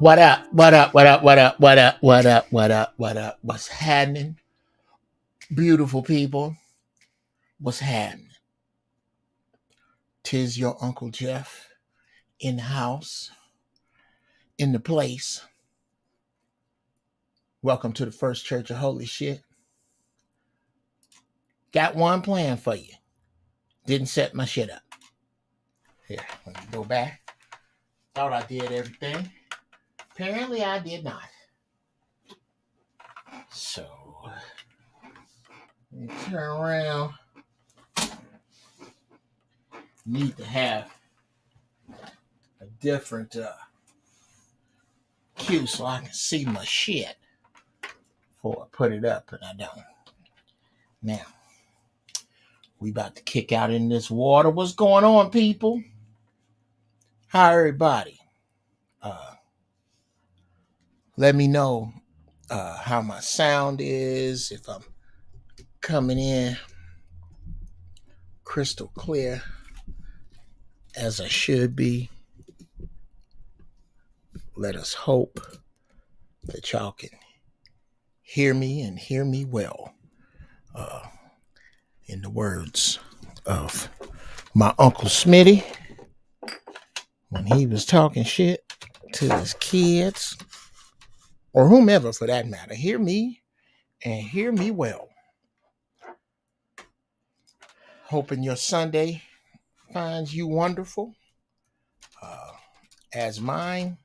What up? What up? What up? What up? What up? What up? What up? What up? What's happening? Beautiful people. What's happening? Tis your Uncle Geoff in the house, in the place. Welcome to the First Church of Holy Shit. Got one plan for you. Didn't set my shit up. Here, let me go back. Thought I did everything. Apparently I did not. So, let me turn around. Need to have a different cue so I can see my shit before I put it up, and I don't. Now, we about to kick out in this water. What's going on, people? Hi, everybody. Let me know how my sound is, if I'm coming in crystal clear as I should be. Let us hope that y'all can hear me and hear me well. In the words of my Uncle Smitty, when he was talking shit to his kids, or whomever for that matter, hear me and hear me well. Hoping your Sunday finds you wonderful, as mine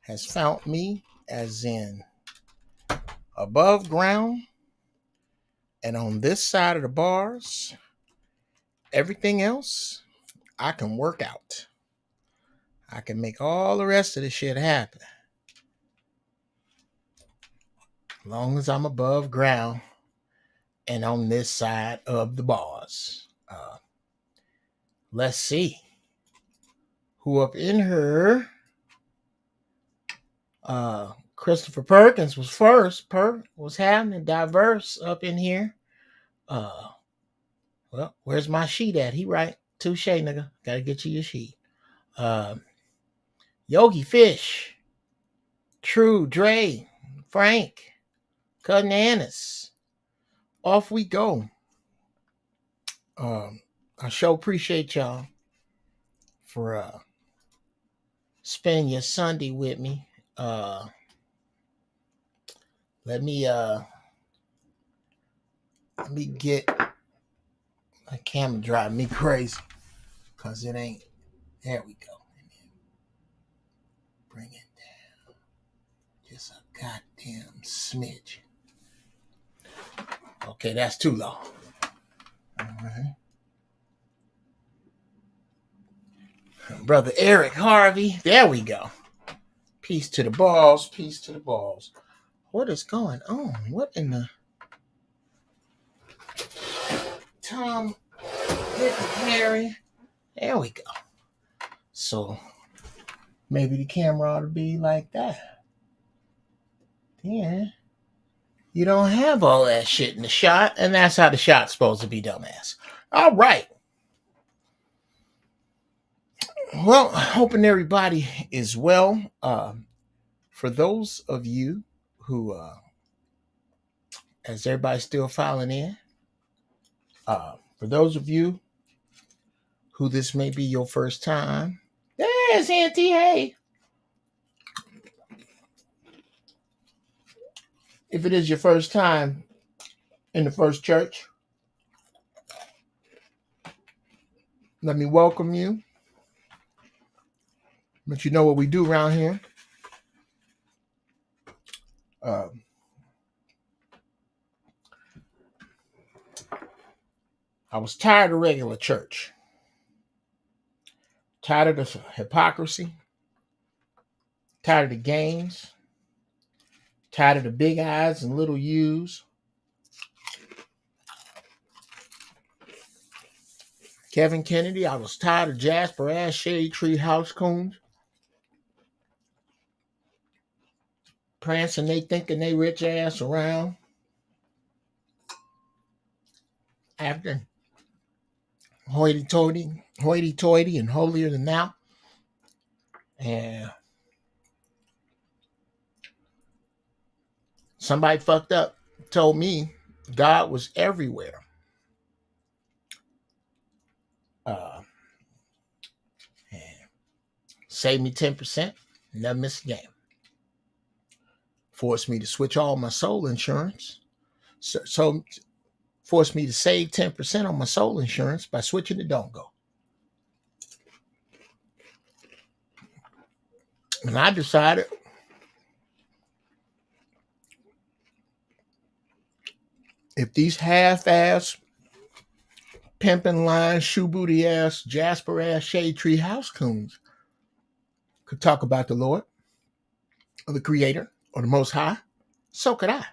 has found me, as in above ground and on this side of the bars. Everything else I can work out. I can make all the rest of the shit happen. As long as I'm above ground and on this side of the bars. Let's see who up in her. Christopher Perkins was first. Was happening. Diverse up in here. Well, where's my sheet at? He right. Touche, nigga. Gotta get you your sheet. Yogi Fish. True, Dre, Frank, Cousin Annis. Off we go. I sure appreciate y'all for spending your Sunday with me. Let me get my camera driving me crazy, cause it ain't. There we go. Bring it down just a goddamn smidge. Okay, that's too low. All right. Brother Eric Harvey. There we go. Peace to the balls. Peace to the balls. What is going on? What in the... Tom, Dick, and Harry. There we go. So, maybe the camera ought to be like that. Then, you don't have all that shit in the shot, and that's how the shot's supposed to be, dumbass. All right. Well, hoping everybody is well. For those of you who, as everybody's still filing in, for those of you who this may be your first time, there's Auntie. Hey. If it is your first time in the First Church, let me welcome you. But you know what we do around here. I was tired of regular church. Tired of the hypocrisy. Tired of the games. Tired of the big eyes and little U's. Kevin Kennedy, I was tired of Jasper ass shade tree house coons. Prancing they thinking they rich ass around. After hoity-toity and holier than thou. And Somebody fucked up, told me God was everywhere. Saved me 10%, never miss a game. Forced me to switch all my soul insurance. So forced me to save 10% on my soul insurance by switching to Don't Go. And I decided if these half-ass, pimping line, shoe booty ass, Jasper ass, shade tree house coons could talk about the Lord or the Creator or the Most High, so could I.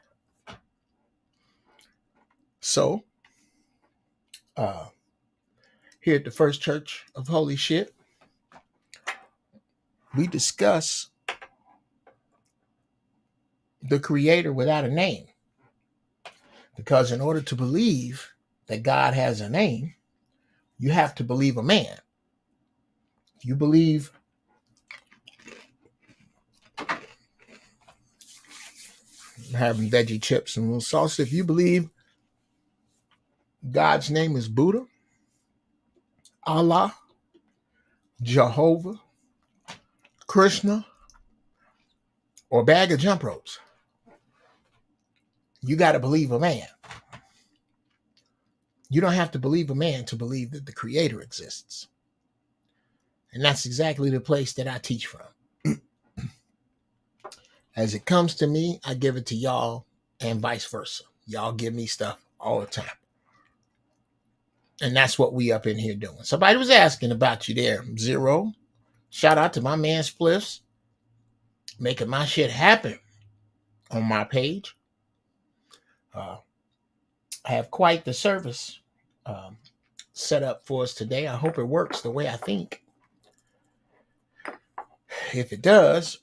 So, here at the First Church of Holy Shit, we discuss the Creator without a name. Because in order to believe that God has a name, you have to believe a man. If you believe having veggie chips and little sauce, if you believe God's name is Buddha, Allah, Jehovah, Krishna, or a bag of jump ropes, you got to believe a man. You don't have to believe a man to believe that the Creator exists. And that's exactly the place that I teach from. As it comes to me, I give it to y'all and vice versa. Y'all give me stuff all the time. And that's what we up in here doing. Somebody was asking about you there, Zero. Shout out to my man Spliffs, making my shit happen on my page. I have quite the service set up for us today. I hope it works the way I think. If it does,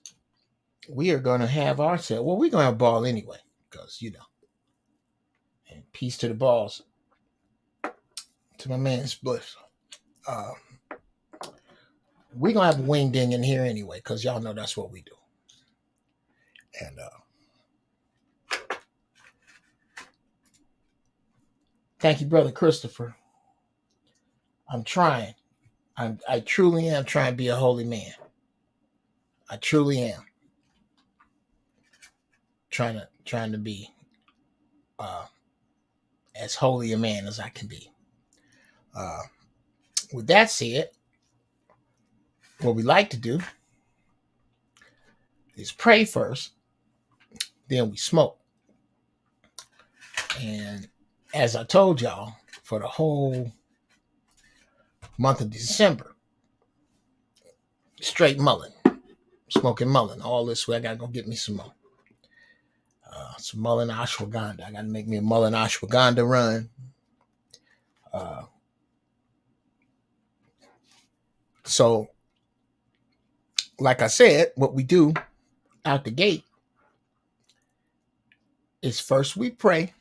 we are going to have ourselves, well, we're going to have a ball anyway, because, you know, and peace to the balls, to my man Spliffs. We're going to have a wing ding in here anyway, because y'all know that's what we do. And thank you, Brother Christopher. I'm trying. I truly am trying to be a holy man. I truly am. Trying to be as holy a man as I can be. With that said, what we like to do is pray first, then we smoke. And as I told y'all, for the whole month of December, straight mullein, smoking mullein all this way. I gotta go get me some more. Some mullein ashwagandha. I gotta make me a mullein ashwagandha run. So, like I said, what we do out the gate is first we pray,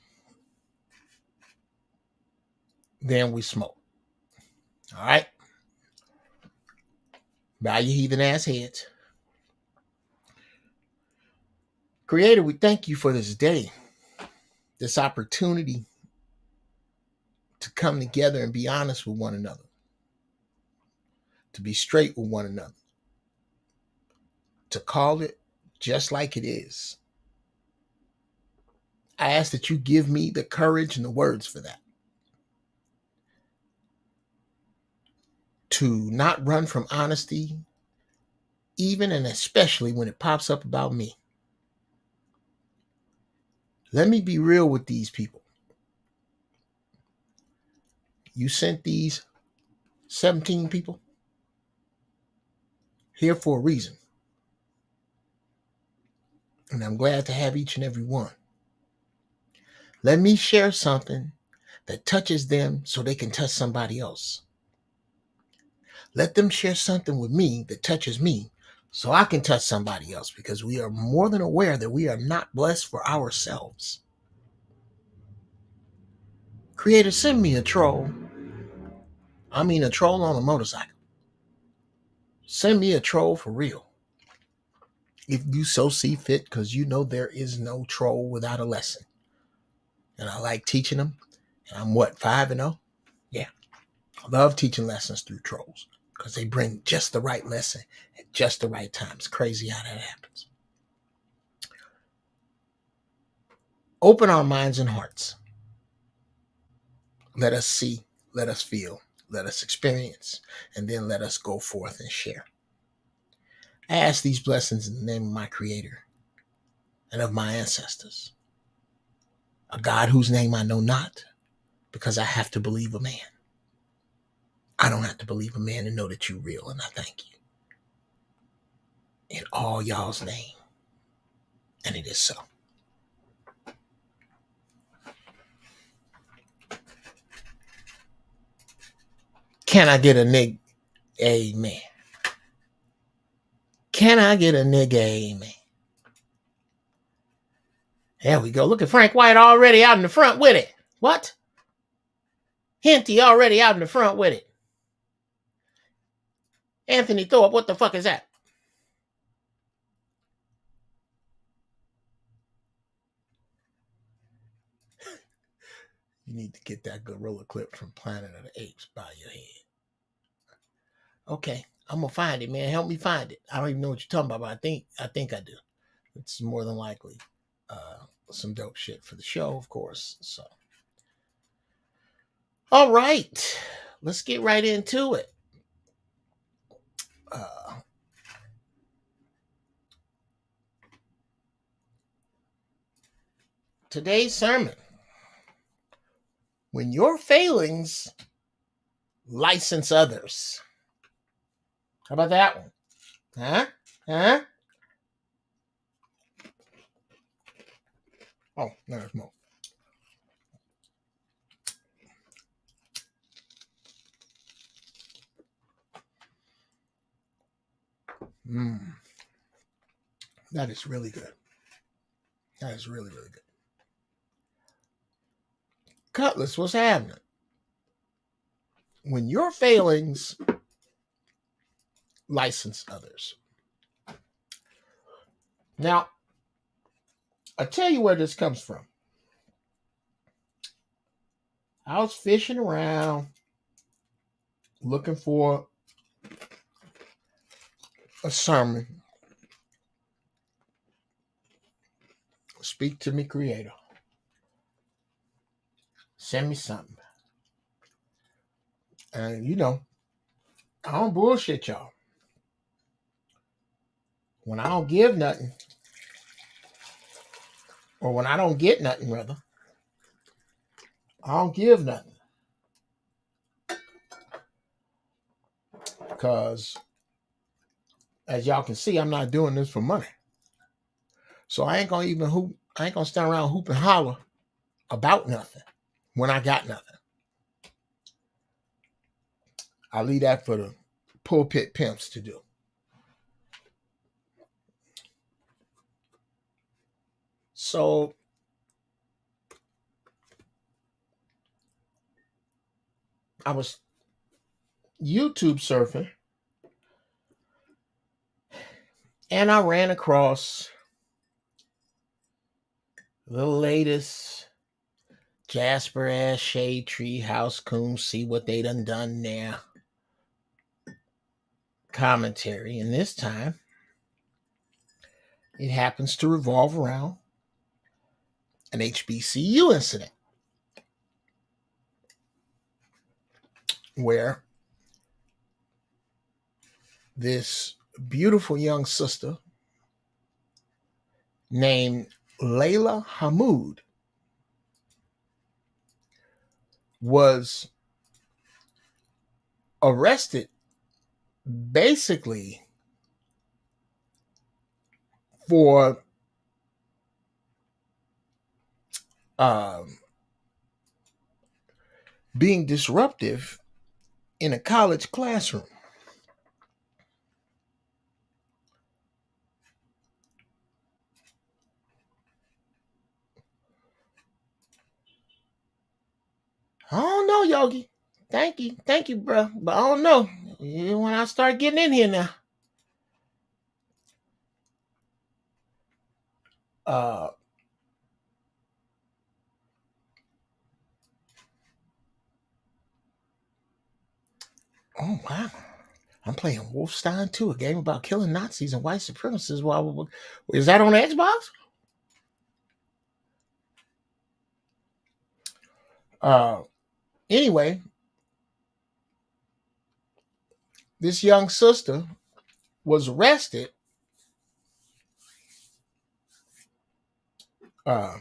then we smoke. All right? Bow your heathen ass heads. Creator, we thank you for this day, this opportunity to come together and be honest with one another, to be straight with one another, to call it just like it is. I ask that you give me the courage and the words for that. To not run from honesty, even and especially when it pops up about me. Let me be real with these people. You sent these 17 people here for a reason. And I'm glad to have each and every one. Let me share something that touches them so they can touch somebody else. Let them share something with me that touches me so I can touch somebody else, because we are more than aware that we are not blessed for ourselves. Creator, send me a troll. I mean a troll on a motorcycle. Send me a troll for real. if you so see fit, because you know there is no troll without a lesson. And I like teaching them. And I'm what, 5-0? Yeah. I love teaching lessons through trolls because they bring just the right lesson at just the right time. It's crazy how that happens. Open our minds and hearts. Let us see, let us feel, let us experience, and then let us go forth and share. I ask these blessings in the name of my Creator and of my ancestors, a God whose name I know not, because I have to believe a man. I don't have to believe a man to know that you're real, and I thank you. In all y'all's name. And it is so. Can I get a nigga? Amen. Can I get a nigga? Amen. There we go. Look at Frank White already out in the front with it. What? Henty already out in the front with it. Anthony Thorpe, what the fuck is that? You need to get that gorilla clip from Planet of the Apes by your head. Okay, I'm gonna find it, man. Help me find it. I don't even know what you're talking about, but I think I do. It's more than likely some dope shit for the show, of course. So, all right, let's get right into it. Today's sermon: when your failings license others. How about that one? Huh? Oh, there's more. That is really good. That is really, really good. Cutlass, what's happening? When your failings license others. Now, I'll tell you where this comes from. I was fishing around looking for a sermon. Speak to me, Creator. Send me something. And you know, I don't bullshit y'all. When I don't give nothing, or when I don't get nothing, rather, I don't give nothing. Because, as y'all can see, I'm not doing this for money. So I ain't gonna even hoop. I ain't gonna stand around hoop and holler about nothing when I got nothing. I leave that for the pulpit pimps to do. So I was YouTube surfing and I ran across the latest Jasper ass Shade Tree House Coon, see what they done there commentary. And this time it happens to revolve around an HBCU incident where this beautiful young sister named Layla Hamoud was arrested basically for being disruptive in a college classroom. I don't know, Yogi. Thank you, bro. But I don't know when I start getting in here now. Oh wow. I'm playing Wolfenstein 2, a game about killing Nazis and white supremacists. Is that on Xbox? Uh, anyway, this young sister was arrested. Uh,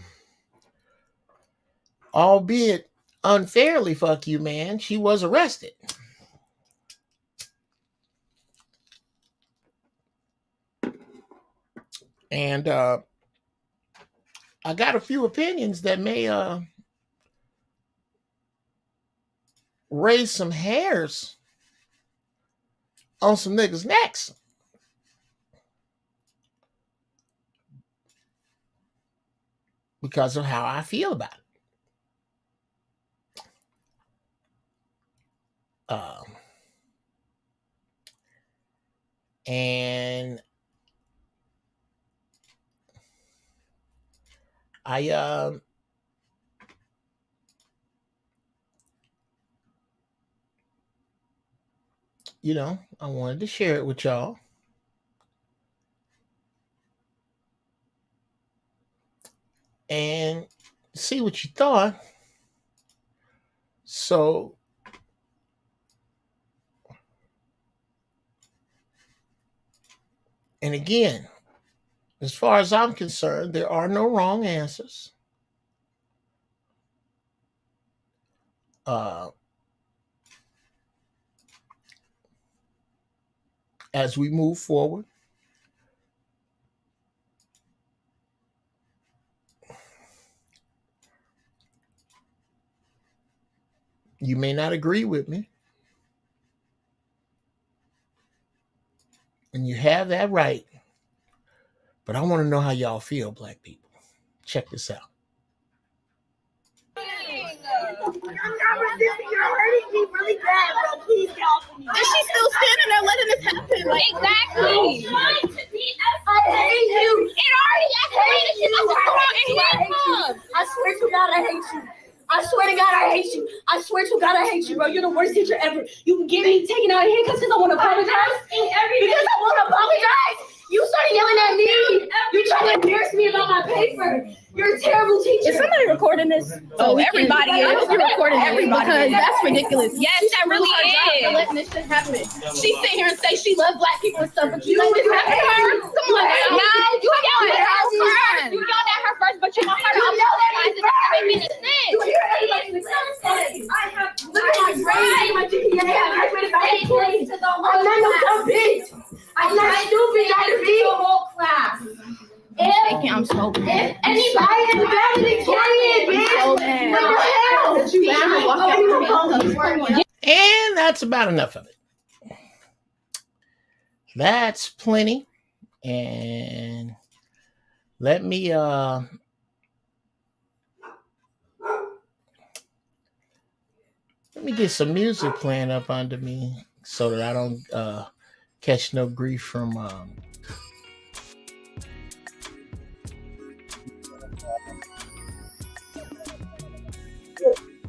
albeit unfairly, fuck you, man. She was arrested. And I got a few opinions that may raise some hairs on some niggas' necks. Because of how I feel about it. And I I wanted to share it with y'all. And see what you thought. So and again, as far as I'm concerned, there are no wrong answers. As we move forward, you may not agree with me, and you have that right. But I want to know how y'all feel, black people. Check this out. You're hurting me really bad, bro. Please get off of me. And she's still standing there letting this happen. Like, exactly. I hate you. It already escalated. She's not just going in here. I swear to God, I hate you. I swear to God, I hate you. I swear to God, I hate you, bro. You're the worst teacher ever. You can get me taken out of here because I want to apologize. Because I want to apologize. You started yelling at me. You tried to embarrass me about my paper. You're a terrible teacher. Is somebody recording this? Oh, everybody is. You're recording everybody because that's ridiculous. Yes, that really is. For letting this shit happen. She sit here and say she loves black people and stuff, but you let this happen to her. Come on, guys. You yelled at her first. You yelled at her first, but you want her to apologize. It doesn't make any sense. You hear everybody say I have literally raised my GPA. I graduated by 8 grades. I'm not no dumb bitch. I'm not stupid, Dr. B. The whole class. I'm so mad. Anybody in the valedictorian, bitch. What the hell? And that's about enough of it. That's plenty. And let me get some music playing up under me so that I don't catch no grief from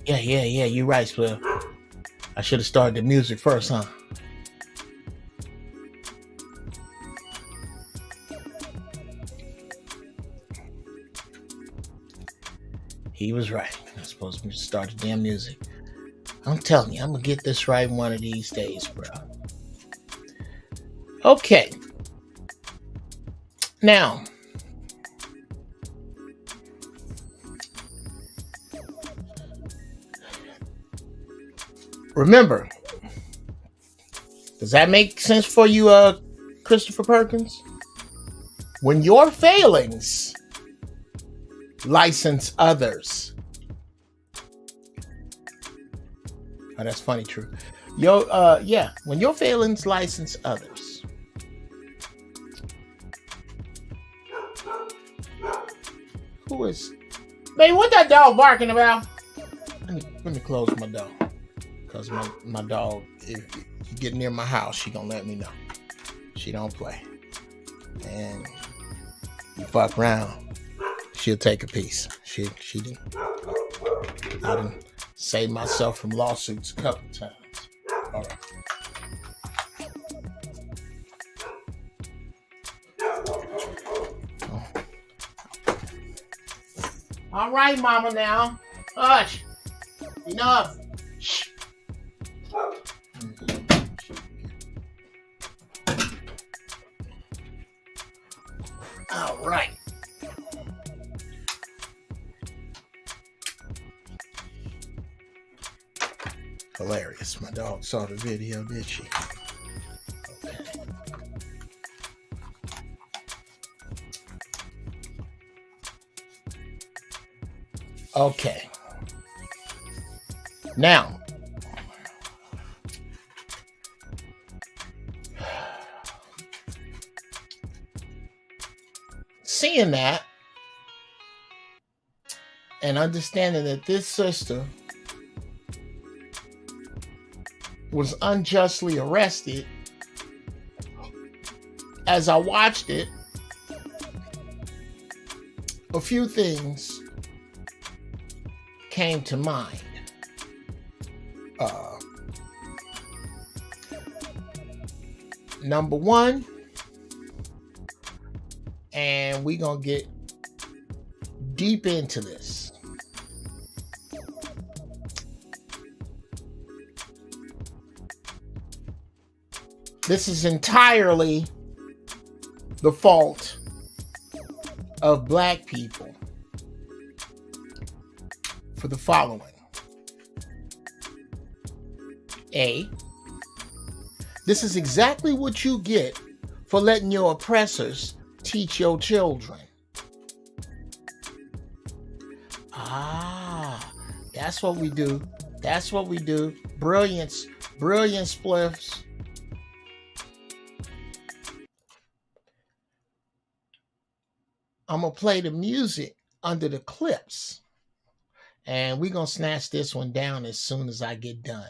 Yeah, you're right, Swift. I should have started the music first, huh? He was right. I'm supposed to start the damn music. I'm telling you, I'm gonna get this right one of these days, bro. Okay. Now, remember, does that make sense for you, Christopher Perkins? When your failings license others. Oh, that's funny, true. When your failings license others. Who is? Baby, what that dog barking about? Let me close my door. Because my dog, if you get near my house, she gonna let me know. She don't play. And you fuck around, She'll take a piece. She didn't. I didn't save myself from lawsuits a couple times. All right. All right, Mama. Now, hush. Enough. Shh. All right. Hilarious. My dog saw the video, did she? Okay. Now, seeing that and understanding that this sister was unjustly arrested, as I watched it, a few things came to mind. Number one, and we're going to get deep into this. This is entirely the fault of Black people for the following. A, this is exactly what you get for letting your oppressors teach your children. That's what we do. That's what we do. Brilliance. Brilliant spliffs. I'm going to play the music under the clips. And we're going to snatch this one down as soon as I get done.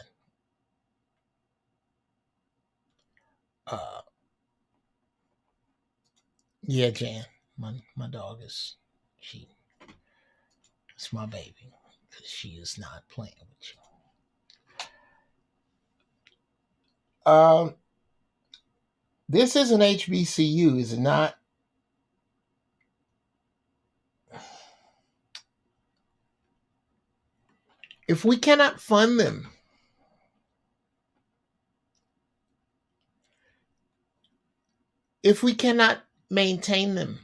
Yeah, Jan, my dog is, it's my baby, because she is not playing with you. This is an HBCU, is it not? If we cannot fund them, if we cannot maintain them,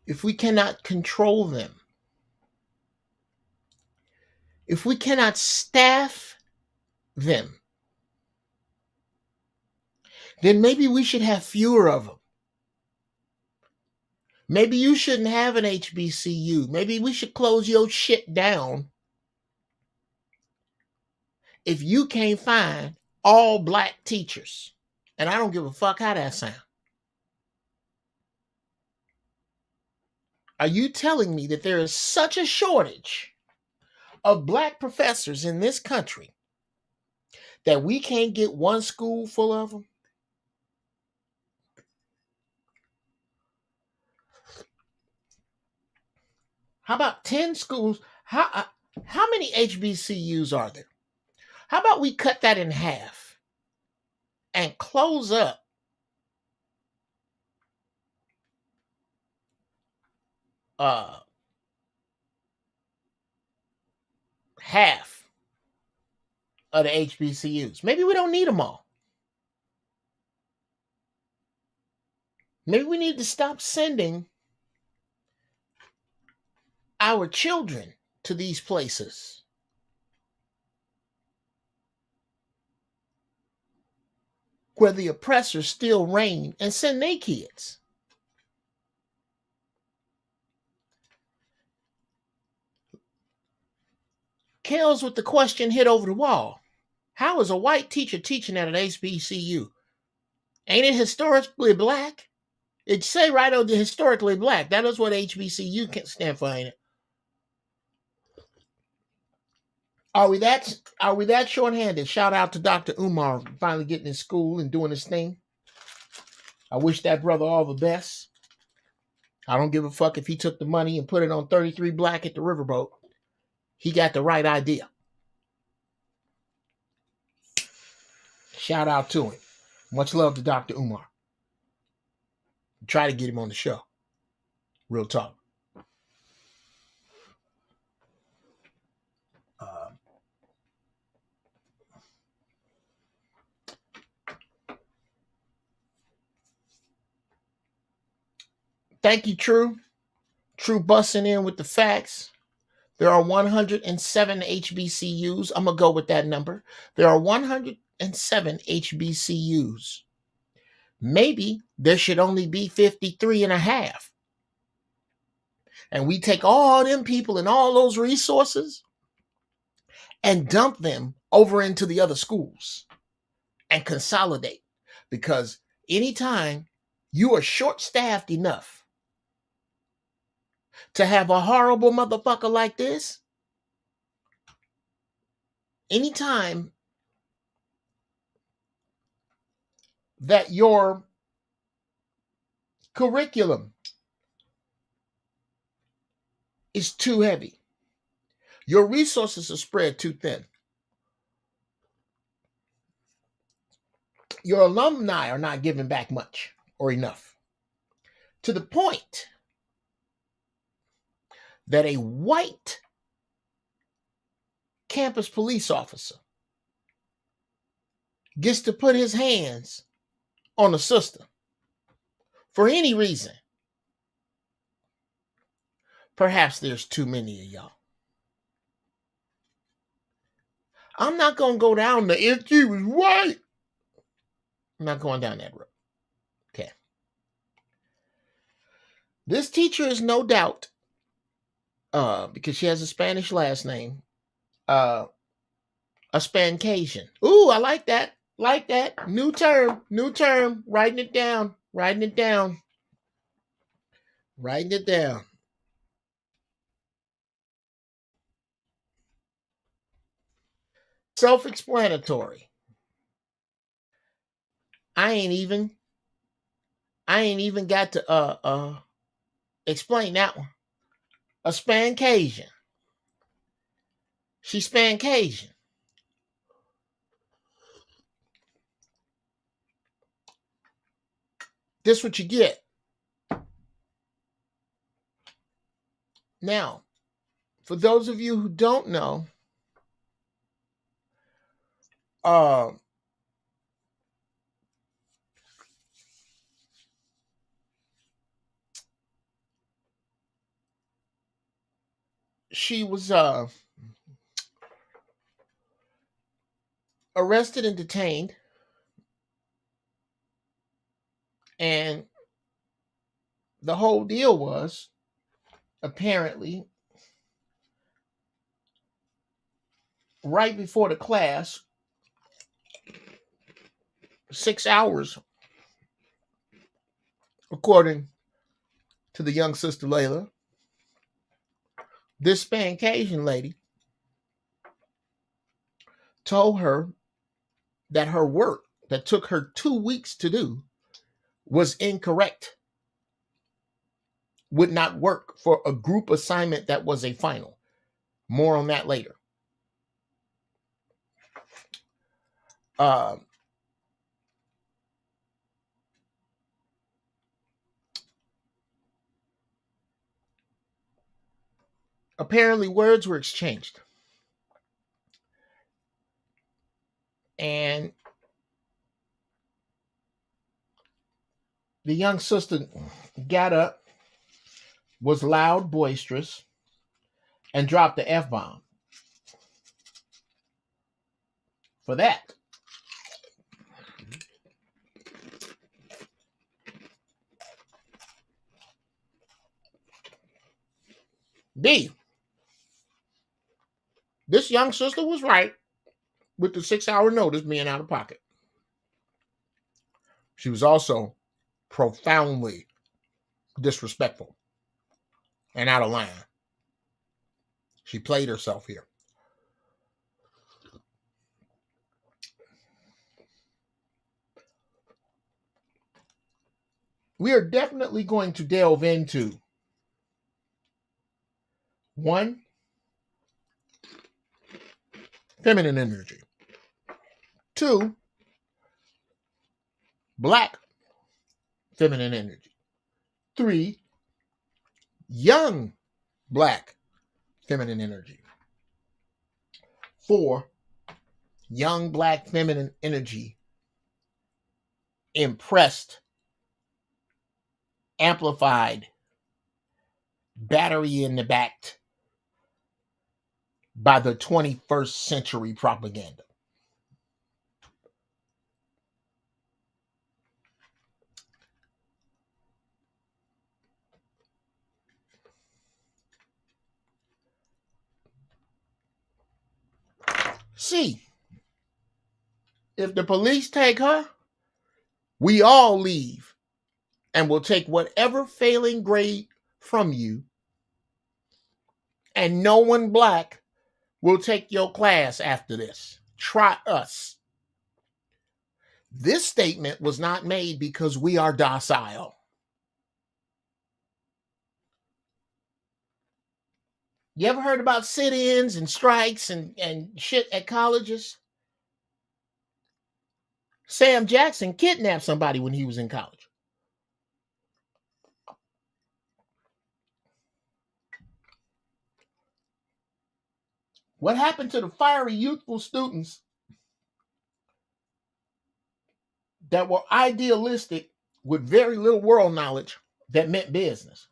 if we cannot control them, if we cannot staff them, then maybe we should have fewer of them. Maybe you shouldn't have an HBCU. Maybe we should close your shit down if you can't find all Black teachers. And I don't give a fuck how that sounds. Are you telling me that there is such a shortage of Black professors in this country that we can't get one school full of them? How about 10 schools? How many HBCUs are there? How about we cut that in half and close up half of the HBCUs? Maybe we don't need them all. Maybe we need to stop sending our children to these places where the oppressors still reign and send their kids. Kels with the question hit over the wall. How is a white teacher teaching at an HBCU? Ain't it historically Black? It say right on the historically Black. That is what HBCU can stand for, ain't it? Are we that short-handed? Shout out to Dr. Umar finally getting in school and doing his thing. I wish that brother all the best. I don't give a fuck if he took the money and put it on 33 Black at the riverboat. He got the right idea. Shout out to him. Much love to Dr. Umar. Try to get him on the show. Real talk. Thank you, True. True busting in with the facts. There are 107 HBCUs. I'm going to go with that number. There are 107 HBCUs. Maybe there should only be 53 and a half. And we take all them people and all those resources and dump them over into the other schools and consolidate. Because anytime you are short-staffed enough to have a horrible motherfucker like this, anytime that your curriculum is too heavy, your resources are spread too thin, your alumni are not giving back much or enough, to the point that a white campus police officer gets to put his hands on a sister for any reason. Perhaps there's too many of y'all. I'm not going to go down the if she was white. I'm not going down that road. Okay. This teacher is no doubt, because she has a Spanish last name, a Spancasian. Ooh, I like that. Like that. New term. Writing it down. Self-explanatory. I ain't even got to explain that one. A Spancasian. She's Spancasian. This what you get. Now, for those of you who don't know, she was arrested and detained, and the whole deal was, apparently, right before the class, 6 hours, according to the young sister Layla, this Spancasian lady told her that her work that took her 2 weeks to do was incorrect, would not work for a group assignment that was a final. More on that later. Apparently words were exchanged. And the young sister got up, was loud, boisterous, and dropped the F-bomb. For that, B, this young sister was right with the 6-hour notice being out of pocket. She was also profoundly disrespectful and out of line. She played herself here. we are definitely going to delve into one, feminine energy. Two, black feminine energy. Three, young black feminine energy. Four, young black feminine energy impressed, amplified, battery in the back by the 21st century propaganda. C, if the police take her, we all leave and will take whatever failing grade from you, and no one black will take your class after this. Try us. This statement was not made because we are docile. You ever heard about sit-ins and strikes and shit at colleges? Sam Jackson kidnapped somebody when he was in college. What happened to the fiery, youthful students that were idealistic with very little world knowledge that meant business?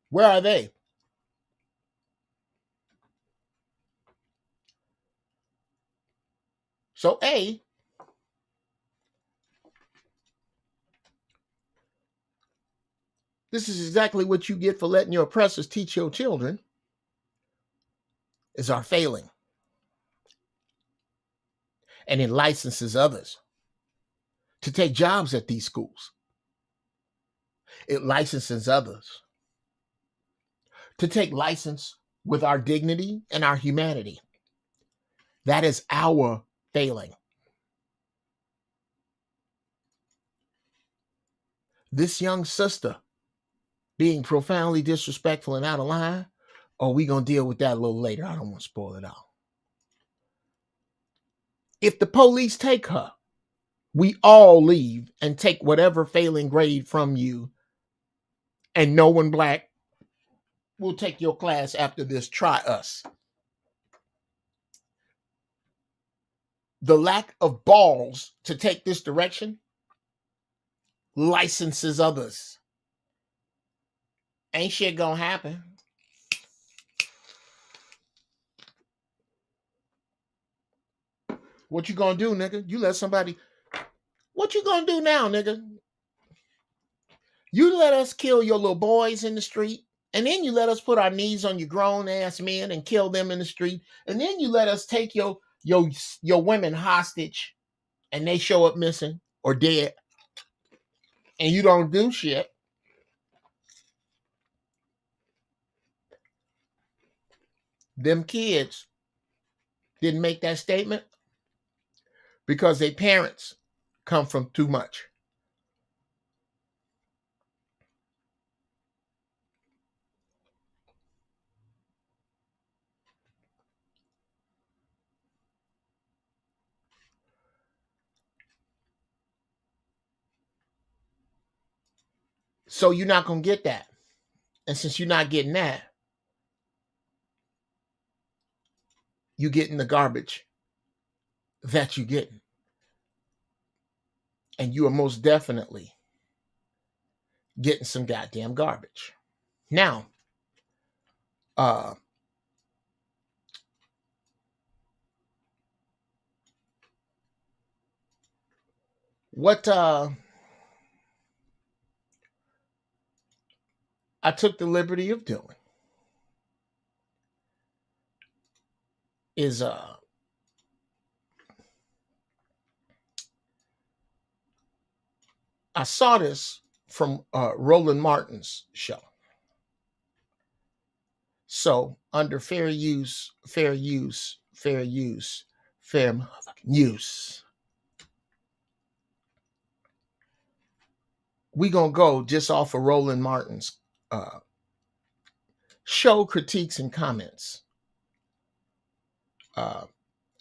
Where are they? So A, this is exactly what you get for letting your oppressors teach your children, is our failing. And it licenses others to take jobs at these schools. It licenses others to take license with our dignity and our humanity. That is our failing. This young sister being profoundly disrespectful and out of line, or we going to deal with that a little later. I don't want to spoil it all. If the police take her, we all leave and take whatever failing grade from you, and no one black will take your class after this. Try us. The lack of balls to take this direction licenses others. Ain't shit gonna happen. What you gonna do, nigga? You let somebody... What you gonna do now, nigga? You let us kill your little boys in the street, and then you let us put our knees on your grown-ass men and kill them in the street, and then you let us take your women hostage, and they show up missing or dead, and you don't do shit. Them kids didn't make that statement because their parents come from too much. So you're not going to get that. And since you're not getting that, you're getting the garbage that you're getting. And you are most definitely getting some goddamn garbage. Now, what I took the liberty of doing is I saw this from Roland Martin's show. So under fair use fair use, fair motherfucking use. We gonna go just off of Roland Martin's show critiques and comments.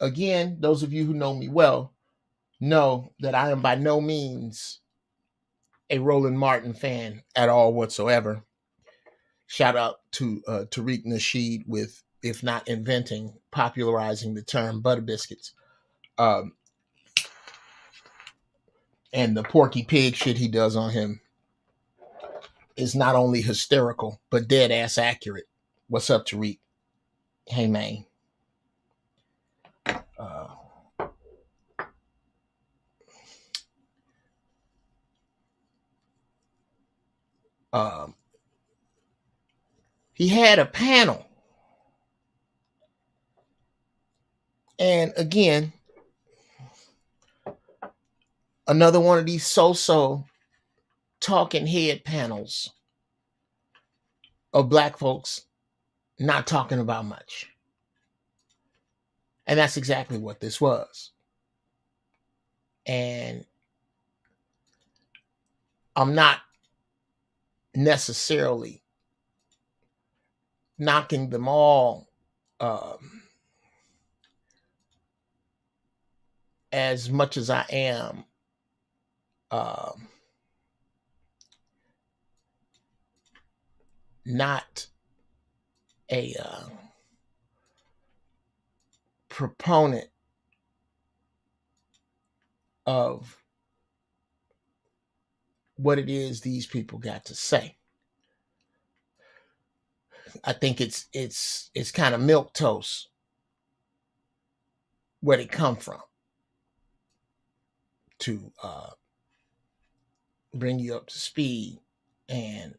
Again, those of you who know me well know that I am by no means a Roland Martin fan at all whatsoever. Shout out to Tariq Nasheed with, if not inventing, popularizing the term butter biscuits. And the Porky Pig shit he does on him is not only hysterical, but dead ass accurate. What's up, Tariq? Hey, man. He had a panel. And again, another one of these so-so talking head panels of black folks not talking about much. And that's exactly what this was. And I'm not necessarily knocking them all as much as I am not a proponent of what it is these people got to say. I think it's kind of milquetoast where they come from to bring you up to speed. And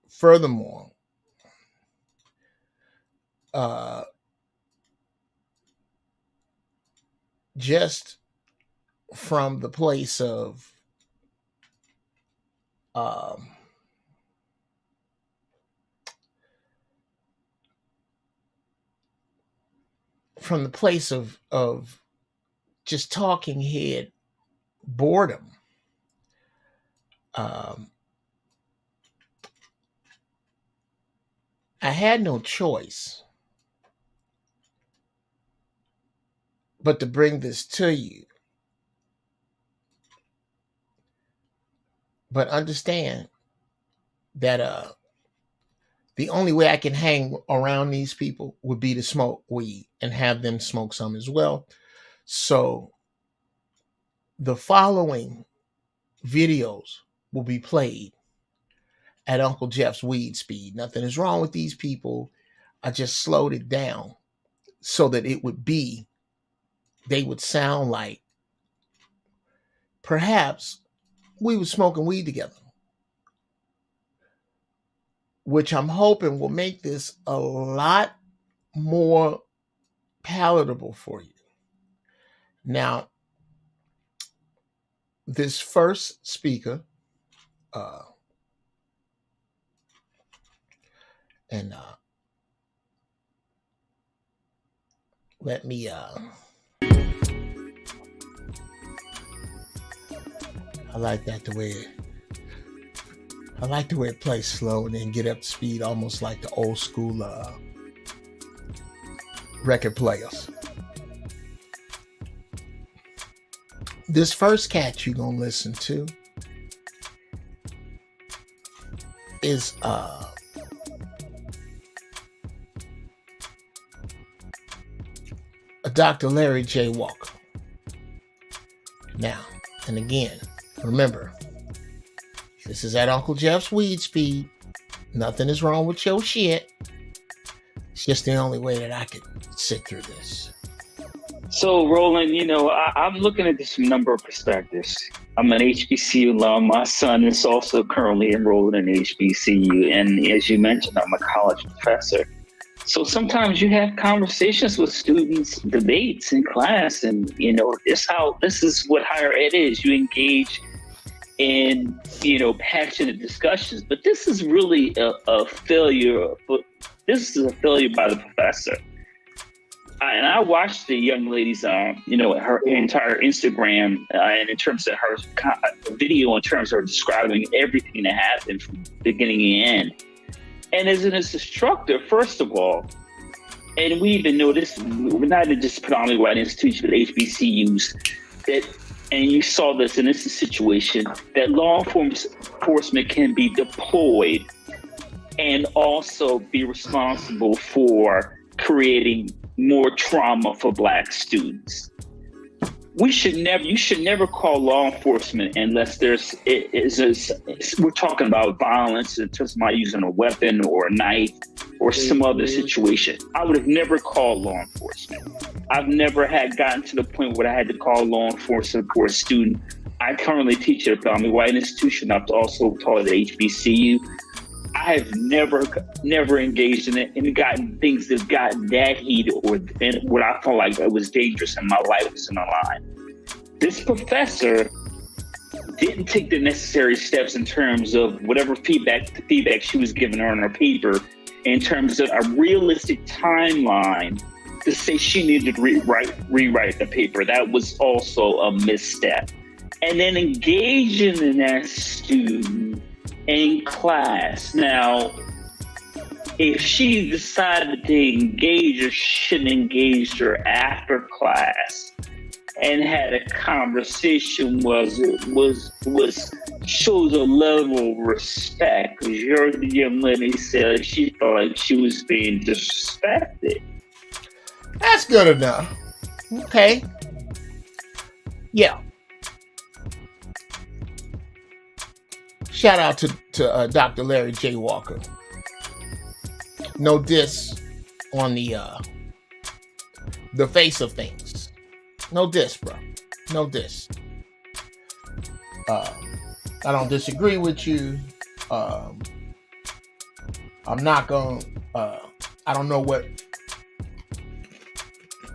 furthermore, just from the place of just talking head boredom. I had no choice but to bring this to you. But understand that the only way I can hang around these people would be to smoke weed and have them smoke some as well. So the following videos will be played at Uncle Geoff's weed speed. Nothing is wrong with these people. I just slowed it down so that they would sound like perhaps we were smoking weed together, which I'm hoping will make this a lot more palatable for you. Now, this first speaker, let me I like the way it plays slow and then get up to speed, almost like the old school record players. This first cat you're gonna listen to is Dr. Larry J. Walker. Now, and again, remember, this is at Uncle Geoff's weed speed. Nothing is wrong with your shit. It's just the only way that I could sit through this. So, Roland, I'm looking at this from a number of perspectives. I'm an HBCU alum. My son is also currently enrolled in HBCU. And as you mentioned, I'm a college professor. So sometimes you have conversations with students, debates in class, and this is what higher ed is. You engage in passionate discussions, but this is really a failure. This is a failure by the professor. And I watched the young lady's, her entire Instagram, and in terms of her video, in terms of describing everything that happened from beginning to end. And as an instructor, first of all, and we even know this, we're not just predominantly white institutions, but HBCUs, and you saw this, and this is a situation that law enforcement can be deployed and also be responsible for creating more trauma for Black students. You should never call law enforcement unless we're talking about violence, in terms of somebody using a weapon or a knife or some other situation. I would have never called law enforcement. I've never gotten to the point where I had to call law enforcement for a student. I currently teach at a predominantly white institution. I've also taught at HBCU. I have never engaged in it and gotten things that have gotten that heated or what I felt like it was dangerous and my life was on the line. This professor didn't take the necessary steps in terms of whatever feedback she was giving her on her paper, in terms of a realistic timeline to say she needed to rewrite the paper. That was also a misstep. And then engaging in that student in class. Now, if she decided to engage her, shouldn't engage her after class and had a conversation shows a level of respect. Because you heard the young lady said she felt like she was being disrespected. That's good enough. Okay. Yeah. Shout out to Dr. Larry J. Walker. No diss on the face of things. No diss, bro. No diss. I don't disagree with you. I'm not going to... I don't know what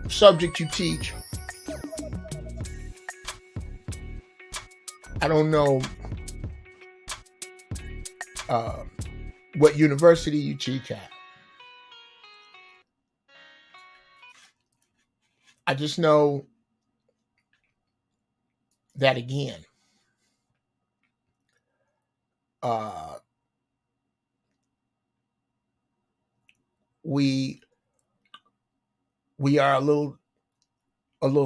subject you teach. I don't know what university you teach at. I just know that, again, we are a little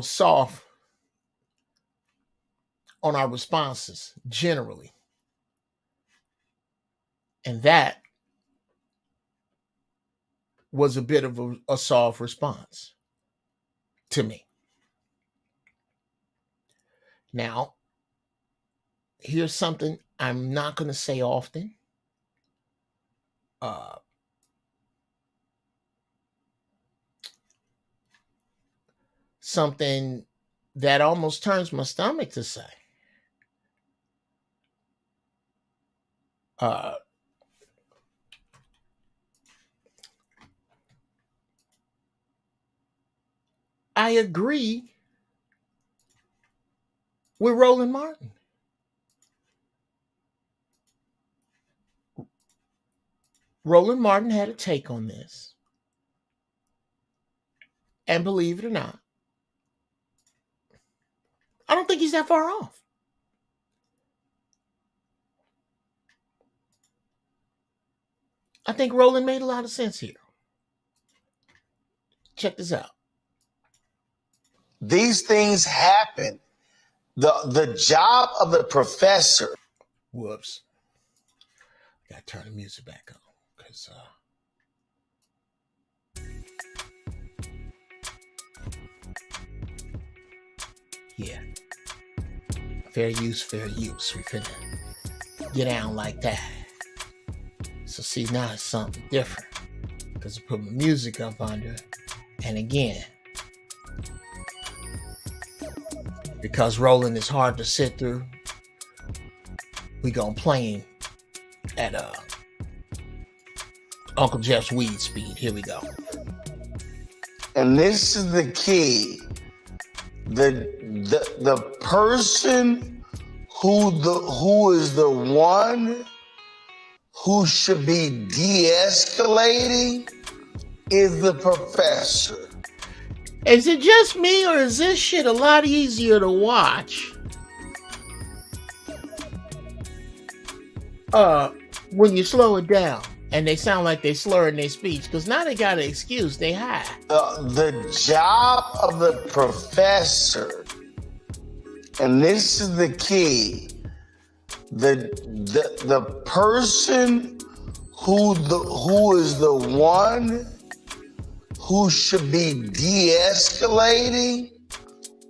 soft on our responses generally, and that was a bit of a soft response to me. Now, here's something I'm not going to say often. Something that almost turns my stomach to say. I agree with Roland Martin. Roland Martin had a take on this. And believe it or not, I don't think he's that far off. I think Roland made a lot of sense here. Check this out. These things happen. The job of the professor. Whoops. Gotta turn the music back on. Because yeah. Fair use. We finna get down like that. So see, now it's something different. Because I put my music up under. And again, because Roland is hard to sit through, we gonna play him at Uncle Geoff's weed speed. Here we go. And this is the key. The person who is the one who should be de-escalating is the professor. Is it just me, or is this shit a lot easier to watch? When you slow it down and they sound like they slur in their speech, because now they got an excuse, they high. The job of the professor, and this is the key, the person who is the one who should be de-escalating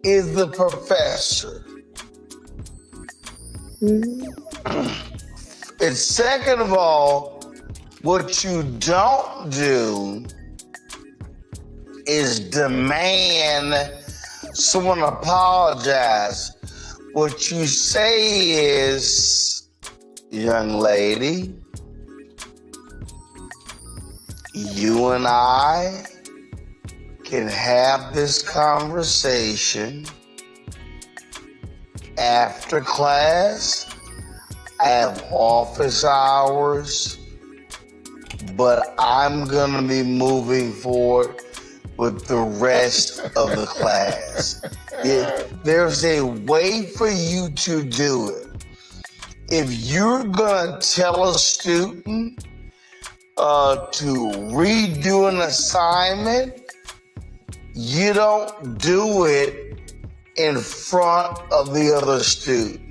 is the professor. And second of all, what you don't do is demand someone apologize. What you say is, young lady, you and I can have this conversation after class. I have office hours, but I'm gonna be moving forward with the rest of the class. There's a way for you to do it. If you're gonna tell a student to redo an assignment, you don't do it in front of the other students.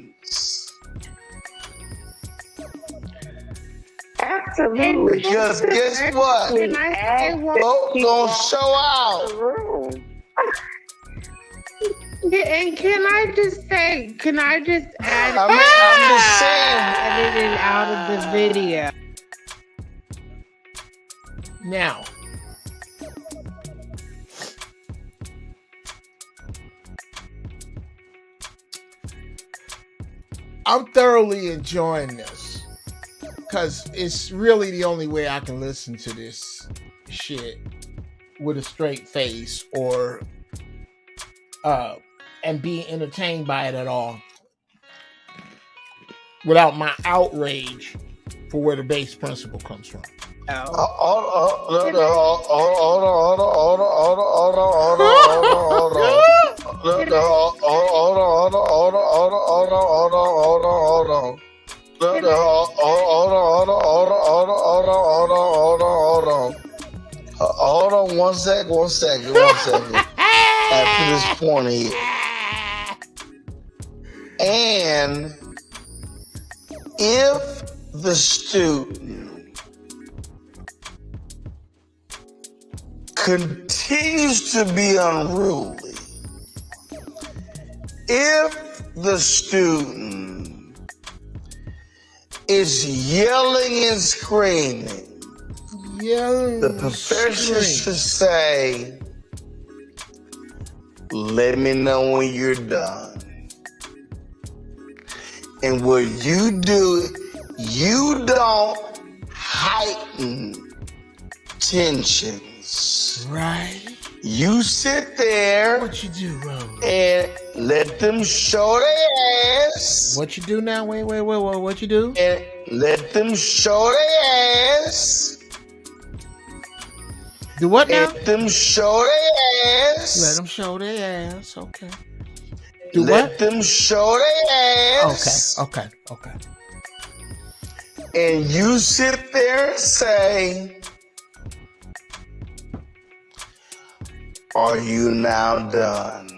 Absolutely. Because guess what? Folks don't show out. And can I just add? I'm just saying. Edited out of the video. Now, I'm thoroughly enjoying this because it's really the only way I can listen to this shit with a straight face or and be entertained by it at all without my outrage for where the base principle comes from. Hold on one second. After this point here. And if the student continues to be unruly, if the student is yelling and screaming, the professor should say, let me know when you're done. And what you do, you don't heighten tensions. Right. You sit there. What you do, Rose? And let them show their ass. What you do now? Wait. What you do? And let them show their ass. Do what now? Let them show their ass. Let them show their ass. Okay. Do let what? Them show their ass. Okay. And you sit there and say, are you now done?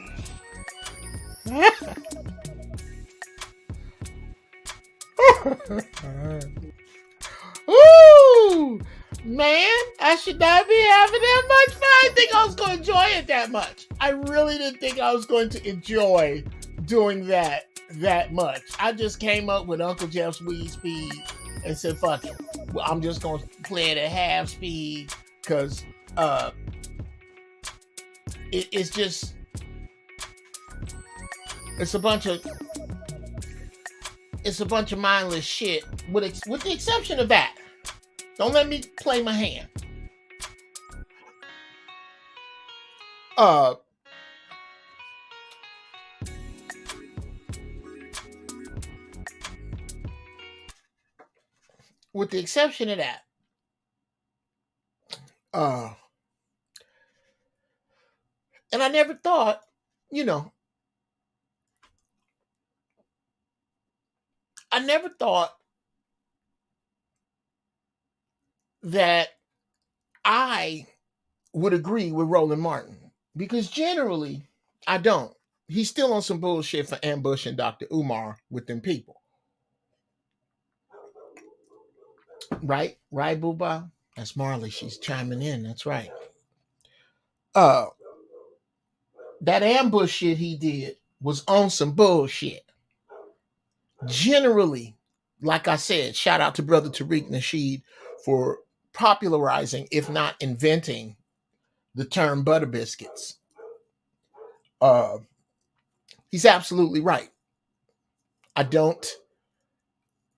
Ooh, man, I should not be having that much fun. I didn't think I was going to enjoy it that much. I really didn't think I was going to enjoy doing that much. I just came up with Uncle Geoff's weed speed and said, fuck it. Well, I'm just going to play it at half speed because it's just, it's a bunch of mindless shit with the exception of that. Don't let me play my hand. With the exception of that, And I never thought, you know, I never thought that I would agree with Roland Martin, because generally I don't. He's still on some bullshit for ambushing Dr. Umar with them people. Right? Right, Booba? That's Marley. She's chiming in. That's right. That ambush shit he did was on some bullshit. Generally, like I said, shout out to Brother Tariq Nasheed for popularizing, if not inventing, the term butter biscuits. He's absolutely right. I don't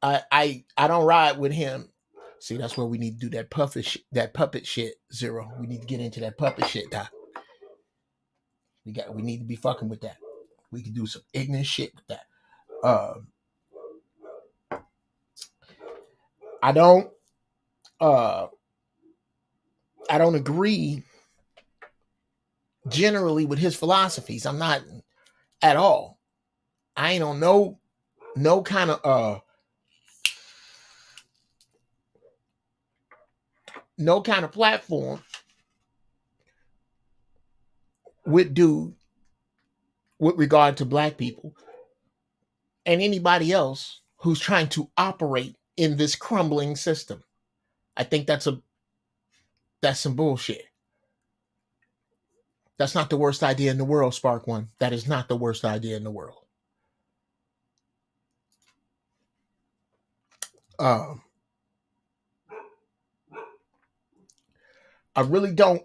ride with him. See, that's where we need to do that puppet shit, Zero. We need to get into that puppet shit, Doc. We need to be fucking with that. We can do some ignorant shit with that. I don't agree generally with his philosophies. I'm not at all. I ain't on no kind of platform with dude with regard to black people and anybody else who's trying to operate in this crumbling system. I think that's some bullshit. That's not the worst idea in the world, Spark One. That is not the worst idea in the world. I really don't.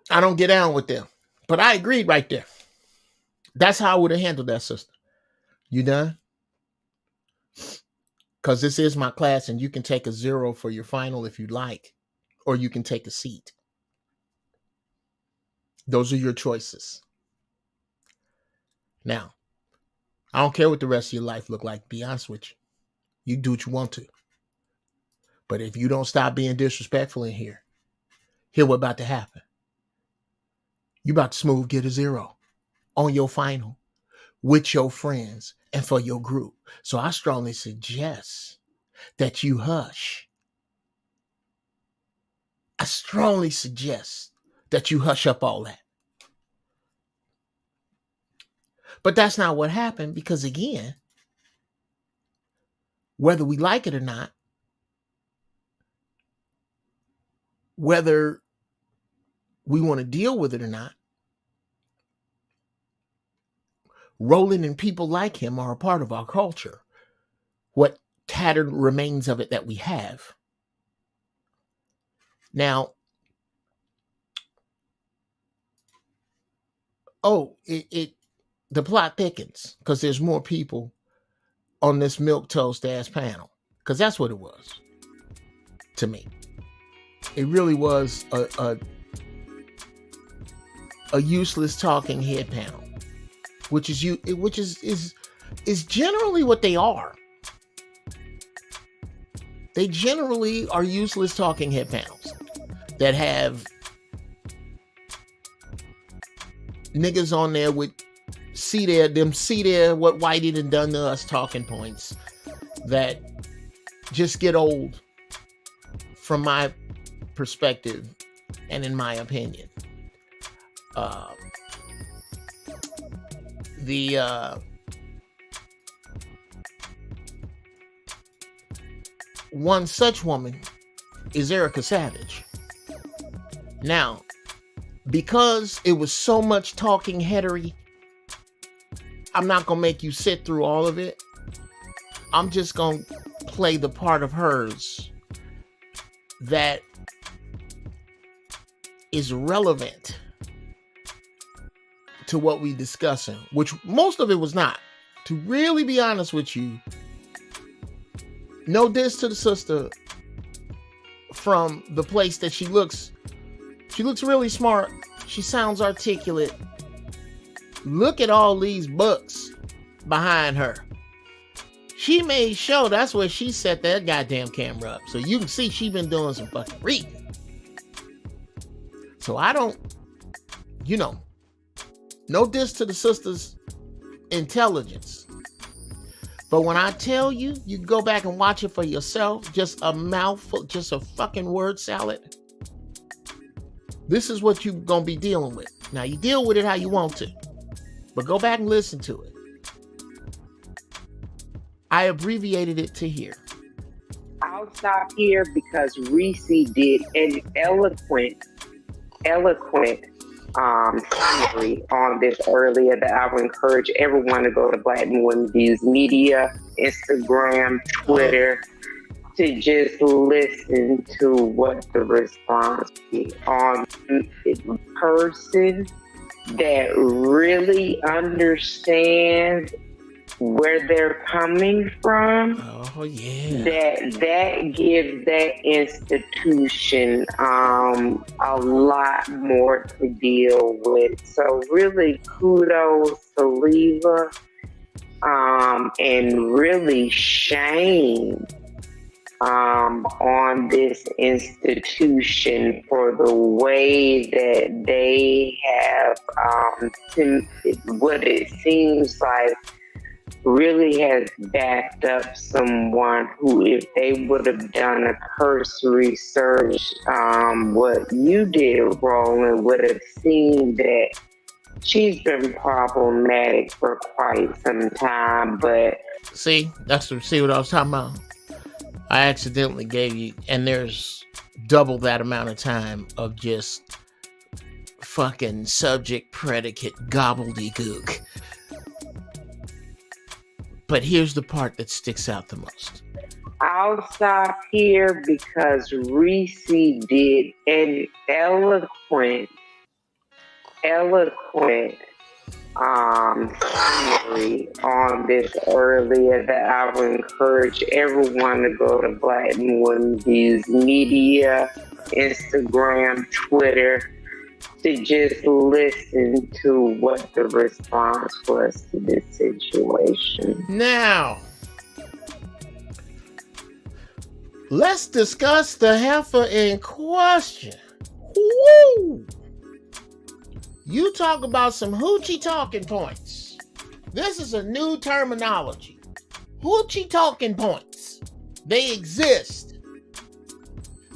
I don't get down with them. But I agreed right there. That's how I would have handled that, sister. You done? Because this is my class and you can take a 0 for your final if you'd like. Or you can take a seat. Those are your choices. Now, I don't care what the rest of your life look like, to be honest with you. You do what you want to. But if you don't stop being disrespectful in here, here's what's about to happen. You about to smooth get a 0 on your final with your friends and for your group. So I strongly suggest that you hush. I strongly suggest that you hush up all that. But that's not what happened, because again, whether we like it or not, whether we want to deal with it or not, Roland and people like him are a part of our culture. What tattered remains of it that we have. Now, the plot thickens because there's more people on this milquetoast ass panel, because that's what it was to me. It really was a useless talking head panel, which is generally what they are. They generally are useless talking head panels that have niggas on there with see there what Whitey done to us talking points that just get old from my perspective and in my opinion. One such woman is Erica Savage. Now, because it was so much talking headery, I'm not going to make you sit through all of it. I'm just going to play the part of hers that is relevant to what we discussing, which most of it was not. To really be honest with you, no diss to the sister from the place that she looks really smart. She sounds articulate. Look at all these books behind her. She made sure that's where she set that goddamn camera up. So you can see she been doing some fucking reading. So I don't, no diss to the sister's intelligence. But when I tell you, you can go back and watch it for yourself, just a mouthful, just a fucking word salad. This is what you're going to be dealing with. Now, you deal with it how you want to, but go back and listen to it. I abbreviated it to here. I'll stop here because Reese did an eloquent summary on this earlier that I would encourage everyone to go to Black Women Views Media, Instagram, Twitter, to just listen to what the response is on a person that really understands where they're coming from. Oh yeah. That gives that institution a lot more to deal with. So really kudos to Leva, and really shame on this institution for the way that they have what it seems like really has backed up someone who, if they would have done a cursory search, what you did, Roland, would have seen that she's been problematic for quite some time. But see what I was talking about? I accidentally gave you, and there's double that amount of time of just fucking subject predicate gobbledygook. But here's the part that sticks out the most. I'll stop here because Reese did an eloquent summary on this earlier that I would encourage everyone to go to Black Women Views Media, Instagram, Twitter, to just listen to what the response was to this situation. Now, let's discuss the heifer in question. Woo! You talk about some hoochie talking points. This is a new terminology. Hoochie talking points. They exist.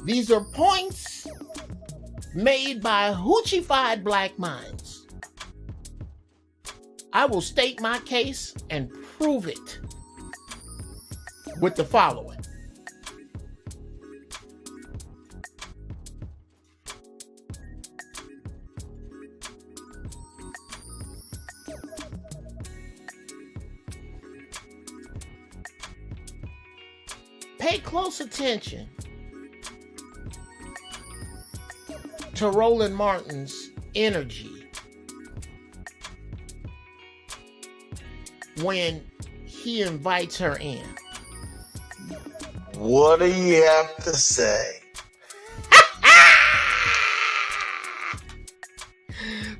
These are points made by hoochified black minds. I will state my case and prove it with the following. Pay close attention to Roland Martin's energy when he invites her in. What do you have to say?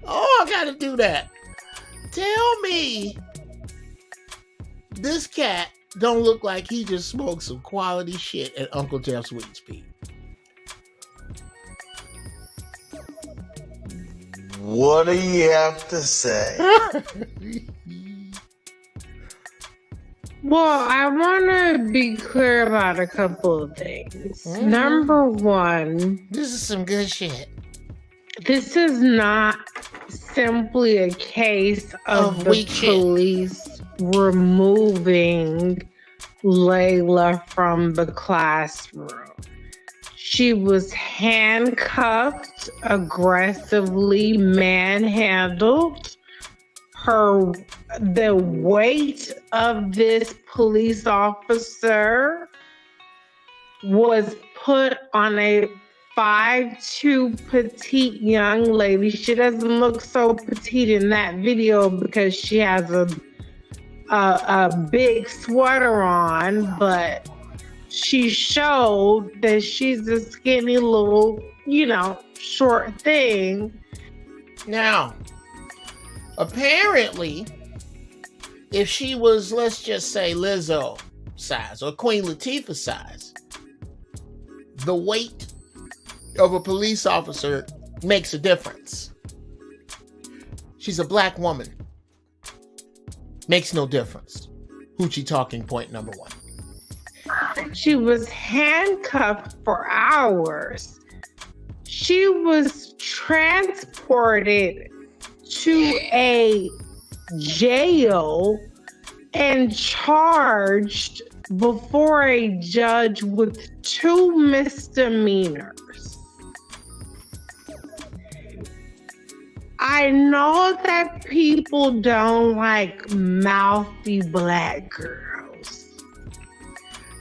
Oh, I gotta do that. Tell me this cat don't look like he just smoked some quality shit at Uncle Geoff's Sweet Speed. What do you have to say? Well, I want to be clear about a couple of things. Number one, this is some good shit. This is not simply a case of the police removing Layla from the classroom. She was handcuffed, aggressively manhandled. The weight of this police officer was put on a 5'2" petite young lady. She doesn't look so petite in that video because she has a big sweater on, but she showed that she's a skinny little, short thing. Now, apparently, if she was, let's just say, Lizzo size or Queen Latifah size, the weight of a police officer makes a difference. She's a black woman. Makes no difference. Hoochie talking point number 1. She was handcuffed for hours. She was transported to a jail and charged before a judge with 2 misdemeanors. I know that people don't like mouthy black girls.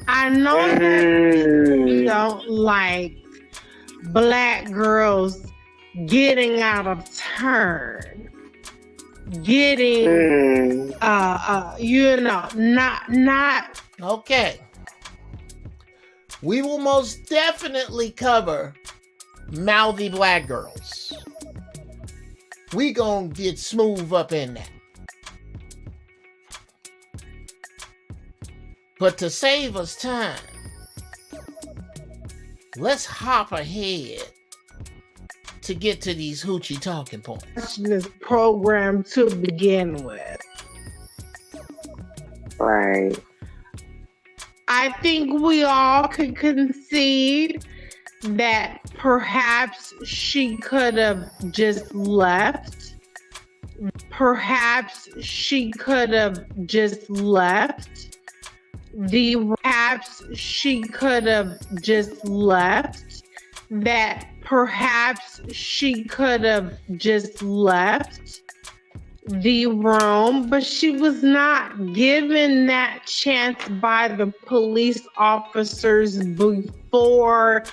I know that people don't like black girls getting out of turn, getting, not. Okay. We will most definitely cover mouthy black girls. We gonna get smooth up in that. But to save us time, let's hop ahead to get to these hoochie talking points. This program to begin with. Right. I think we all could concede that perhaps she could have just left. Perhaps she could have just left. Perhaps she could have just left. That perhaps she could have just left the room, but she was not given that chance by the police officers before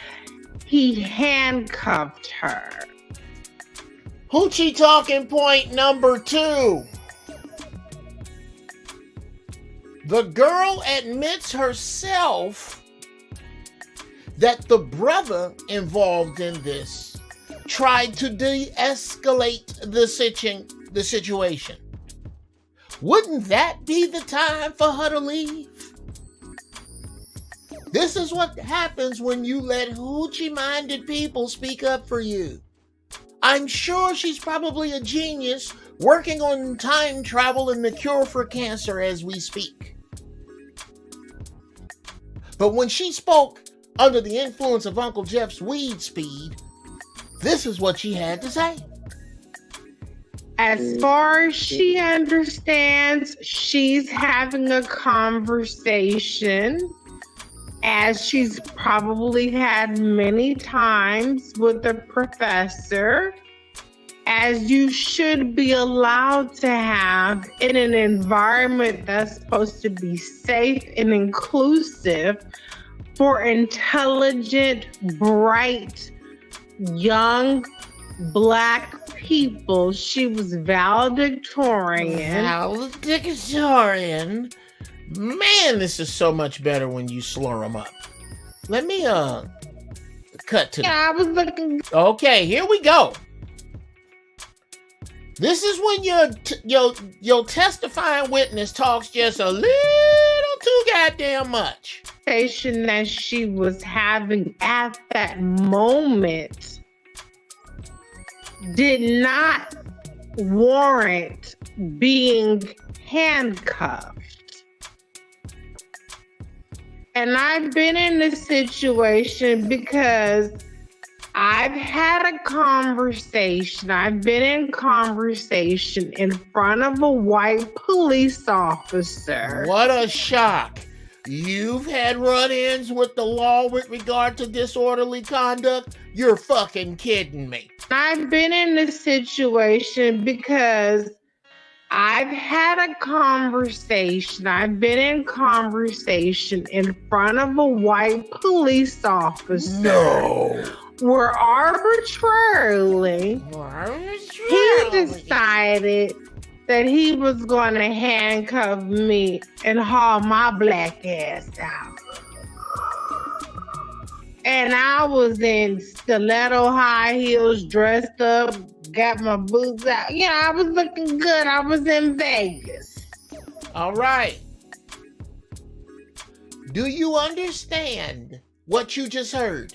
he handcuffed her. Hoochie talking point number 2. The girl admits herself that the brother involved in this tried to de-escalate the situation. Wouldn't that be the time for her to leave? This is what happens when you let hoochie-minded people speak up for you. I'm sure she's probably a genius working on time travel and the cure for cancer as we speak. But when she spoke under the influence of Uncle Geoff's weed speed, this is what she had to say. As far as she understands, she's having a conversation, as she's probably had many times with the professor, as you should be allowed to have in an environment that's supposed to be safe and inclusive for intelligent, bright, young Black people. She was valedictorian. Valedictorian? Man, this is so much better when you slur them up. Let me cut to. Yeah, I was looking. Okay, here we go. This is when your testifying witness talks just a little too goddamn much. That she was having at that moment did not warrant being handcuffed. And I've been in this situation because I've had a conversation. I've been in conversation in front of a white police officer. What a shock. You've had run-ins with the law with regard to disorderly conduct? You're fucking kidding me. I've been in this situation because I've had a conversation. I've been in conversation in front of a white police officer. No. Where arbitrarily he decided that he was going to handcuff me and haul my black ass out. And I was in stiletto high heels, dressed up, got my boots out. You know, I was looking good. I was in Vegas. All right. Do you understand what you just heard?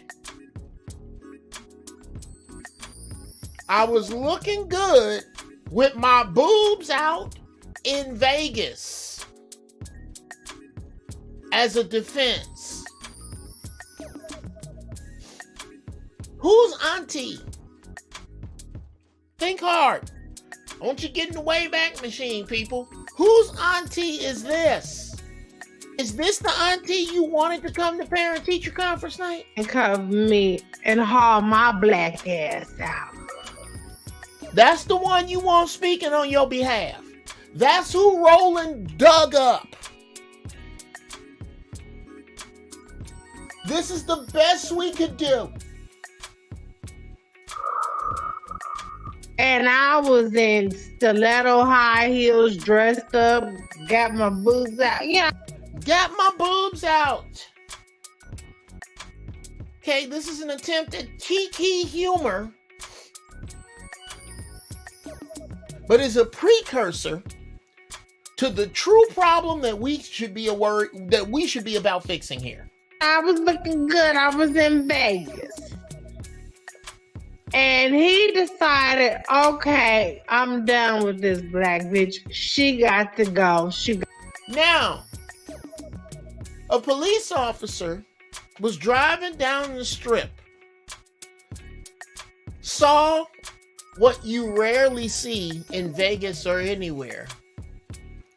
I was looking good with my boobs out in Vegas as a defense. Whose auntie? Think hard. I want you to get in the Wayback Machine, people. Whose auntie is this? Is this the auntie you wanted to come to parent-teacher conference night? And cuff me and haul my black ass out. That's the one you want speaking on your behalf. That's who Roland dug up. This is the best we could do. And I was in stiletto high heels, dressed up, got my boobs out. Yeah. Got my boobs out. Okay, this is an attempt at cheeky humor, but is a precursor to the true problem that we should be about fixing here. I was looking good. I was in Vegas. And he decided, okay, I'm done with this black bitch. She got to go. Now, a police officer was driving down the strip, saw what you rarely see in Vegas or anywhere,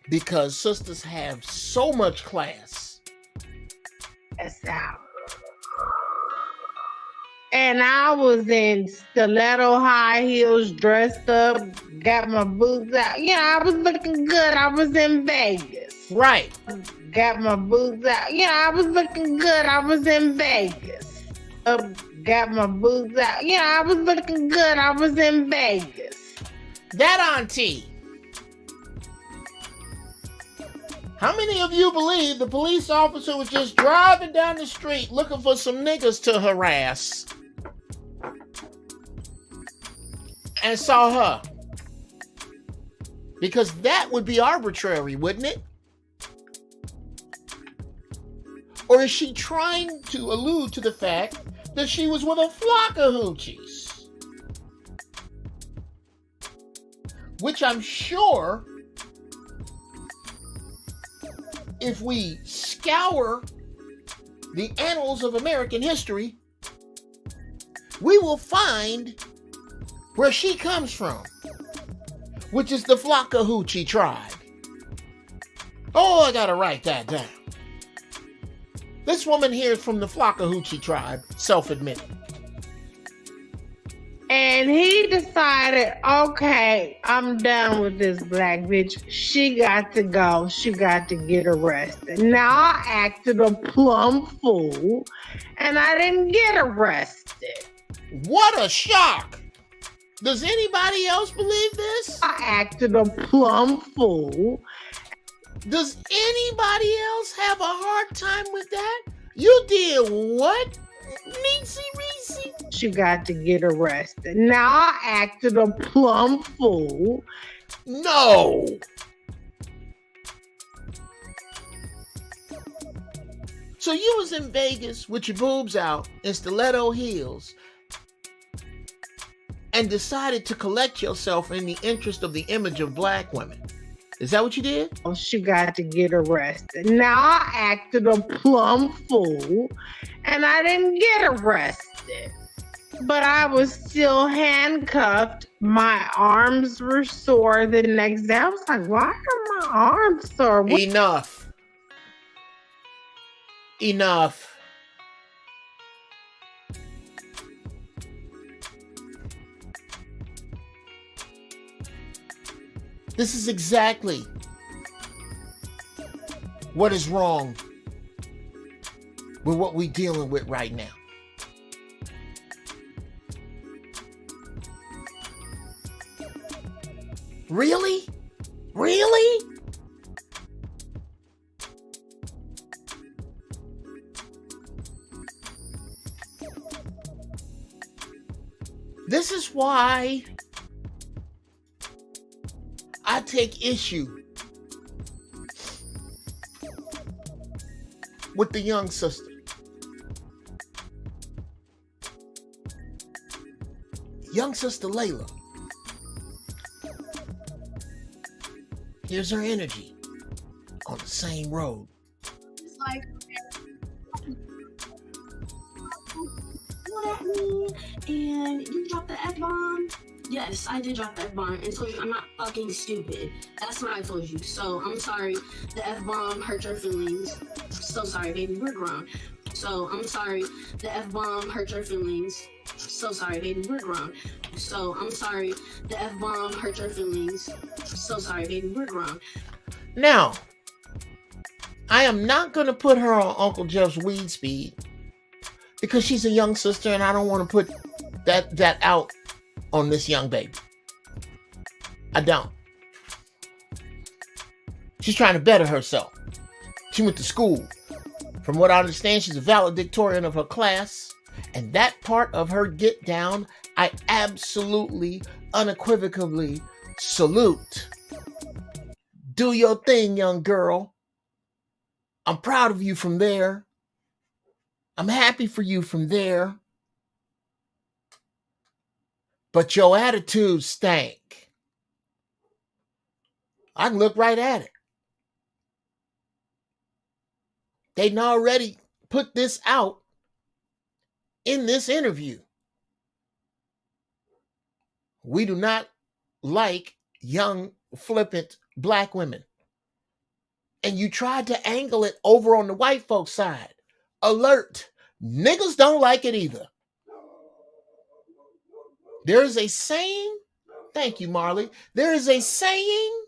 because sisters have so much class. That's out. And I was in stiletto high heels, dressed up, got my boobs out. Yeah, I was looking good. I was in Vegas. Right. Got my boobs out. Yeah, I was looking good. I was in Vegas. Got my boobs out. Yeah, I was looking good. I was in Vegas. That auntie. How many of you believe the police officer was just driving down the street looking for some niggas to harass and saw her? Because that would be arbitrary, wouldn't it? Or is she trying to allude to the fact that she was with a flock of hoochies? Which I'm sure, if we scour the annals of American history, we will find where she comes from, which is the Flockahootchee tribe. Oh, I gotta write that down. This woman here is from the Flockahootchee tribe, self-admitted. And he decided, okay, I'm done with this black bitch. She got to go. She got to get arrested. Now I acted a plumb fool, and I didn't get arrested. What a shock! Does anybody else believe this? I acted a plumb fool. Does anybody else have a hard time with that? You did what? Neesy Reesy? She got to get arrested. Now I acted a plumb fool. No! So you was in Vegas with your boobs out in stiletto heels and decided to collect yourself in the interest of the image of black women. Is that what you did? She got to get arrested. Now I acted a plumb fool, and I didn't get arrested. But I was still handcuffed. My arms were sore the next day. I was like, why are my arms sore? Enough. Enough. This is exactly what is wrong with what we're dealing with right now. Really? Really? This is why I take issue with the young sister. Young sister Layla. Here's her energy on the same road. It's like, what at me? And you dropped the F-bomb? Yes, I did drop the F-bomb and told you I'm not fucking stupid. That's what I told you. So I'm sorry the F-bomb hurt your feelings. So sorry, baby, we're grown. So I'm sorry the F-bomb hurt your feelings. So sorry, baby, we're grown. So I'm sorry the F-bomb hurt your feelings. So sorry, baby, we're grown. Now, I am not going to put her on Uncle Geoff's weed speed because she's a young sister and I don't want to put that out on this young baby. I don't. She's trying to better herself. She went to school. From what I understand, she's a valedictorian of her class. And that part of her get down, I absolutely, unequivocally salute. Do your thing, young girl. I'm proud of you from there. I'm happy for you from there. But your attitude stank. I can look right at it. They'd already put this out in this interview. We do not like young, flippant black women. And you tried to angle it over on the white folks' side. Alert. Niggas don't like it either. There is a saying, thank you, Marley. There is a saying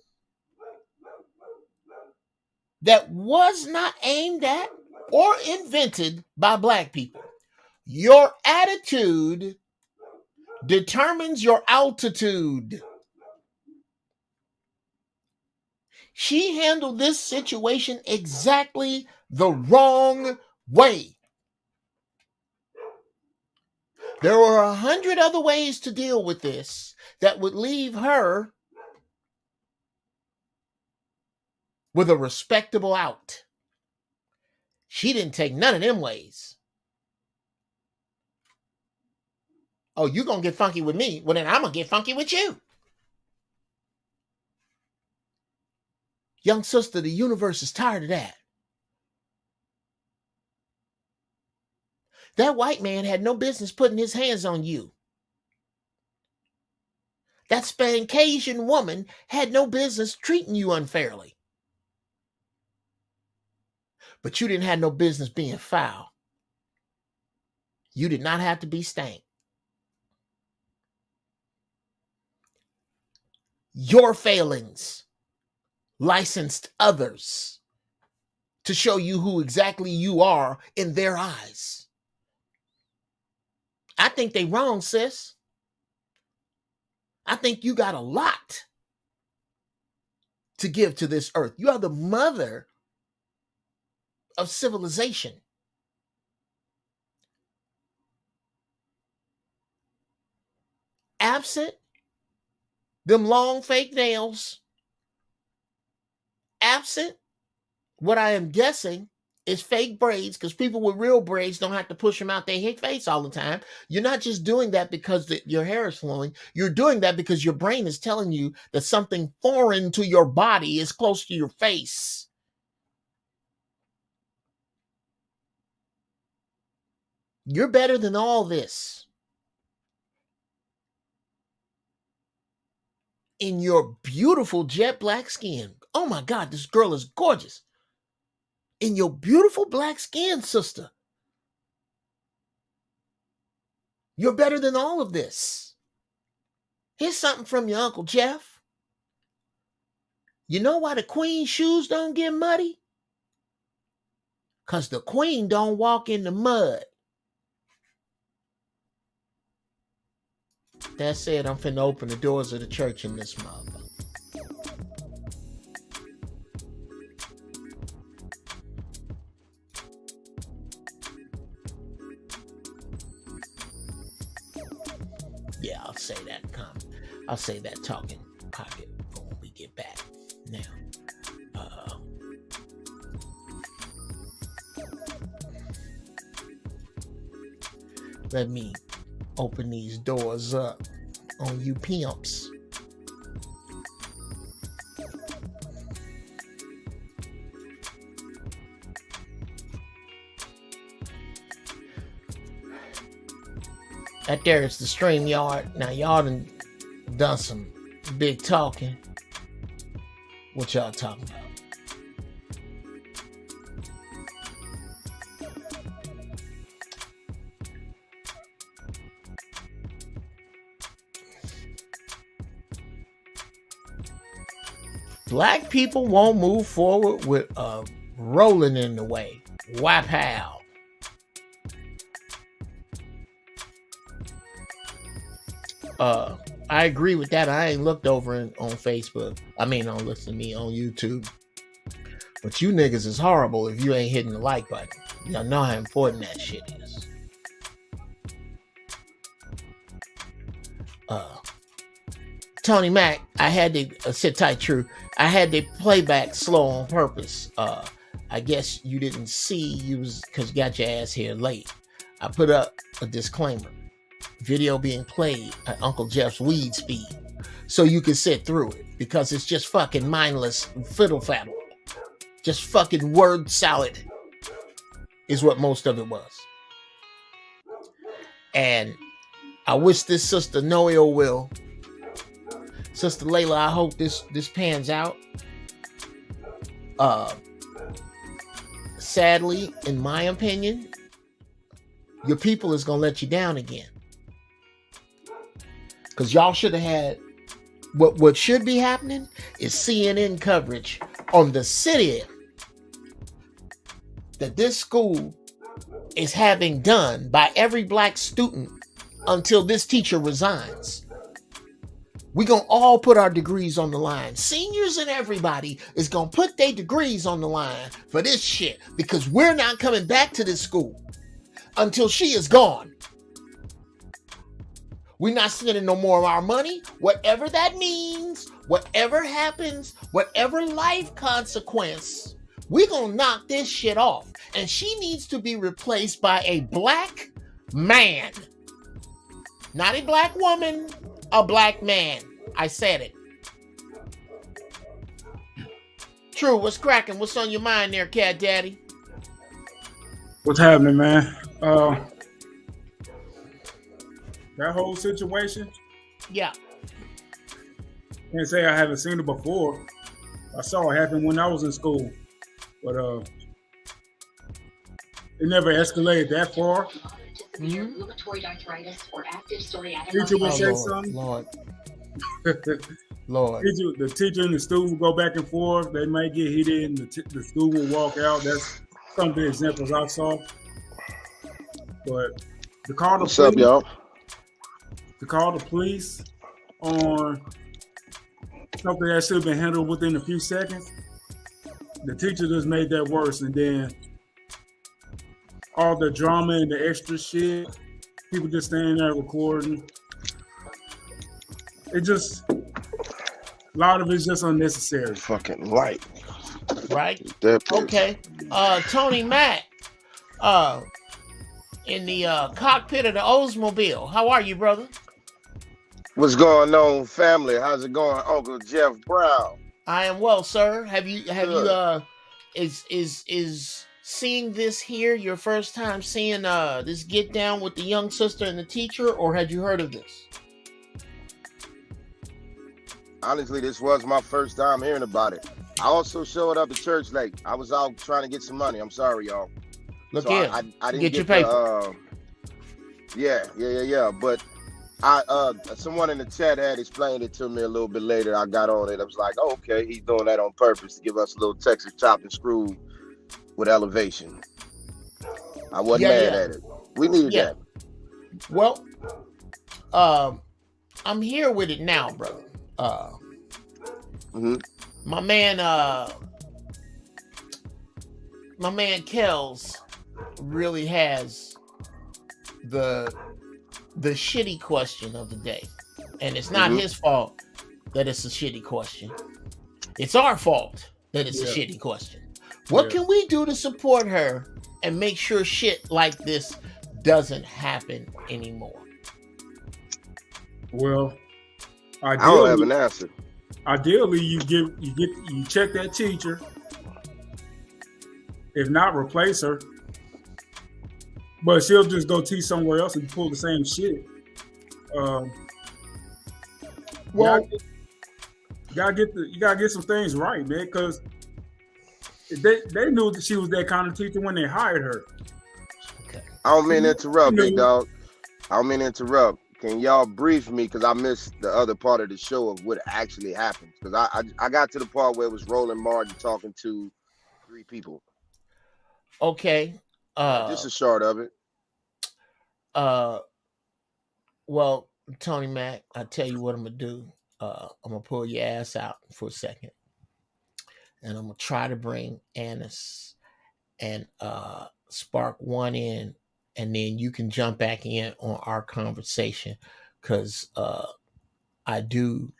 that was not aimed at or invented by black people. Your attitude determines your altitude. She handled this situation exactly the wrong way. There were 100 other ways to deal with this that would leave her with a respectable out. She didn't take none of them ways. Oh, you gonna get funky with me? Well, then I'm gonna get funky with you. Young sister, the universe is tired of that. That white man had no business putting his hands on you. That Spankasian woman had no business treating you unfairly. But you didn't have no business being foul. You did not have to be stank. Your failings licensed others to show you who exactly you are in their eyes. I think they wrong, sis. I think you got a lot to give to this earth. You are the mother of civilization. Absent them long fake nails, absent what I am guessing is fake braids, because people with real braids don't have to push them out their face all the time. You're not just doing that because your hair is flowing. You're doing that because your brain is telling you that something foreign to your body is close to your face. You're better than all this. In your beautiful jet black skin. Oh my God, this girl is gorgeous. In your beautiful black skin, sister. You're better than all of this. Here's something from your Uncle Geoff. You know why the queen's shoes don't get muddy? Because the queen don't walk in the mud. That said, I'm finna open the doors of the church in this mother. Yeah, I'll say that comment. I'll say that talking pocket when we get back. Now, let me open these doors up. on you pimps. That there is the StreamYard. Now y'all done some big talking. What y'all talking about? Black people won't move forward with rolling in the way. Wow. I agree with that. I ain't looked over on Facebook. I mean, on YouTube. But you niggas is horrible if you ain't hitting the like button. Y'all know how important that shit is. Tony Mac, I had to sit tight, true. I had to play back slow on purpose. I guess you didn't see you was because you got your ass here late. I put up a disclaimer. Video being played at Uncle Geoff's weed speed. So you can sit through it because it's just fucking mindless fiddle faddle. Just fucking word salad is what most of it was. And I wish this sister no ill will. Sister Layla, I hope this pans out. Sadly, in my opinion, your people is gonna let you down again. Because y'all should have had what should be happening is CNN coverage on the city that this school is having done by every black student until this teacher resigns. We're going to all put our degrees on the line. Seniors and everybody is going to put their degrees on the line for this shit because we're not coming back to this school until she is gone. We're not spending no more of our money, whatever that means, whatever happens, whatever life consequence, we're going to knock this shit off. And she needs to be replaced by a black man. Not a black woman, a black man. I said it. True, what's cracking? What's on your mind there, Cat Daddy? What's happening, man? That whole situation. Yeah. Can't say I haven't seen it before. I saw it happen when I was in school, but it never escalated that far. Mm-hmm. Teacher would say something. Lord. The teacher and the student will go back and forth. They might get heated, and the student will walk out. That's some of the examples I saw. But to call the What's up, y'all? To call the police on something that should have been handled within a few seconds, the teacher just made that worse. And then all the drama and the extra shit, people just standing there recording. It just, a lot of it's just unnecessary. Fucking right. Right? That okay. Tony Mac, in the cockpit of the Oldsmobile. How are you, brother? What's going on, family? How's it going, Uncle Geoff Brown? I am well, sir. Have you is seeing this here your first time seeing this get down with the young sister and the teacher, or had you heard of this? Honestly, this was my first time hearing about it. I also showed up at church late. I was out trying to get some money. I'm sorry, y'all. Look so here. I didn't get your paper. Yeah. But someone in the chat had explained it to me a little bit later. I got on it. I was like, oh, okay, he's doing that on purpose to give us a little Texas chop and screw with elevation. I wasn't mad at it. We needed that. Well, I'm here with it now, brother. My man Kells really has the shitty question of the day. And it's not his fault that it's a shitty question. It's our fault that it's a shitty question. What can we do to support her and make sure shit like this doesn't happen anymore? Well, I don't have Ideally, an answer. ideally you check that teacher. If not, replace her. But she'll just go teach somewhere else and pull the same shit. Well, You gotta get some things right, man, because they knew that she was that kind of teacher when they hired her. I don't mean to interrupt, big knew- dog. I don't mean to interrupt. Can y'all brief me, because I missed the other part of the show of what actually happened? Because I got to the part where it was Roland Martin talking to 3 people. okay. Just a short of it. Well, Tony Mac, I tell you what I'm gonna do. I'm gonna pull your ass out for a second, and I'm gonna try to bring Annis and Spark one in, and then you can jump back in on our conversation, because I do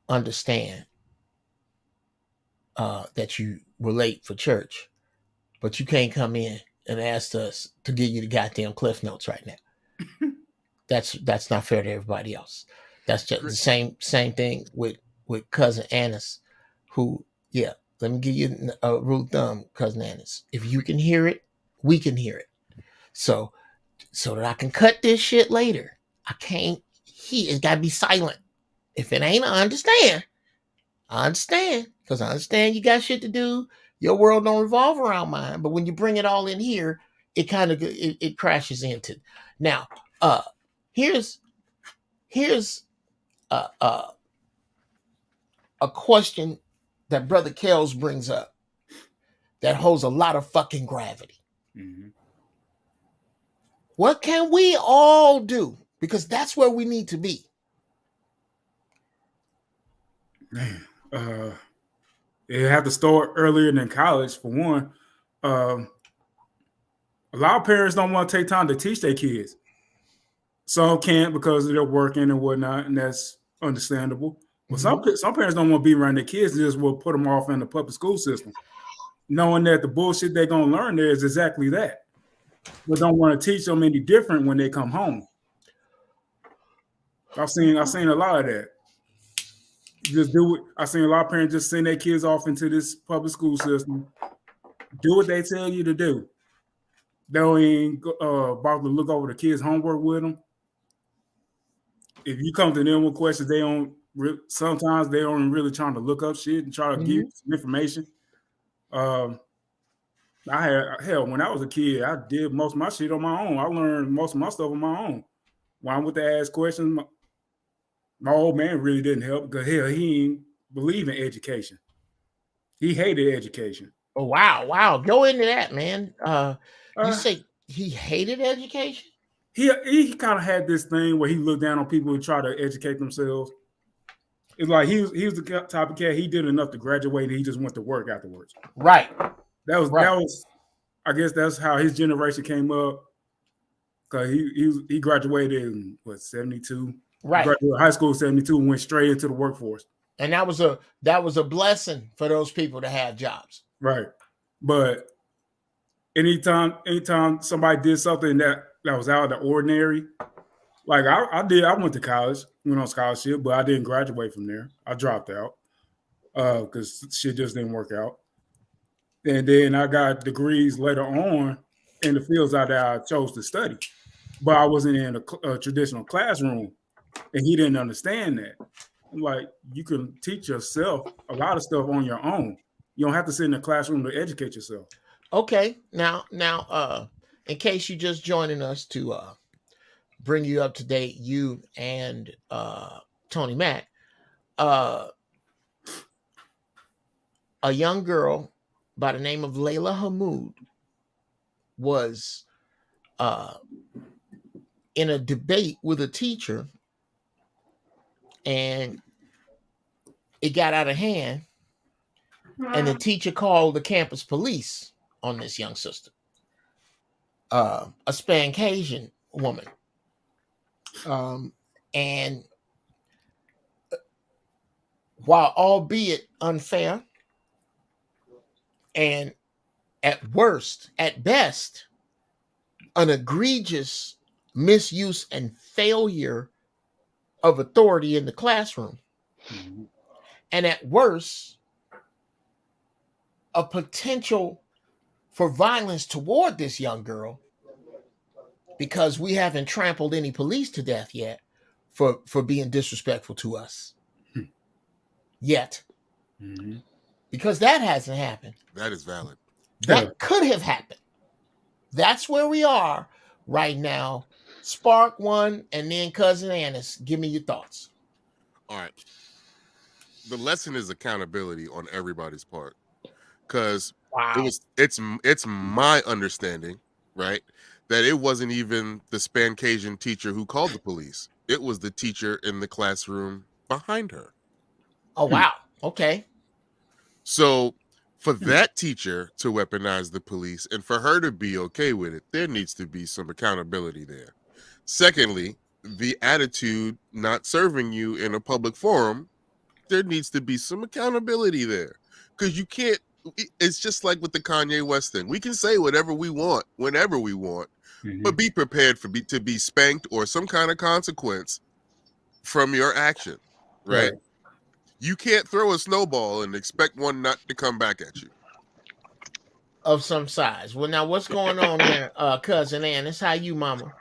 understand that you were late for church, but you can't come in and ask us to give you the goddamn cliff notes right now. That's not fair to everybody else. That's just the same thing with cousin Annis, who, yeah, let me give you a rule of thumb, cousin Annis. If you can hear it, we can hear it. So that I can cut this shit later, I can't. It's gotta be silent. If it ain't, I understand. Because I understand you got shit to do. Your world don't revolve around mine. But when you bring it all in here, it kind of it crashes into. Now, here's a question that Brother Kells brings up that holds a lot of fucking gravity. Mm-hmm. What can we all do? Because that's where we need to be. Man, it had to start earlier than college, for one. A lot of parents don't want to take time to teach their kids. Some can't because they're working and whatnot, and that's understandable. But some parents don't want to be around their kids, just will put them off in the public school system, knowing that the bullshit they're going to learn there is exactly that. But don't want to teach them any different when they come home. I've seen a lot of that. Just do it. I've seen a lot of parents just send their kids off into this public school system. Do what they tell you to do. They don't even bother to look over the kids' homework with them. If you come to them with questions, sometimes they don't really trying to look up shit and try to give you some information. When I was a kid, I did most of my shit on my own. I learned most of my stuff on my own. When I went to ask questions, my old man really didn't help because he didn't believe in education. He hated education. Oh, wow. Go into that, man. You say he hated education? He kind of had this thing where he looked down on people who try to educate themselves. It's like he was the type of cat. He did enough to graduate. And he just went to work afterwards. Right. That was. I guess that's how his generation came up. Cause he graduated in 72. Right. He graduated high school 72 and went straight into the workforce. And that was a blessing for those people to have jobs. Right. But anytime somebody did something that was out of the ordinary, like I went to college, went on scholarship, but I didn't graduate from there. I dropped out because shit just didn't work out. And then I got degrees later on in the fields that I chose to study, but I wasn't in a traditional classroom, and he didn't understand that. I'm like, you can teach yourself a lot of stuff on your own. You don't have to sit in a classroom to educate yourself. Okay, now, in case you're just joining us to bring you up to date, you and Tony Mac, a young girl by the name of Layla Hamoud was in a debate with a teacher, and it got out of hand, and the teacher called the campus police on this young sister, a Spankasian woman. And while albeit unfair and at best, an egregious misuse and failure of authority in the classroom. Mhm. And at worst, a potential for violence toward this young girl, because we haven't trampled any police to death yet for being disrespectful to us. Yet. Mhm. Because that hasn't happened. That is valid. That Yeah. could have happened. That's where we are right now. Spark one, and then Cousin Annis. Give me your thoughts. All right. The lesson is accountability on everybody's part, because Wow. it's my understanding, right, that it wasn't even the Spancasian teacher who called the police. It was the teacher in the classroom behind her. Oh, wow. Okay. So for that teacher to weaponize the police and for her to be okay with it, there needs to be some accountability there. Secondly, the attitude not serving you in a public forum, there needs to be some accountability there, because you can't. It's just like with the Kanye West thing. We can say whatever we want whenever we want, but be prepared to be spanked or some kind of consequence from your action, right? You can't throw a snowball and expect one not to come back at you. Of some size. Well, now what's going on there, Cousin Annis? How you, mama?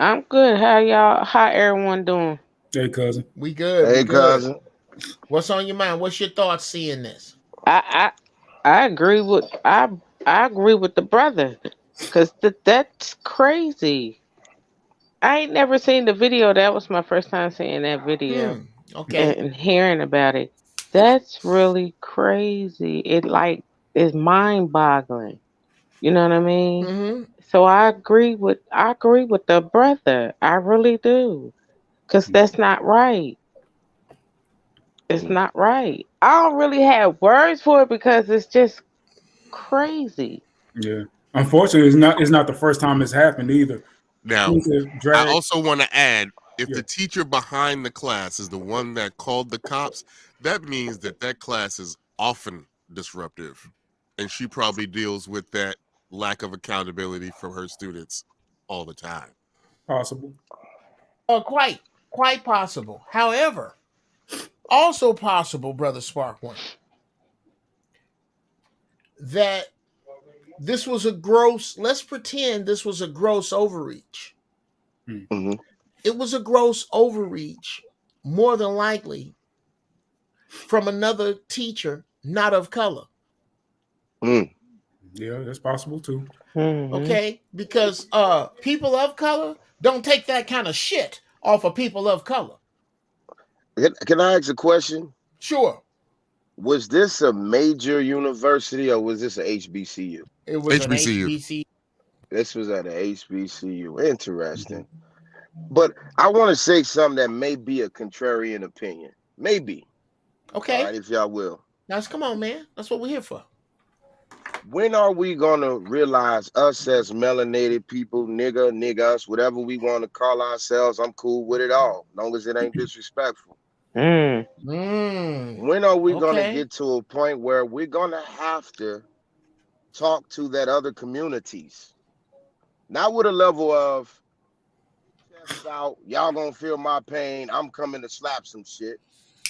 I'm good. How everyone doing? Hey, cousin. We good. Hey, we good. cousin. What's on your mind? What's your thoughts seeing this? I agree with I agree with the brother, because that's crazy. I ain't never seen the video. That was my first time seeing that video Okay. and hearing about it. That's really crazy. It like is mind boggling. You know what I mean? Mm-hmm. So I agree with the brother. I really do. Cause that's not right. It's not right. I don't really have words for it because it's just crazy. Yeah. Unfortunately, it's not the first time it's happened either. Now, Drag. I also want to add, if Yeah. the teacher behind the class is the one that called the cops, that means that class is often disruptive, and she probably deals with that lack of accountability from her students all the time. Possible. Quite possible. However, also possible, Brother Spark One, that this was a gross, let's pretend this was a gross overreach. Mm-hmm. It was a gross overreach, more than likely, from another teacher not of color. Mm. Yeah, that's possible too. Mhm. Okay? Because people of color don't take that kind of shit off of people of color. Can I ask a question? Sure. Was this a major university or was this a HBCU? It was an HBCU. HBCU. This was at a HBCU. Interesting. But I want to say something that may be a contrarian opinion. Maybe. Okay. All right, if y'all will. Now, come on, man. That's what we're here for. When are we going to realize us as melanated people, nigga, us, whatever we want to call ourselves, I'm cool with it all, as long as it ain't disrespectful. Mm. When are we going to Okay. get to a point where we're going to have to talk to that other communities? Not with a level of, chest out, y'all going to feel my pain, I'm coming to slap some shit.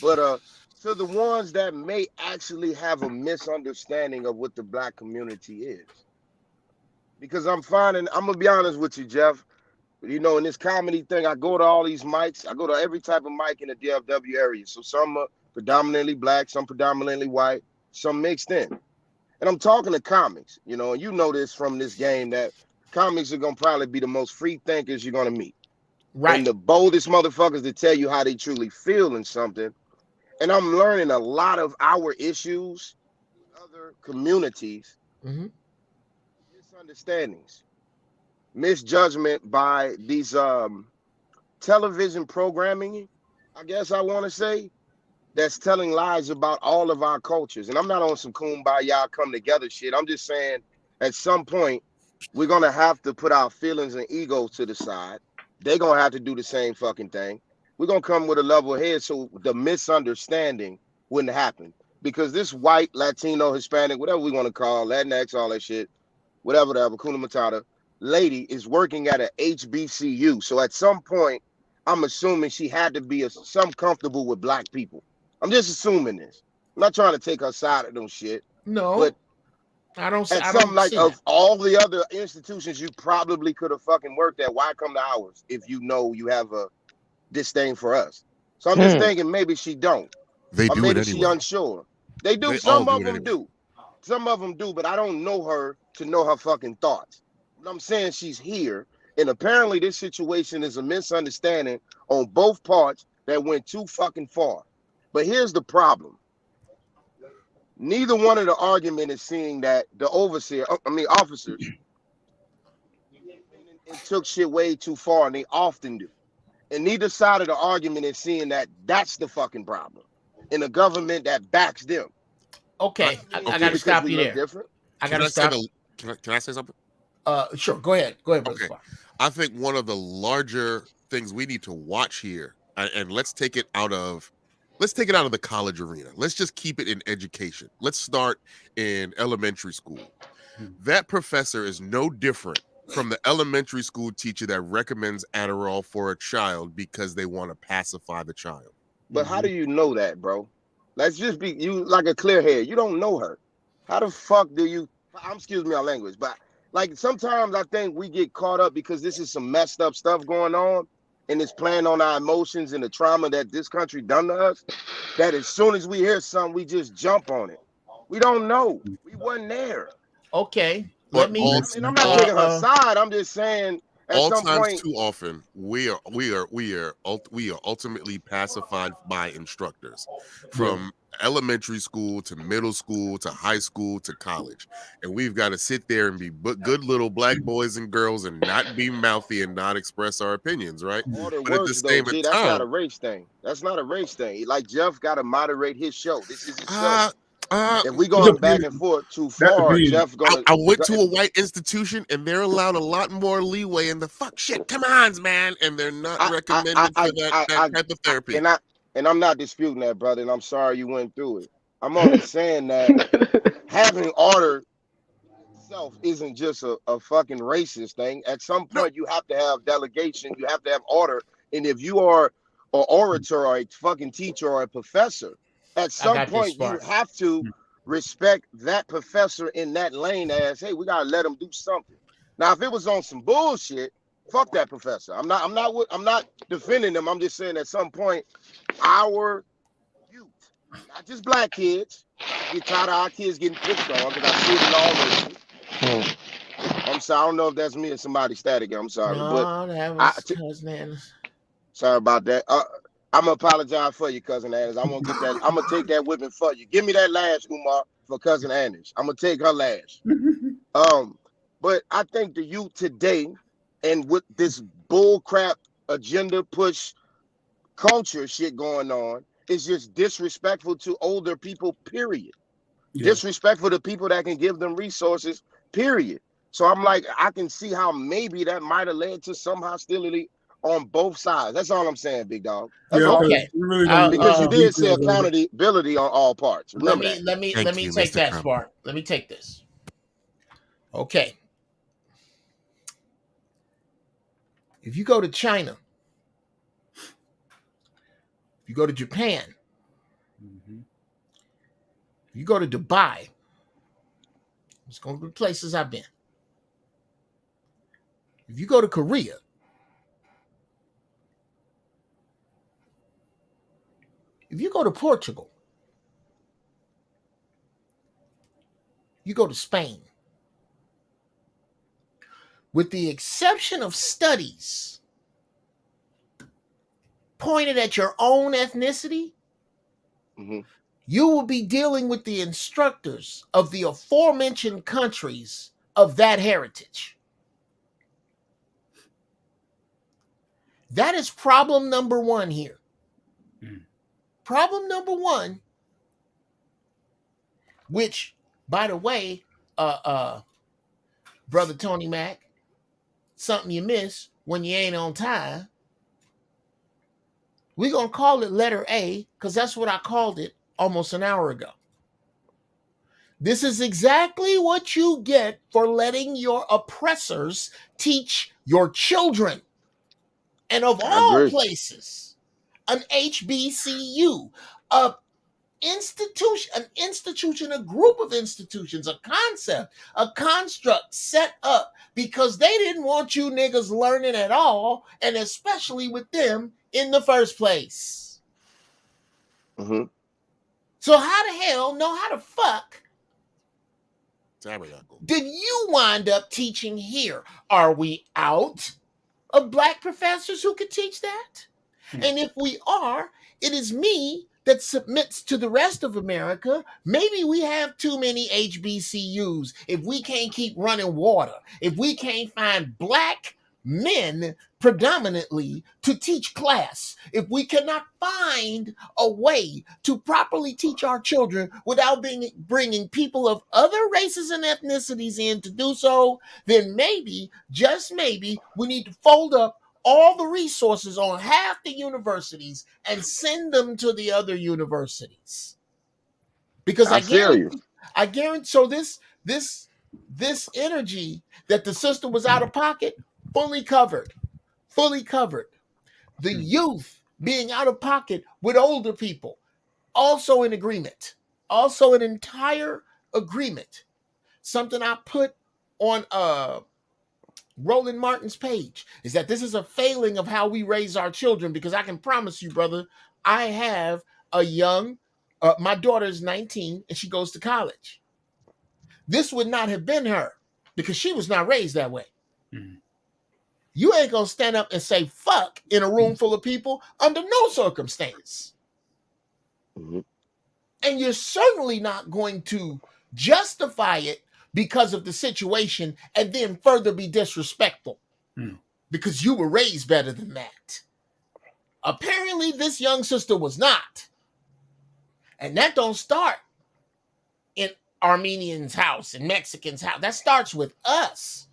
But to the ones that may actually have a misunderstanding of what the Black community is. Because I'm going to be honest with you, Geoff, you know, in this comedy thing, I go to all these mics, I go to every type of mic in the DFW area. So some are predominantly Black, some predominantly white, some mixed in. And I'm talking to comics, you know, and you know this from this game that comics are going to probably be the most free thinkers you're going to meet. Right. And the boldest motherfuckers to tell you how they truly feel in something. And I'm learning a lot of our issues with other communities, misunderstandings, misjudgment by these television programming, I guess I want to say, that's telling lies about all of our cultures. And I'm not on some kumbaya come together shit. I'm just saying at some point, we're going to have to put our feelings and egos to the side. They're going to have to do the same fucking thing. We're going to come with a level head so the misunderstanding wouldn't happen. Because this white, Latino, Hispanic, whatever we want to call, Latinx, all that shit, whatever, Hakuna Matata, lady is working at a HBCU. So at some point, I'm assuming she had to be some comfortable with black people. I'm just assuming this. I'm not trying to take her side of them shit. No, but I don't. at I some don't like see of that. all the other institutions you probably could have fucking worked at, why come to ours if you know you have a disdain for us? So I'm just thinking maybe she don't. They Or do it maybe she anyway. unsure. They do. They all Some do of it them anyway. do. Some of them do, but I don't know her to know her fucking thoughts. But I'm saying she's here, and apparently this situation is a misunderstanding on both parts that went too fucking far. But here's the problem. Neither one of the argument is seeing that the officers, and took shit way too far, and they often do. And neither side of the argument is seeing that that's the fucking problem in a government that backs them. Okay, I got to because stop we you look there. different. I got Can to I say stop. can I say something? Sure. Go ahead. Go ahead, brother. Okay. I think one of the larger things we need to watch here, and let's take it out of the college arena. Let's just keep it in education. Let's start in elementary school. That professor is no different from the elementary school teacher that recommends Adderall for a child because they want to pacify the child. But how do you know that, bro? Let's just be you like a clear head. You don't know her. How the fuck do you? Excuse me, our language, but like sometimes I think we get caught up because this is some messed up stuff going on, and it's playing on our emotions and the trauma that this country done to us. That as soon as we hear something, we just jump on it. We don't know. We wasn't there. Okay. But I'm not taking her side. I'm just saying at some point. Too often we are ultimately pacified by instructors from elementary school to middle school to high school to college, and we've got to sit there and be good little black boys and girls and not be mouthy and not express our opinions, right? Order But works though, G. That's not a race thing. That's not a race thing. Like Geoff got to moderate his show. This is his show. If we going back and forth too far, Geoff gonna. I went to a white institution and they're allowed a lot more leeway in the fuck shit. Come on, man, and they're not recommended for that type of therapy. And I'm not disputing that, brother. And I'm sorry you went through it. I'm only saying that having order itself isn't just a fucking racist thing. At some point, you have to have delegation. You have to have order. And if you are an orator or a fucking teacher or a professor, at some point you have to respect that professor in that lane as, hey, we gotta let him do something. Now, if it was on some bullshit, fuck that professor. I'm not defending them. I'm just saying at some point, our youth, not just black kids, get tired of our kids getting picked on because I see it in all races. I'm sorry, I don't know if that's me or somebody static. I'm sorry, no, that was Cousin Annis. Sorry about that. I'm gonna apologize for you, Cousin Annis. I'm gonna take that whipping for you. Give me that lash, Umar, for Cousin Annis. I'm gonna take her lash. But I think the youth today, and with this bullcrap agenda push culture shit going on, is just disrespectful to older people, period. Yeah. Disrespectful to people that can give them resources, period. So I'm like, I can see how maybe that might have led to some hostility on both sides. That's all I'm saying, big dog. That's all. Okay. Because you did say accountability on all parts. Remember let me take that part. Let me take this. Okay. If you go to China, if you go to Japan, if you go to Dubai, it's going to be places I've been. If you go to Korea, if you go to Portugal, you go to Spain, with the exception of studies pointed at your own ethnicity, you will be dealing with the instructors of the aforementioned countries of that heritage. That is problem number one here. Problem number one, which, by the way, Brother Tony Mac, something you miss when you ain't on time. We're going to call it letter A because that's what I called it almost an hour ago. This is exactly what you get for letting your oppressors teach your children. And of I all agree. places, an HBCU, an institution, a group of institutions, a concept, a construct set up because they didn't want you niggas learning at all, and especially with them in the first place. Mm-hmm. So how the hell, how the fuck Tabernacle. did you wind up teaching here? Are we out of black professors who could teach that? And if we are, it is me that submits to the rest of America. Maybe we have too many HBCUs. If we can't keep running water, if we can't find black men predominantly to teach class, if we cannot find a way to properly teach our children without bringing people of other races and ethnicities in to do so, then maybe, just maybe, we need to fold up all the resources on half the universities and send them to the other universities. Because I feel you. I guarantee, so this energy that the sister was out of pocket, fully covered. The youth being out of pocket with older people, also in agreement, also an entire agreement. Something I put on Roland Martin's page is that this is a failing of how we raise our children, because I can promise you, brother, I have a young, my daughter is 19 and she goes to college. This would not have been her because she was not raised that way. Mm-hmm. You ain't gonna stand up and say fuck in a room full of people under no circumstance. Mm-hmm. And you're certainly not going to justify it because of the situation and then further be disrespectful because you were raised better than that. Apparently this young sister was not. And that don't start in Armenians' house and Mexicans' house. That starts with us.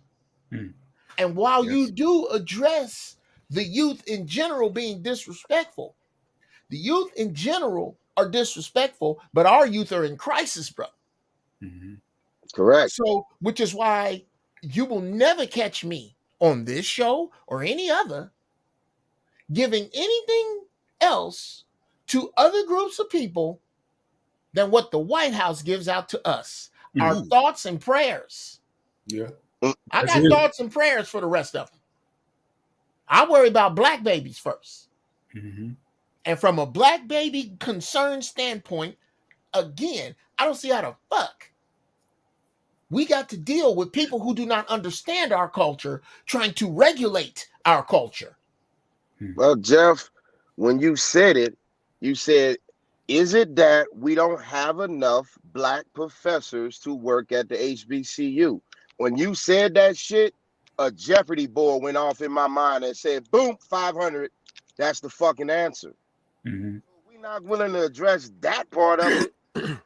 And while you do address the youth in general being disrespectful, the youth in general are disrespectful, but our youth are in crisis, bro. Mm-hmm. Correct. So, which is why you will never catch me on this show or any other giving anything else to other groups of people than what the White House gives out to us. Mm-hmm. Our thoughts and prayers. Yeah. I got thoughts and prayers for the rest of them. I worry about black babies first. Mm-hmm. And from a black baby concern standpoint, again, I don't see how the fuck we got to deal with people who do not understand our culture trying to regulate our culture. Well, Geoff, when you said it, you said, is it that we don't have enough black professors to work at the HBCU? When you said that shit, a Jeopardy board went off in my mind and said, boom, 500. That's the fucking answer. Mm-hmm. We're not willing to address that part of it.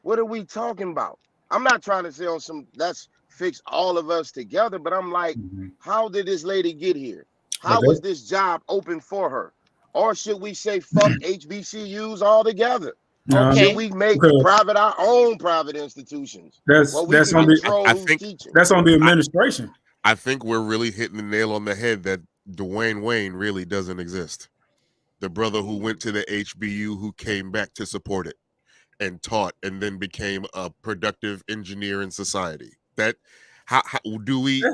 What are we talking about? I'm not trying to say on some, let's fix all of us together, but I'm like, how did this lady get here? How was this job open for her? Or should we say fuck HBCUs altogether? Or should we make our own private institutions? That's on the administration. I think we're really hitting the nail on the head that Dwayne Wayne really doesn't exist. The brother who went to the HBU who came back to support it and taught and then became a productive engineer in society. That how do we? Yeah.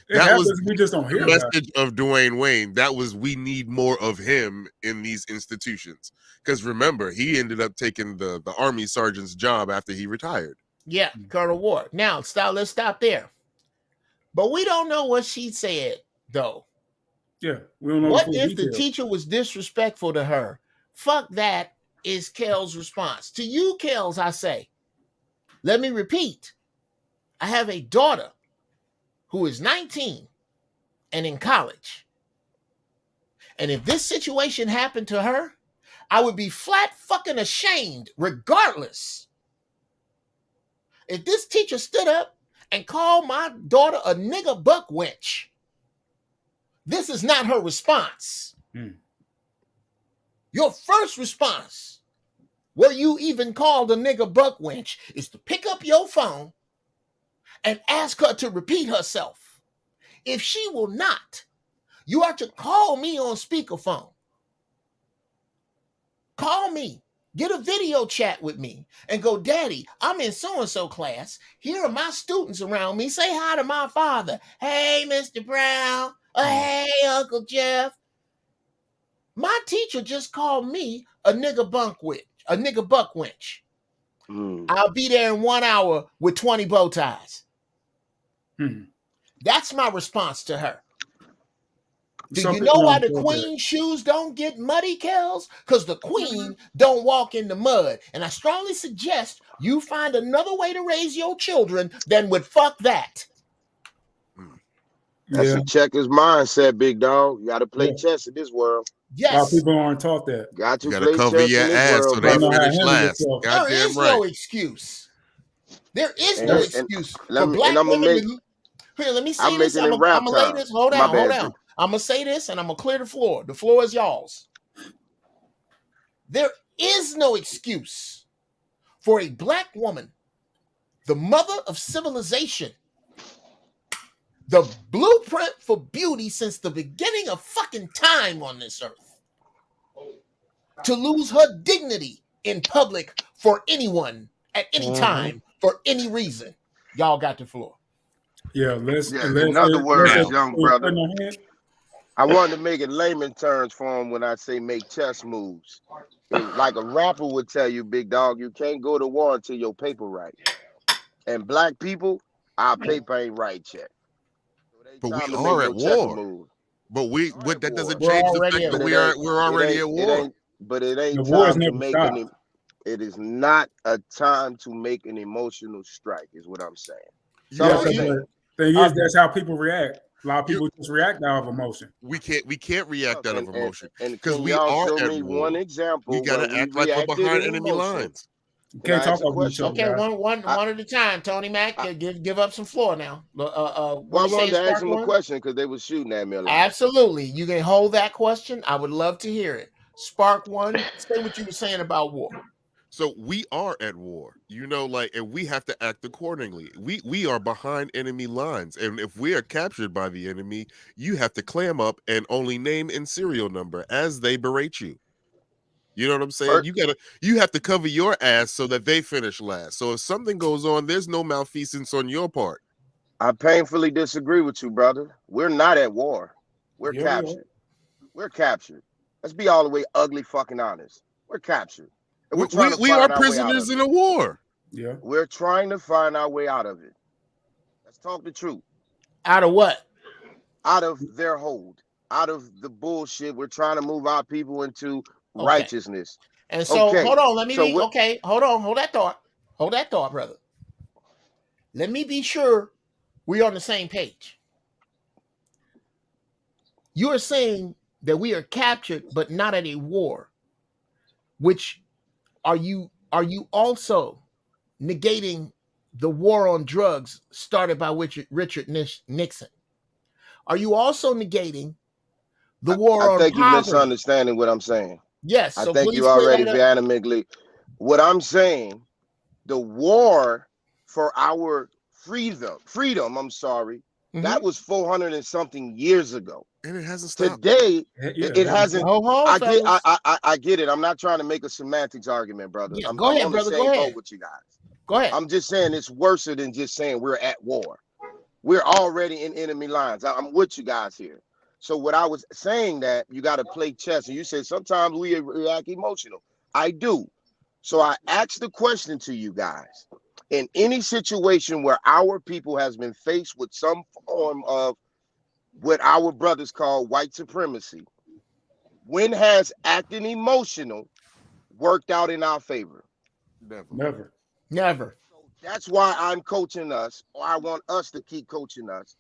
That was we just don't hear the message of Dwayne Wayne. That was, we need more of him in these institutions. Because remember, he ended up taking the Army sergeant's job after he retired. Yeah, Colonel Ward. Now, let's stop there. But we don't know what she said, though. Yeah, we don't know. What if the teacher was disrespectful to her? Fuck that is Kel's response. To you, Kels, I say, let me repeat. I have a daughter who is 19 and in college. And if this situation happened to her, I would be flat fucking ashamed regardless. If this teacher stood up and called my daughter a nigger buck wench, this is not her response. Your first response where you even called a nigga buck wench, is to pick up your phone and ask her to repeat herself. If she will not, you are to call me on speakerphone. Call me. Get a video chat with me and go, Daddy, I'm in so-and-so class. Here are my students around me. Say hi to my father. Hey, Mr. Brown. Hey, Uncle Geoff. My teacher just called me a nigga buck wench. I'll be there in 1 hour with 20 bow ties. That's my response to her. Do you know why the queen's shoes don't get muddy, Kels? Because the queen don't walk in the mud. And I strongly suggest you find another way to raise your children than with fuck that. That's a checker's mindset, big dog. You got to play chess in this world. Yes. A lot of people aren't taught that. Got to You play cover chess your in this ass world, so they brother. finish last. There is no excuse. There is no excuse for black women. Here, let me say this. I'm gonna lay this. Hold on. I'm gonna say this, and I'm gonna clear the floor. The floor is y'all's. There is no excuse for a black woman, the mother of civilization, the blueprint for beauty since the beginning of fucking time on this earth, to lose her dignity in public for anyone at any time for any reason. Y'all got the floor. Yeah, in other words, young brother, I wanted to make it layman terms for him when I say make chess moves. Like a rapper would tell you, big dog, you can't go to war until your paper right. And black people, our paper ain't right yet. But we are at war. But that doesn't change the fact that we're already at war. But it ain't time to make it is not a time to make an emotional strike, is what I'm saying. The thing is, that's how people react. A lot of people just react out of emotion. We can't react out of emotion because we are at war. One example. We gotta act like we're behind enemy lines. You can't talk over each other. Okay, one at a time. Tony Mac, give up some floor now. Well, I wanted to ask him a question because they were shooting at me a lot. Absolutely, you can hold that question. I would love to hear it. Spark one. Say what you were saying about war. So we are at war, and we have to act accordingly. We are behind enemy lines. And if we are captured by the enemy, you have to clam up and only name and serial number as they berate you. You know what I'm saying? You have to cover your ass so that they finish last. So if something goes on, there's no malfeasance on your part. I painfully disagree with you, brother. We're not at war. We're captured. We're captured. Let's be all the way ugly fucking honest. We're captured. We are prisoners in a war. Yeah. We're trying to find our way out of it. Let's talk the truth. Out of what? Out of their hold. Out of the bullshit. We're trying to move our people into righteousness. And so hold on. Hold that thought. Hold that thought, brother. Let me be sure we're on the same page. You are saying that we are captured, but not at a war. Which are you also negating the war on drugs started by Richard Nixon? Are you also negating the war on poverty? I think you're misunderstanding what I'm saying. Yes. I think you already vehemently. What I'm saying, the war for our freedom, I'm sorry, that was 400 and something years ago. And it hasn't stopped. Today, it hasn't. I get it. I'm not trying to make a semantics argument, brother. Yeah, I'm on the same boat with you guys. Go ahead. I'm just saying it's worse than just saying we're at war. We're already in enemy lines. I'm with you guys here. So what I was saying that you got to play chess, and you said sometimes we react emotional. I do. So I asked the question to you guys. In any situation where our people has been faced with some form of what our brothers call white supremacy, when has acting emotional worked out in our favor? Never. So that's why I'm coaching us, or I want us to keep coaching us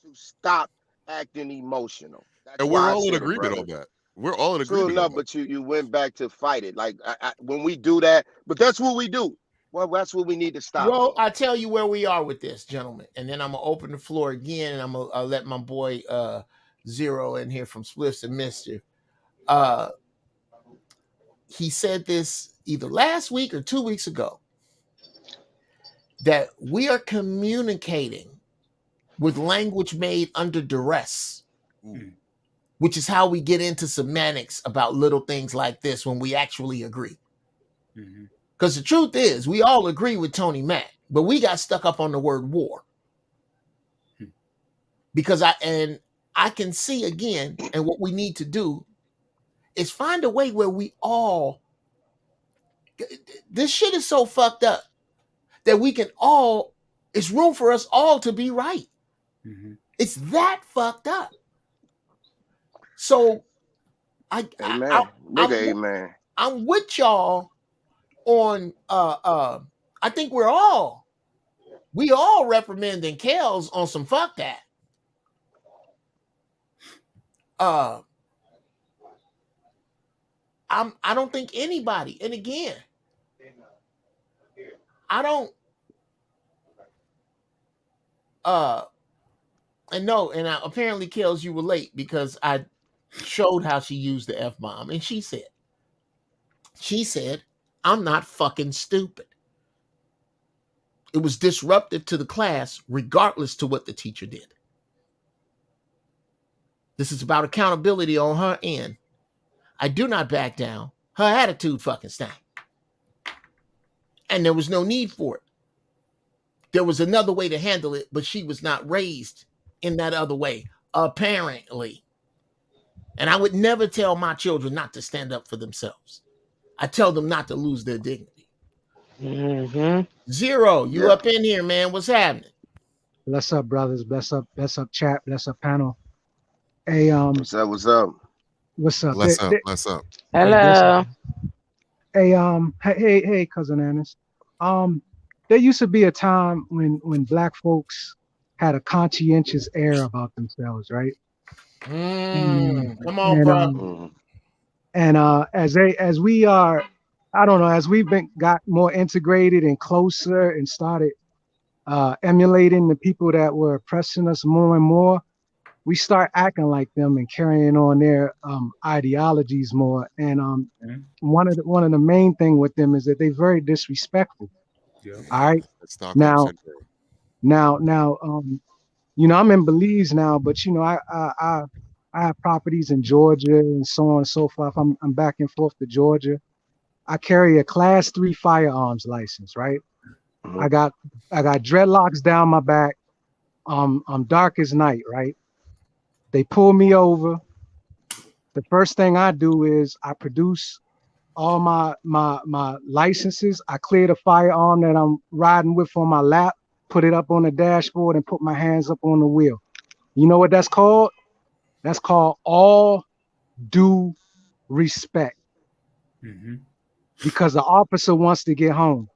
to stop acting emotional. And we're all in agreement on that. We're all in agreement. True enough, but you went back to fight it. Like when we do that, but that's what we do. Well, that's what we need to stop. Well, I tell you where we are with this, gentlemen, and then I'm gonna open the floor again, and I'll let my boy Zero in here from Spliffs and Mischief. He said this either last week or 2 weeks ago that we are communicating with language made under duress, which is how we get into semantics about little things like this when we actually agree. Because the truth is, we all agree with Tony Mack, but we got stuck up on the word war. Because I can see again, and what we need to do is find a way where we all, this shit is so fucked up that we can all, it's room for us all to be right. It's that fucked up. So I'm with y'all on I think we all reprimanding Kels on some fuck that. I don't think anybody, and again, I don't and no, and apparently Kels, you were late because I showed how she used the F-bomb, and she said, I'm not fucking stupid. It was disruptive to the class, regardless to what the teacher did. This is about accountability on her end. I do not back down. Her attitude fucking stank. And there was no need for it. There was another way to handle it, but she was not raised in that other way, apparently. And I would never tell my children not to stand up for themselves. I tell them not to lose their dignity. Zero, you up in here, man. What's happening? Bless up, brothers. Bless up chat. Bless up panel. Hey, what's up? What's up? Bless up. Hello. Hey, cousin Annis. There used to be a time when black folks had a conscientious air about themselves, right? Come on, bro. And as we've got more integrated and closer and started emulating the people that were oppressing us more and more, we start acting like them and carrying on their ideologies more. And one of the main thing with them is that they're very disrespectful. All right. Now, you know, I'm in Belize now, but you know, I have properties in Georgia and so on and so forth. I'm back and forth to Georgia. I carry a Class 3 firearms license, right? I got dreadlocks down my back. I'm dark as night, right? They pull me over. The first thing I do is I produce all my licenses. I clear the firearm that I'm riding with on my lap, put it up on the dashboard, and put my hands up on the wheel. You know what that's called? That's called all due respect. Because the officer wants to get home.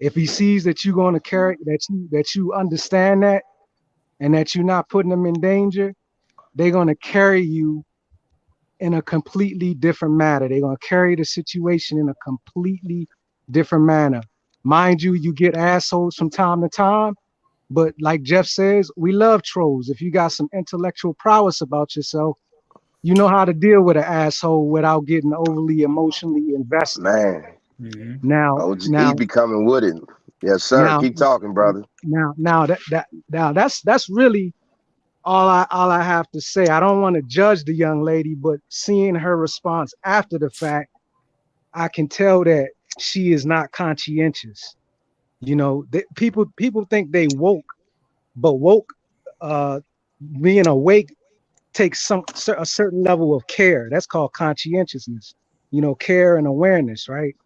If he sees that you're going to carry, that you understand that, and that you're not putting them in danger, they're going to carry you in a completely different manner. They're going to carry the situation in a completely different manner. Mind you, you get assholes from time to time, but like Geoff says, we love trolls. If you got some intellectual prowess about yourself, you know how to deal with an asshole without getting overly emotionally invested. Man. Now he be coming with it. Yes, sir. Keep talking, brother. Now that's really all I have to say. I don't want to judge the young lady, but seeing her response after the fact, I can tell that she is not conscientious. You know, people think they woke, but woke, being awake takes a certain level of care. That's called conscientiousness. You know, care and awareness, right?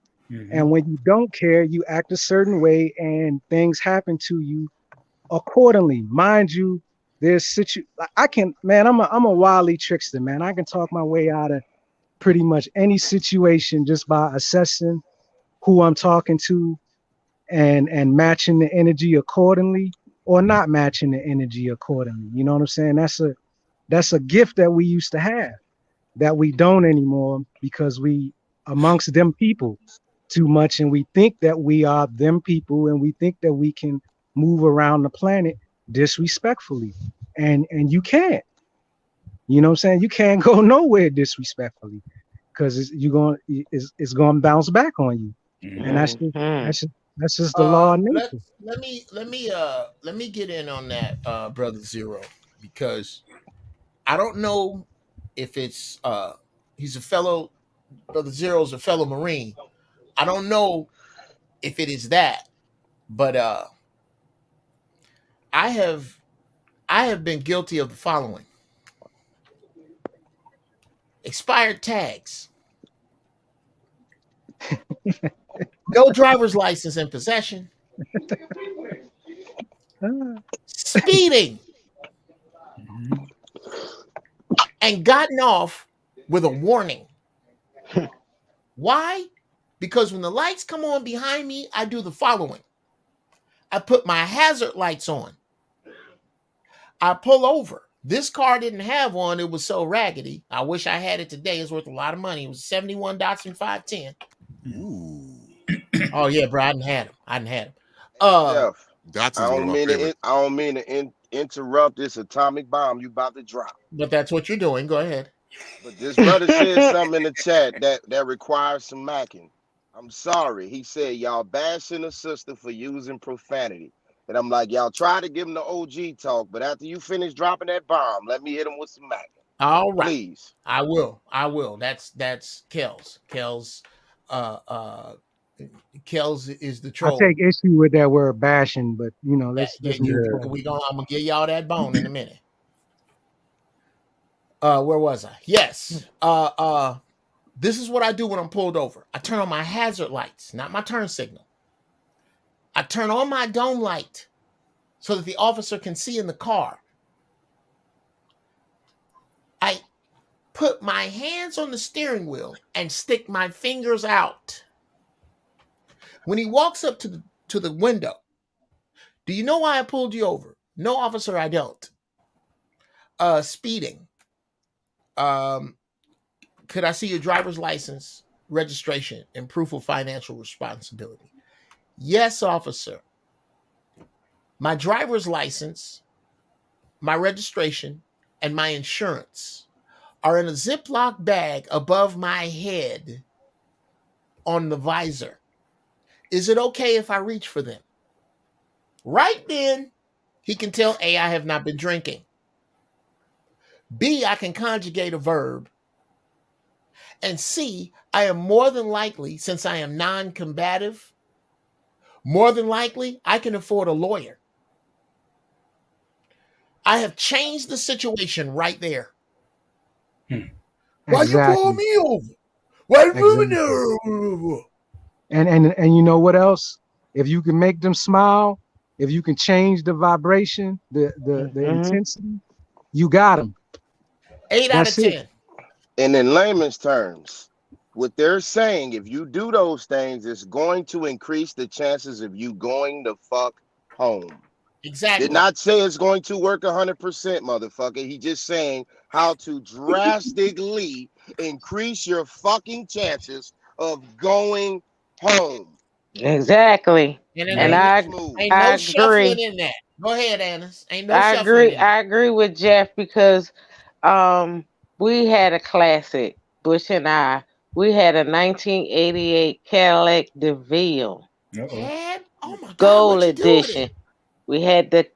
And when you don't care, you act a certain way, and things happen to you accordingly. Mind you, there's I'm a wily trickster, man. I can talk my way out of pretty much any situation just by assessing who I'm talking to and matching the energy accordingly, or not matching the energy accordingly. You know what I'm saying? That's a gift that we used to have that we don't anymore, because we amongst them people too much, and we think that we are them people, and we think that we can move around the planet disrespectfully, and you can't. You know what I'm saying? You can't go nowhere disrespectfully. because it's going to bounce back on you, and that's just the law of nature. Let me get in on that, brother Zero, because I don't know if it's he's a fellow brother Zero's a fellow Marine. I don't know if it is that, but I have been guilty of the following: expired tags, no driver's license in possession, speeding, and gotten off with a warning. Why? Because when the lights come on behind me, I do the following: I put my hazard lights on. I pull over. This car didn't have one. It was so raggedy. I wish I had it today. It's worth a lot of money. It was 71 Datsun 510. Ooh. Oh yeah, bro. I didn't have him. Geoff, That's I one of my favorites. don't mean to interrupt this atomic bomb you about to drop. But that's what you're doing. Go ahead. But this brother said something in the chat that requires some macking. I'm sorry. He said y'all bashing a sister for using profanity. And I'm like, y'all try to give him the OG talk, but after you finish dropping that bomb, let me hit him with some macking. All right. Please. I will. That's Kells. Kells is the I troll. take issue with that word bashing, but let's move forward. I'm gonna give y'all that bone in a minute. Where was I? Yes. This is what I do when I'm pulled over. I turn on my hazard lights, not my turn signal. I turn on my dome light so that the officer can see in the car. I put my hands on the steering wheel and stick my fingers out. When he walks up to the window, do you know why I pulled you over? No, officer, I don't. Speeding. Could I see your driver's license, registration, and proof of financial responsibility? Yes, officer. My driver's license, my registration, and my insurance are in a Ziploc bag above my head on the visor. Is it okay if I reach for them? Right then, he can tell A, I have not been drinking. B, I can conjugate a verb. And C, I am more than likely, since I am non-combative, more than likely, I can afford a lawyer. I have changed the situation right there. Why you pull me over? Why you pull me over? And you know what else? If you can make them smile, if you can change the vibration, the intensity, you got them. 8 out of 10. And in layman's terms, what they're saying, if you do those things, it's going to increase the chances of you going the fuck home. Exactly. Did not say it's going to work 100%, motherfucker. He just saying how to drastically increase your fucking chances of going home. Exactly. And I agree. Shuffling in that. Go ahead, Annis. Ain't no shuffling in that. I agree with Geoff because we had a classic, Bush and I. We had a 1988 Cadillac DeVille. Oh my God, Gold edition. We had the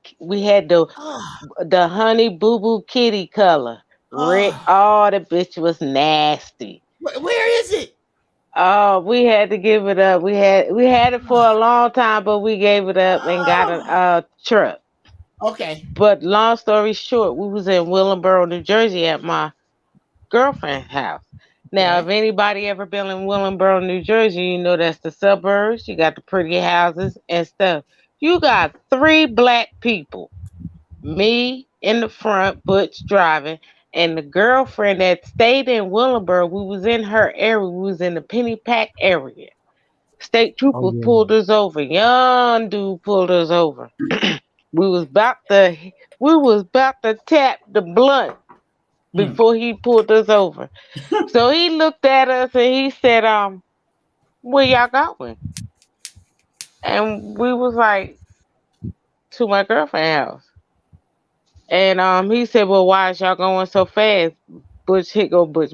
honey boo boo kitty color. Red. Oh, the bitch was nasty. Where is it? Oh, we had to give it up. We had it for a long time, but we gave it up and got a truck. Okay. But long story short, we was in Willingboro, New Jersey at my girlfriend's house. Now, if anybody ever been in Willingboro, New Jersey, you know that's the suburbs. You got the pretty houses and stuff. You got 3 black people. Me in the front, Butch driving, and the girlfriend that stayed in Willingboro. We was in her area. We was in the Penny Pack area. State troopers pulled us over. Young dude pulled us over. We was about to tap the blunt before he pulled us over. So he looked at us and he said, where y'all going? And we was like, to my girlfriend's house. And he said, well, why is y'all going so fast? Butch, here go Butch.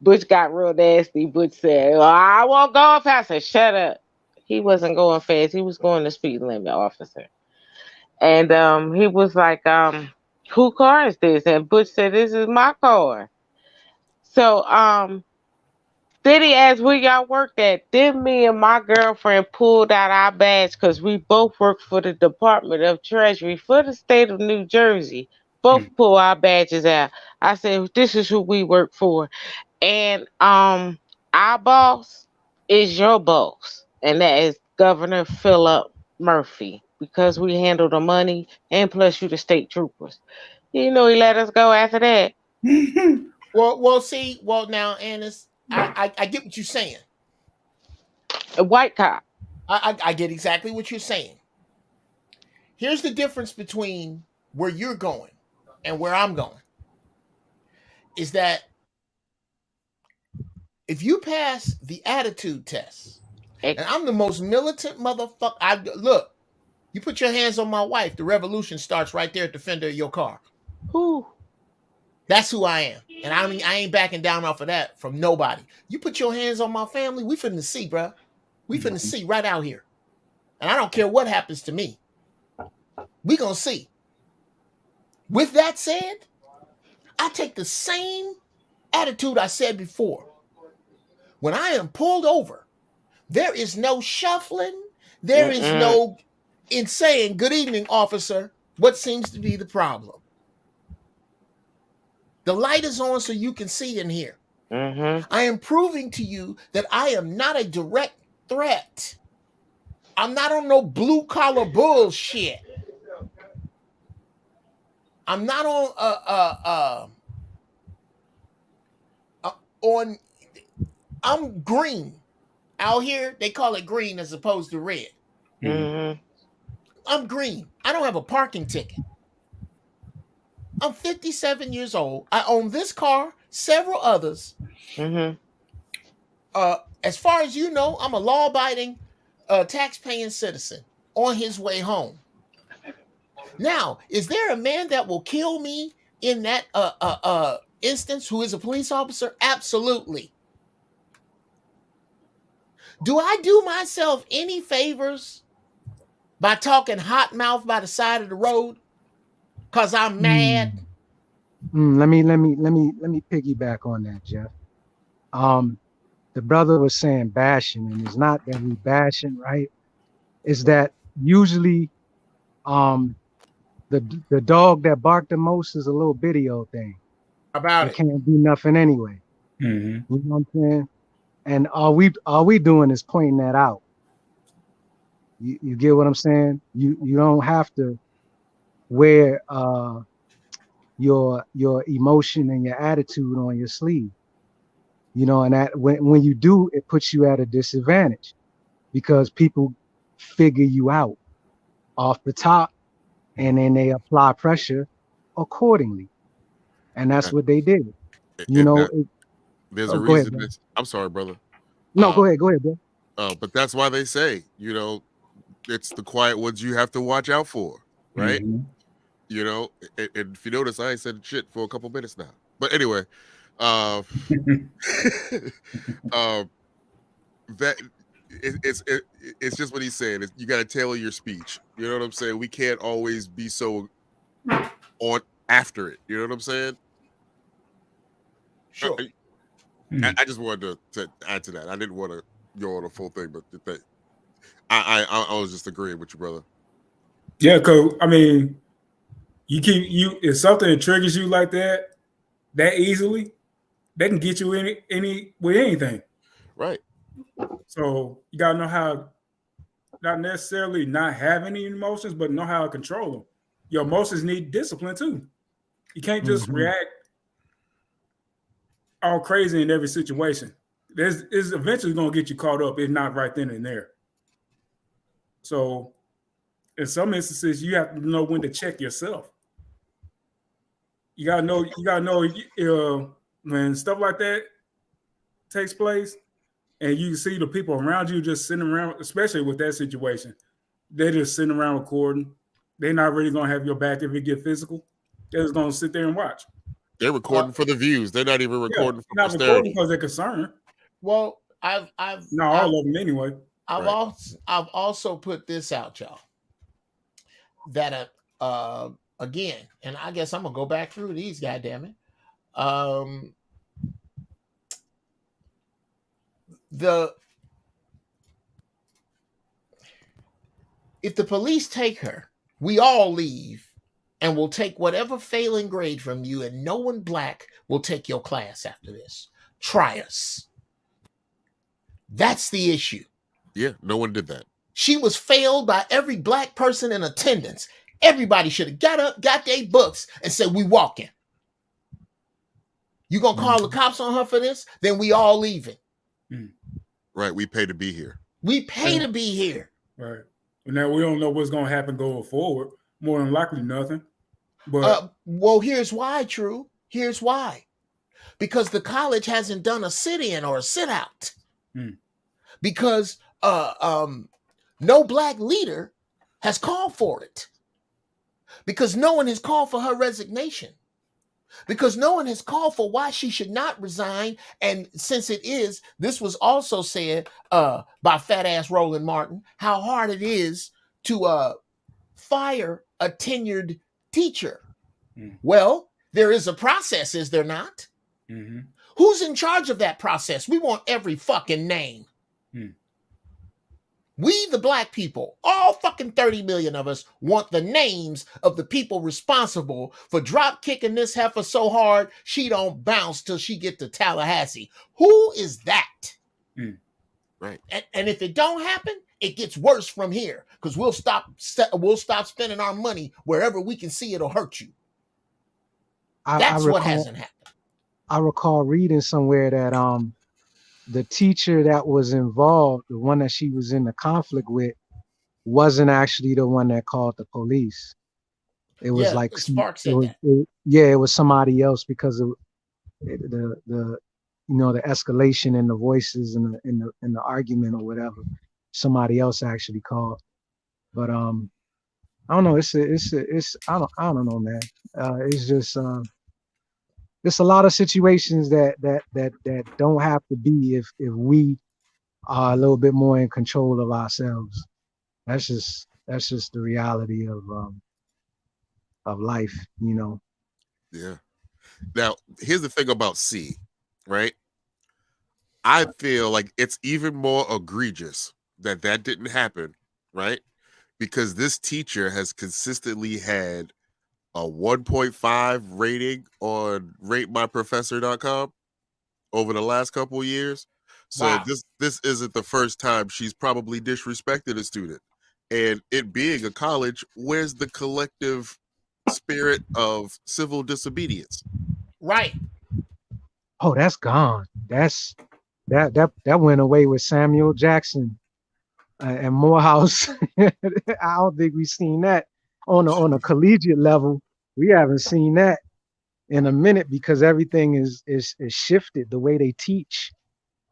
Butch got real nasty. Butch said, well, I won't go fast. I said, shut up. He wasn't going fast. He was going the speed limit, officer. And he was like, who car is this? And Butch said, this is my car. So then he asked where y'all worked at. Then me and my girlfriend pulled out our badge because we both work for the Department of Treasury for the state of New Jersey. Both pull our badges out. I said, this is who we work for. And our boss is your boss. And that is Governor Philip Murphy. Because we handle the money and plus you the state troopers. You know he let us go after that. Well, now, Annis, I get what you're saying. A white cop. I get exactly what you're saying. Here's the difference between where you're going and where I'm going. Is that if you pass the attitude test, and I'm the most militant motherfucker. Look, you put your hands on my wife, the revolution starts right there at the fender of your car. Who? That's who I am. And I mean, I ain't backing down off of that from nobody. You put your hands on my family, we finna see, bro. We finna see right out here. And I don't care what happens to me. We gonna see. With that said, I take the same attitude I said before. When I am pulled over, there is no shuffling. There is no in saying, good evening, officer. What seems to be the problem? The light is on so you can see in here. I am proving to you that I am not a direct threat. I'm not on no blue collar bullshit. I'm not on I'm green. Out here, they call it green as opposed to red. I'm green. I don't have a parking ticket. I'm 57 years old. I own this car, several others. As far as you know, I'm a law-abiding, tax-paying citizen on his way home. Now, is there a man that will kill me in that instance who is a police officer? Absolutely. Do I do myself any favors by talking hot mouth by the side of the road because I'm mad? Let me piggyback on that, Geoff. The brother was saying bashing, and it's not that we bashing, right? It's that usually the dog that barked the most is a little video thing. About it. Can't do nothing anyway. You know what I'm saying? And all we doing is pointing that out. You get what I'm saying? You don't have to wear your emotion and your attitude on your sleeve. You know, and that when you do, it puts you at a disadvantage because people figure you out off the top and then they apply pressure accordingly. And that's what they did. You know, there's a reason. I'm sorry, brother. No, go ahead, bro. But that's why they say, you know, it's the quiet ones you have to watch out for, right? You know, and if you notice, I ain't said shit for a couple minutes now. But anyway, that it's just what he's saying. You got to tailor your speech. You know what I'm saying? We can't always be so on after it. You know what I'm saying? Sure. I just wanted to add to that. I didn't want to go on a full thing, but I was just agreeing with you, brother. Yeah, cause I mean, if something that triggers you like that easily, they can get you any with anything. Right. So you gotta know how, not necessarily not have any emotions, but know how to control them. Your emotions need discipline too. You can't just react all crazy in every situation. It's eventually gonna get you caught up, if not right then and there. So in some instances, you have to know when to check yourself. You gotta know when stuff like that takes place, and you see the people around you just sitting around, especially with that situation, they're just sitting around recording. They're not really gonna have your back if it get physical. They're just gonna sit there and watch. They're recording for the views. They're not even recording for not posterity. recording because they're concerned. Well, I've not all of them anyway. I've also put this out, y'all. That again, and I guess I'm gonna go back through these. Goddammit. If the police take her, we all leave, and we'll take whatever failing grade from you, and no one black will take your class after this. Try us. That's the issue. Yeah, no one did that. She was failed by every black person in attendance. Everybody should have got up, got their books, and said, we walking. You gonna call the cops on her for this? Then we all leaving. Right, we pay to be here. We pay to be here. Right. And now we don't know what's gonna happen going forward. More than likely nothing. But well, here's why, True. Here's why. Because the college hasn't done a sit-in or a sit-out. Because no black leader has called for it. Because no one has called for her resignation. Because no one has called for why she should not resign. And since it is, this was also said by fat ass Roland Martin, how hard it is to fire a tenured teacher. Well, there is a process, is there not? Who's in charge of that process? We want every fucking name. We, the black people, all fucking 30 million of us, want the names of the people responsible for drop kicking this heifer so hard she don't bounce till she get to Tallahassee. Who is that? Right. And if it don't happen, it gets worse from here because we'll stop spending our money wherever we can see it'll hurt you. That's what hasn't happened. I recall reading somewhere that the teacher that was involved, the one that she was in the conflict with, wasn't actually the one that called the police. It was like Sparks said that. It was somebody else because of the escalation in the voices and the argument or whatever. Somebody else actually called, but I don't know. I don't know, man. It's just it's a lot of situations that don't have to be if we are a little bit more in control of ourselves. That's just the reality of life, you know. Yeah. Now, here's the thing about C, right? I feel like it's even more egregious that didn't happen, right? Because this teacher has consistently had a 1.5 rating on ratemyprofessor.com over the last couple of years. So wow. This isn't the first time she's probably disrespected a student. And it being a college, where's the collective spirit of civil disobedience? Right. Oh, that's gone. That went away with Samuel Jackson and Morehouse. I don't think we've seen that on a collegiate level. We haven't seen that in a minute because everything is shifted. The way they teach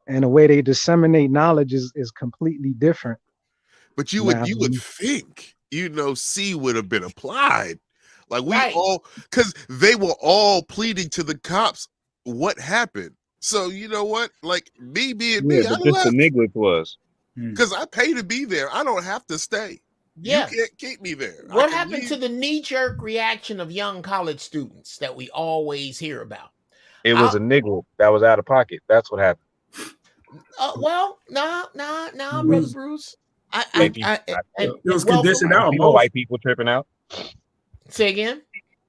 and the way they disseminate knowledge is completely different. But you would think, C would have been applied. Like we all, because they were all pleading to the cops what happened. So you know what? Like me being me, but this the neglect was. Because I pay to be there. I don't have to stay. Yeah. You can't keep me there. What happened to the knee-jerk reaction of young college students that we always hear about? It was a niggle that was out of pocket. That's what happened. Well, nah, Brother Bruce. It was conditioned out. No white people tripping out. Say again?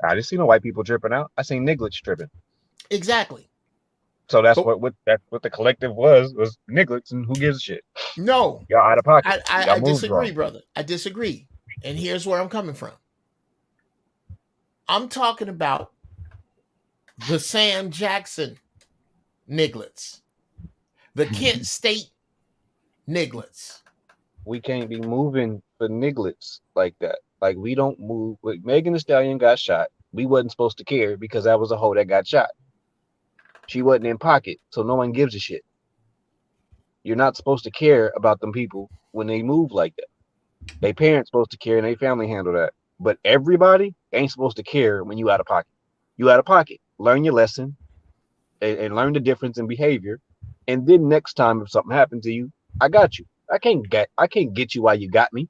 I didn't see no white people tripping out. I seen nigglets tripping. Exactly. So that's what the collective was nigglets, and who gives a shit? No, y'all out of pocket. I disagree, brother. I disagree, and here's where I'm coming from. I'm talking about the Sam Jackson nigglets, the Kent State nigglets. We can't be moving for nigglets like that. Like we don't move. When Megan Thee Stallion got shot, we wasn't supposed to care because that was a hoe that got shot. She wasn't in pocket, so no one gives a shit. You're not supposed to care about them people when they move like that. They parents supposed to care and they family handle that. But everybody ain't supposed to care when you out of pocket. You out of pocket. learn your lesson, and learn the difference in behavior. And then next time if something happened to you, I got you. I can't get you while you got me.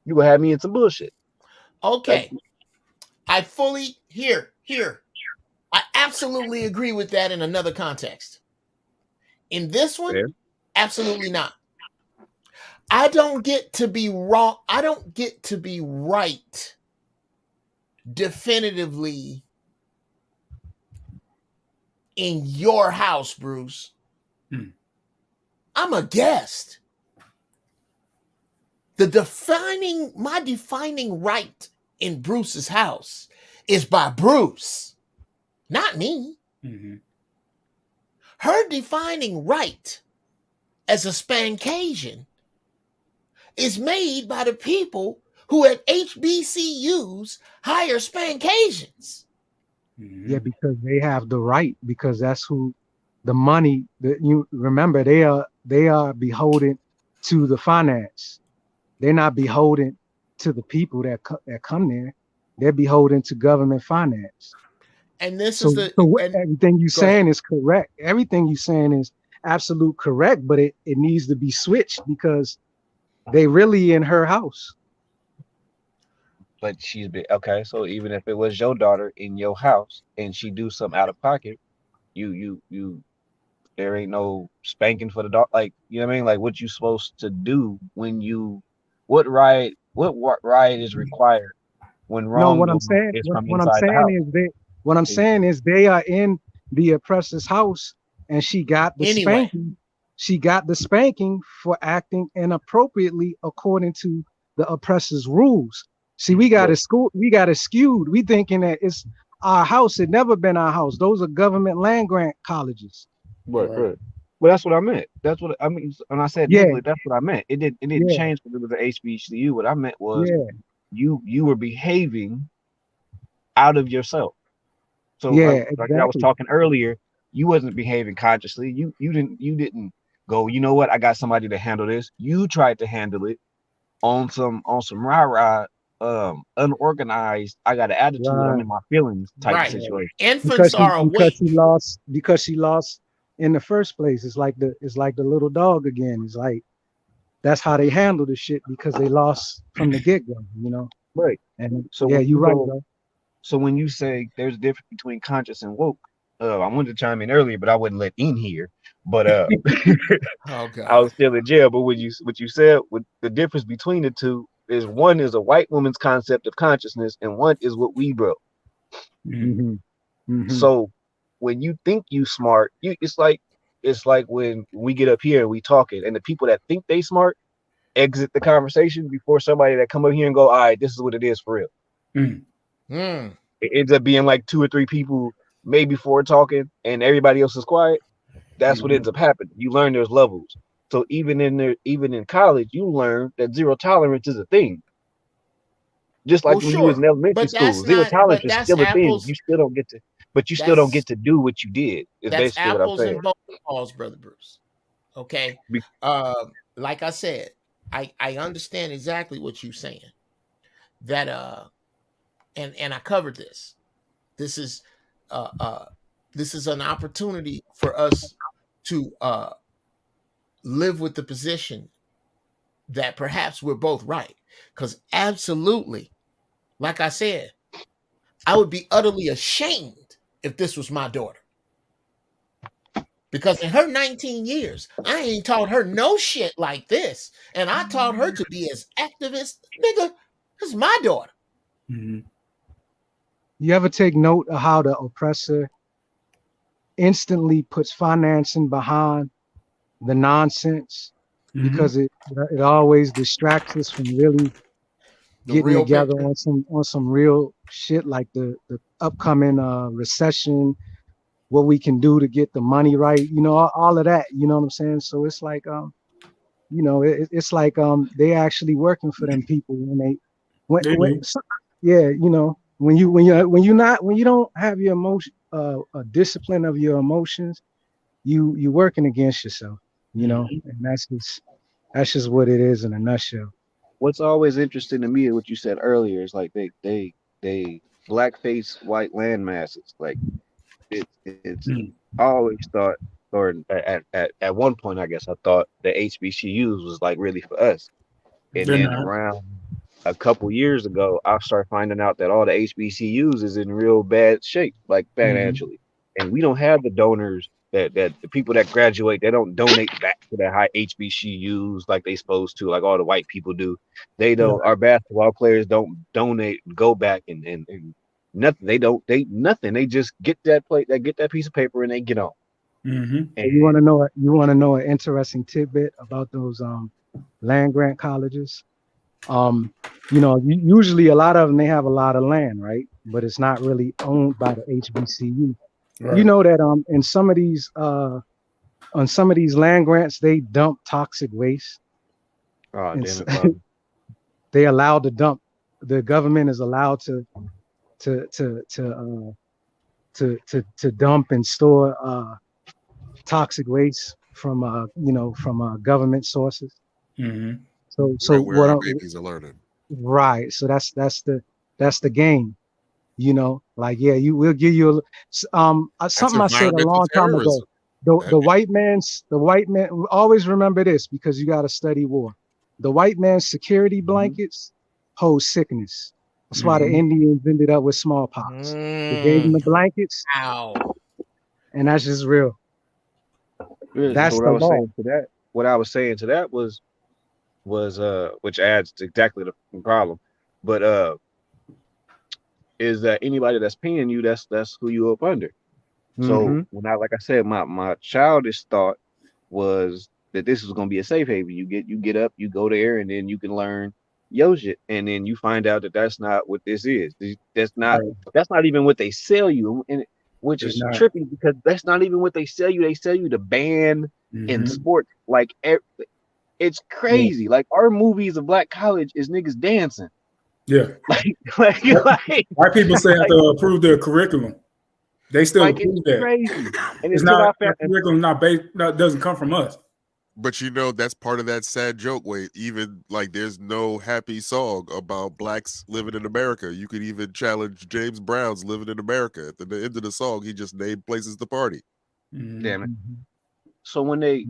You gonna have me in some bullshit. Okay. I fully here. I absolutely agree with that in another context. In this one, Fair. absolutely not. I don't get to be wrong. I don't get to be right definitively in your house, Bruce. I'm a guest. My defining right in Bruce's house is by Bruce, not me. Her defining right as a Spancasian is made by the people who at HBCUs hire Spancasians. Yeah, because they have the right, because that's who the money that you remember, they are beholden to the finance. They're not beholden to the people that come there. They're beholden to government finance. And this So, is the everything you're go ahead. saying is correct. Everything you're saying is absolute correct, but it needs to be switched because they really in her house. But she's been okay. So even if it was your daughter in your house and she do something out of pocket, you there ain't no spanking for the dog. Like, you know what I mean? Like, what you supposed to do when you what riot is required when No, what I'm wrongdoing saying, is what, from what I'm inside the house? saying is they are in the oppressor's house, and she got the Anyway. spanking. She got the spanking for acting inappropriately according to the oppressor's rules. See, we got it skewed. We thinking that it's our house. It never been our house. Those are government land grant colleges. Right. Well, that's what I meant. That's what I mean. When I said Yeah. English, that's what I meant. It didn't Yeah. change because it was an HBCU. What I meant was Yeah. you were behaving out of yourself. So Yeah, like I was exactly. talking earlier, you wasn't behaving consciously. You didn't go, you know what, I got somebody to handle this. You tried to handle it on some rah-rah, unorganized, I got an attitude, I'm Right. in my feelings type of Right. situation. Infants are awake. Because she lost in the first place. It's like the little dog again. It's like that's how they handle the shit because they lost from the get-go, you know. Right. And So yeah, when you're you right, go, bro. so when you say there's a difference between conscious and woke, I wanted to chime in earlier, but I wouldn't let in here. But Oh I God. was still in jail. But what you said, with the difference between the two is one is a white woman's concept of consciousness, and one is what we broke. So when you think you smart, it's like when we get up here and we talking, and the people that think they smart exit the conversation before somebody that come up here and go, all right, this is what it is for real. It ends up being like 2 or 3 people, maybe 4 talking, and everybody else is quiet. That's what ends up happening. You learn there's levels. So even in college, you learn that zero tolerance is a thing. Just like when you was in elementary school, zero tolerance is still a thing. You still don't get to do what you did. Is That's basically what I'm apples saying. and balls, Brother Bruce. Okay. Like I said, I understand exactly what you're saying. That and I covered this. This is an opportunity for us to live with the position that perhaps we're both right. Because absolutely, like I said, I would be utterly ashamed if this was my daughter. Because in her 19 years, I ain't taught her no shit like this. And I taught her to be as activist. Nigga, this is my daughter. You ever take note of how the oppressor instantly puts financing behind the nonsense because it always distracts us from really getting together on some real shit, like the upcoming recession, what we can do to get the money right, you know, all of that, you know what I'm saying? So it's like you know, it's like they actually working for them people yeah, you know, when you don't have your emotion a discipline of your emotions, you working against yourself, you know, and that's just what it is in a nutshell. What's always interesting to me is what you said earlier is like they blackface white land masses. Like it's I always thought, or at one point, I guess I thought the HBCUs was like really for us. And They're then not. around a couple years ago, I started finding out that all the HBCUs is in real bad shape, like financially. And we don't have the donors that the people that graduate, they don't donate back to the high HBCUs like they supposed to, like all the white people do. They don't. Our basketball players don't donate, go back and nothing. They nothing. They just get that plate, they get that piece of paper, and they get on. Mm-hmm. And You want to know? You want to know an interesting tidbit about those land grant colleges? Usually a lot of them, they have a lot of land, right? But it's not really owned by the HBCU. Right. You know that in some of these on some of these land grants, they dump toxic waste. Oh, And damn it, Bobby. they allowed to dump. The government is allowed to dump and store toxic waste from government sources. Mm-hmm. So Right where our babies are learning. Right. So that's the game. Like, yeah, we'll give you something I said a long time ago. The white man, always remember this, because you got to study war. The white man's security blankets hold sickness. That's why the Indians ended up with smallpox. They gave them the blankets. Ow. And that's just real. That's so the law. What I was saying to that was which adds to exactly the problem. But is that anybody that's paying you, that's who you up under. So when like I said, my childish thought was that this was gonna be a safe haven. You get up, you go there, and then you can learn your shit. And then you find out that that's not what this is. That's not even what they sell you, and which is trippy, because that's not even what they sell you. They sell you the band and sport. Like it's crazy. Like our movies of black college is niggas dancing. Yeah. Like white people say have to approve their curriculum. They still approve that. Crazy. And it's not curriculum doesn't come from us. But that's part of that sad joke where even like there's no happy song about blacks living in America. You could even challenge James Brown's Living in America. At the end of the song, he just named places to party. Damn it. So when they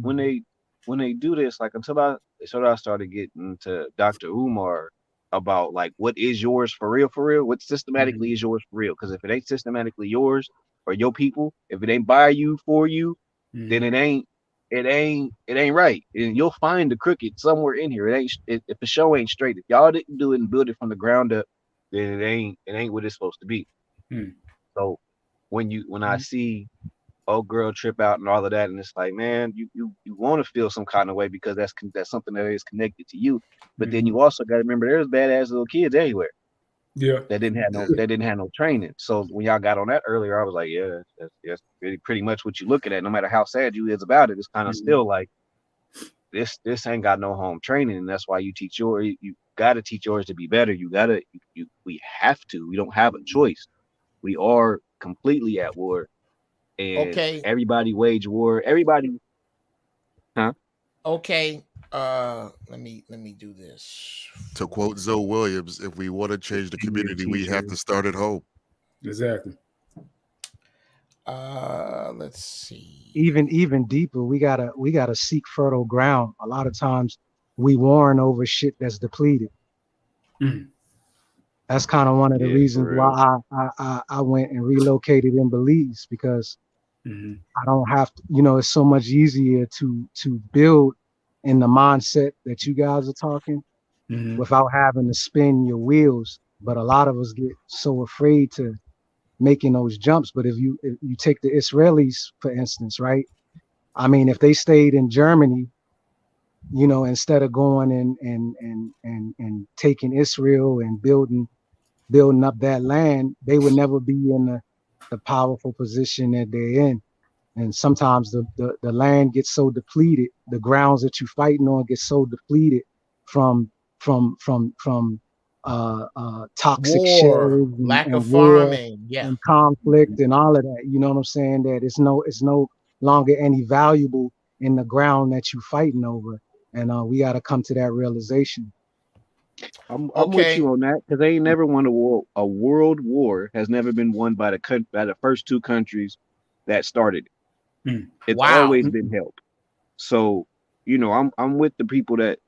do this, like until I started getting to Dr. Umar about like what is yours for real, what systematically is yours for real. Because if it ain't systematically yours or your people, if it ain't by you for you, then it ain't right. And you'll find the crooked somewhere in here. If the show ain't straight, if y'all didn't do it and build it from the ground up, then it ain't what it's supposed to be. So when I see old girl trip out and all of that, and it's like, man, you want to feel some kind of way because that's something that is connected to you. But then you also got to remember there's badass little kids everywhere. Yeah, that didn't have no training. So when y'all got on that earlier, I was like, yeah, that's pretty much what you're looking at. No matter how sad you is about it, it's kind of still like this ain't got no home training, and that's why you got to teach yours to be better. We have to. We don't have a choice. We are completely at war, and everybody wage war. Everybody, huh? Okay. Let me do this. To quote Zoe Williams, if we want to change the community, we have to start at home. Exactly. Let's see. Even deeper, we gotta seek fertile ground. A lot of times we warn over shit that's depleted. That's kind of one of the reasons why I went and relocated in Belize, because I don't have to, it's so much easier to build in the mindset that you guys are talking without having to spin your wheels. But a lot of us get so afraid to making those jumps. But if you take the Israelis, for instance, right? I mean, if they stayed in Germany, instead of going and taking Israel and building up that land, they would never be in the powerful position that they're in. And sometimes the land gets so depleted, the grounds that you're fighting on get so depleted from toxic shares, lack of war, farming, and conflict and all of that. You know what I'm saying? That it's no longer any valuable in the ground that you're fighting over. And we got to come to that realization. I'm with you on that, because they ain't never won a war. A world war has never been won by the first two countries that started it. Mm. It's Wow. always been help. So, you know, I'm with the people that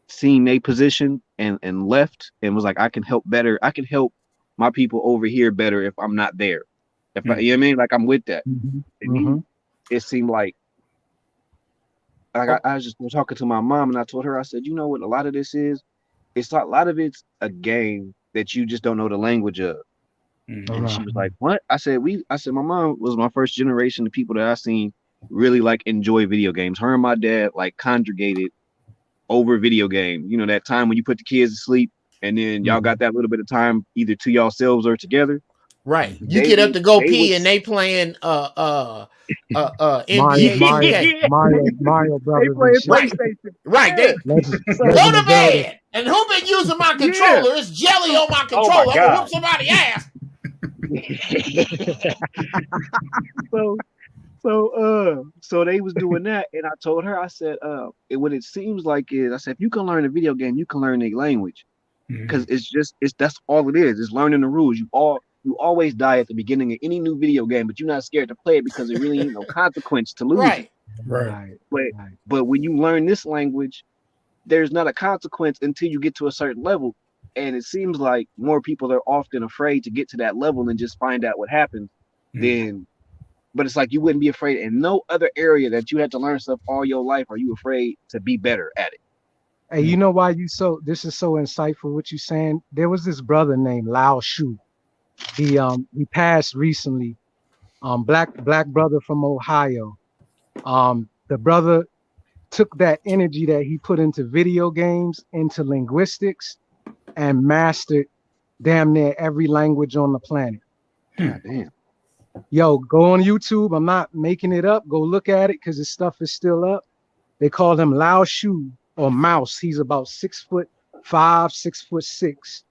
seen their position and left and was like, I can help better. I can help my people over here better if I'm not there. If I, you know what I mean? Like, I'm with that. And it seemed like I was just talking to my mom, and I told her, I said, you know what, a lot of this is, it's a lot of it's a game that you just don't know the language of. And she was like, what? I said, my mom was my first generation of people that I seen really like enjoy video games. Her and my dad like conjugated over video game. You know, that time when you put the kids to sleep and then y'all got that little bit of time either to yourselves or together. Right. You get up to go pee and they playing NBA 2K. Mario Brothers. They playing Right. PlayStation. Right. Yeah. Go to bed. And who been using my controller? It's jelly on my controller. I'm gonna whoop somebody's ass. So they was doing that, and I told her, I said, what it seems like is, I said, if you can learn a video game, you can learn a language, because that's all it is. It's learning the rules. You always die at the beginning of any new video game, but you're not scared to play it because there really ain't no consequence to losing. Right. But when you learn this language, there's not a consequence until you get to a certain level. And it seems like more people are often afraid to get to that level and just find out what happens. But it's like you wouldn't be afraid in no other area that you had to learn stuff all your life. Are you afraid to be better at it? Hey, you know why this is so insightful what you're saying? There was this brother named Lao Shu. He passed recently. Black brother from Ohio. The brother took that energy that he put into video games, into linguistics, and mastered damn near every language on the planet. God damn. Yo, go on YouTube. I'm not making it up. Go look at it because his stuff is still up. They call him Lao Shu or Mouse. He's about 6'5", 6'6",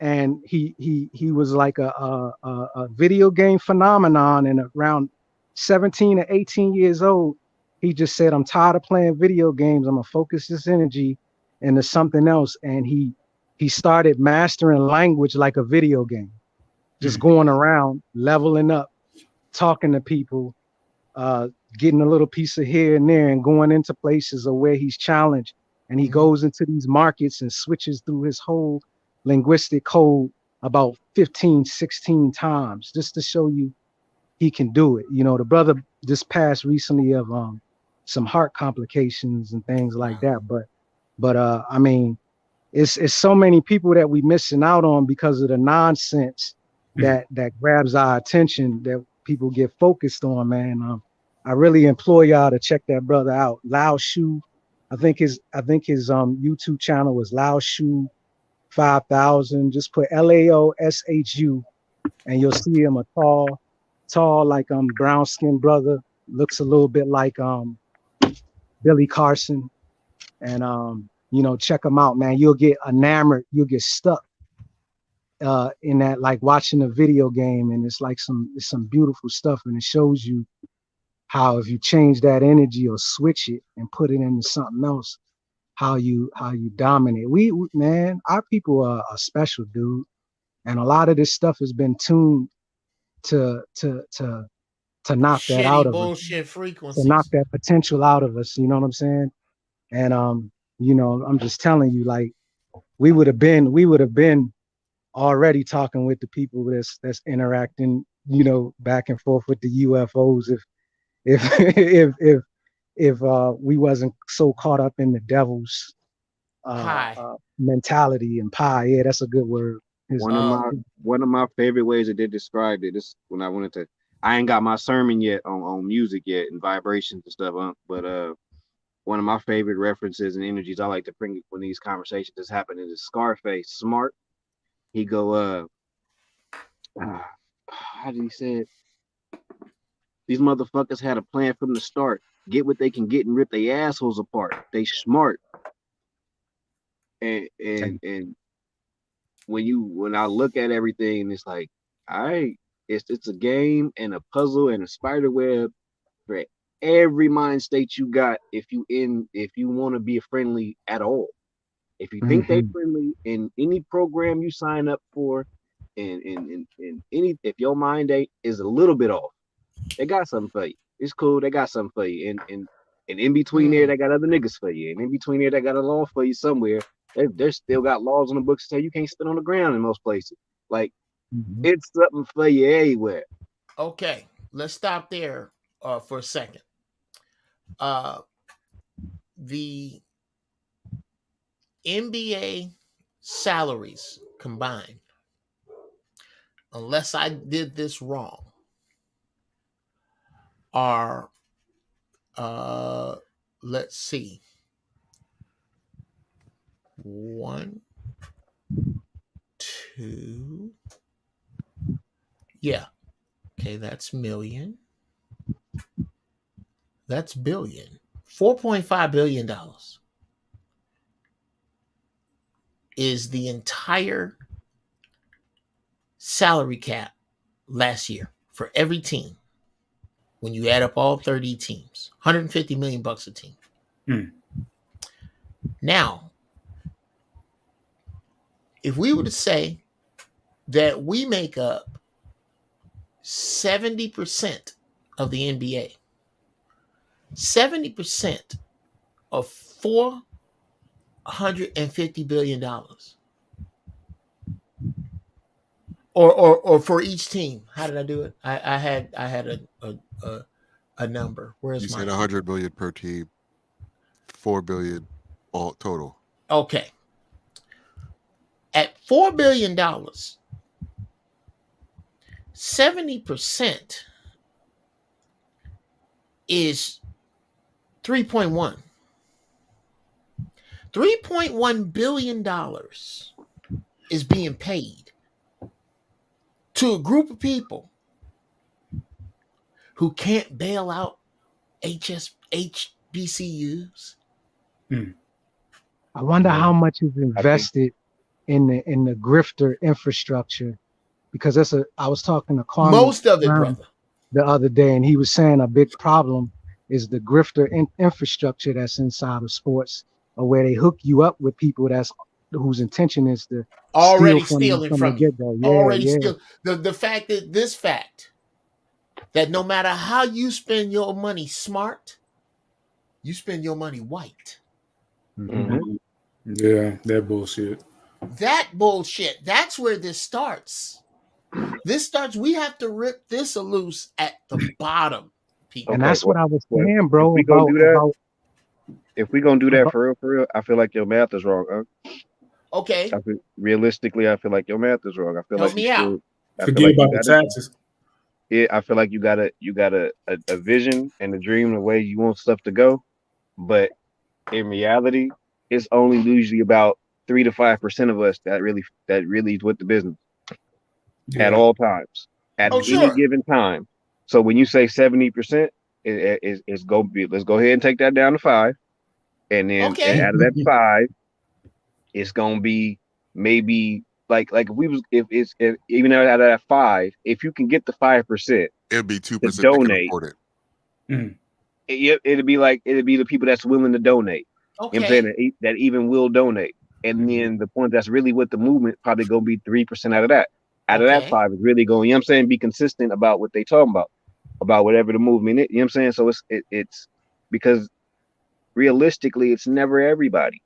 and he was like a video game phenomenon. And around 17 or 18 years old, he just said, "I'm tired of playing video games. I'm gonna focus this energy into something else." And he started mastering language like a video game, just going around, leveling up, talking to people, getting a little piece of here and there, and going into places of where he's challenged. And he goes into these markets and switches through his whole linguistic code about 15, 16 times, just to show you he can do it. You know, the brother just passed recently of some heart complications and things like that. But I mean, it's so many people that we missing out on because of the nonsense that grabs our attention, that people get focused on, man. I really implore y'all to check that brother out. Lao Shu. I think his YouTube channel was Lao Shu 5000. Just put LAOSHU and you'll see him, a tall like brown skinned brother, looks a little bit like Billy Carson. And you know, check him out, man. You'll get enamored, you'll get stuck in that, like watching a video game, and it's like some beautiful stuff, and it shows you how if you change that energy or switch it and put it into something else, how you dominate. We man, our people are special, dude. And a lot of this stuff has been tuned to knock that out of bullshit us, frequencies. to knock that potential out of us. You know what I'm saying? And you know, I'm just telling you, like, we would have been already talking with the people that's interacting, you know, back and forth with the UFOs if we wasn't so caught up in the devil's mentality and pie. Yeah, that's a good word. One of my favorite ways that they described it is when I ain't got my sermon yet on music yet and vibrations and stuff, but one of my favorite references and energies I like to bring when these conversations is happening is Scarface Smart. He go, how did he say it? These motherfuckers had a plan from the start. Get what they can get and rip their assholes apart. They smart. And when I look at everything, it's like, all right, it's a game and a puzzle and a spider web for every mind state you got. If you want to be friendly at all, if you think they friendly in any program you sign up for, and any, if your mind is a little bit off, They got something for you. It's cool. They got something for you. And in between there, they got other niggas for you. And in between there, they got a law for you somewhere. They're still got laws on the books that say you can't spit on the ground in most places. Like, it's something for you everywhere. Okay, let's stop there for a second. The NBA salaries combined, unless I did this wrong, are let's see, 1, 2, yeah, okay, that's million, that's billion, $4.5 billion is the entire salary cap last year for every team. When you add up all 30 teams, $150 million a team. Now, if we were to say that we make up 70% of the NBA, 70% of $450 billion, or for each team. How did I do it? I had a number. Where's you my? said 100 billion per team, 4 billion all total. Okay. At $4 billion, 70% is 3.1. $3.1 billion is being paid to a group of people who can't bail out HBCUs. I wonder how much is invested in the grifter infrastructure, because I was talking to Kwame Most of it, brother, the other day, and he was saying a big problem is the grifter infrastructure that's inside of sports, or where they hook you up with people whose intention is to already steal stealing from the you. get-go. Already steal. The fact that no matter how you spend your money smart, you spend your money white. Yeah, that bullshit. That bullshit. That's where this starts. We have to rip this loose at the bottom, people. And that's what I was saying, bro. If we gonna do that for real, I feel like your math is wrong, huh? Okay. Realistically, I feel like your math is wrong. I feel Help like me out. Forget about the taxes. Yeah, I feel like you got a vision and a dream, the way you want stuff to go, but in reality, it's only usually about 3 to 5% of us that really is with the business at all times, at any given time. So when you say 70%, it's go be. Let's go ahead and take that down to 5, and then out of that 5, it's gonna be maybe like if even out of that 5, if you can get the 5%, it'd be 2% to donate. It'd be the people that's willing to donate. Okay. You know what I'm saying? That even will donate. And then the point that's really with the movement probably gonna be 3% out of that. Out of that 5 is really going, you know what I'm saying, be consistent about what they talking about whatever the movement is. You know what I'm saying? So it's because realistically it's never everybody.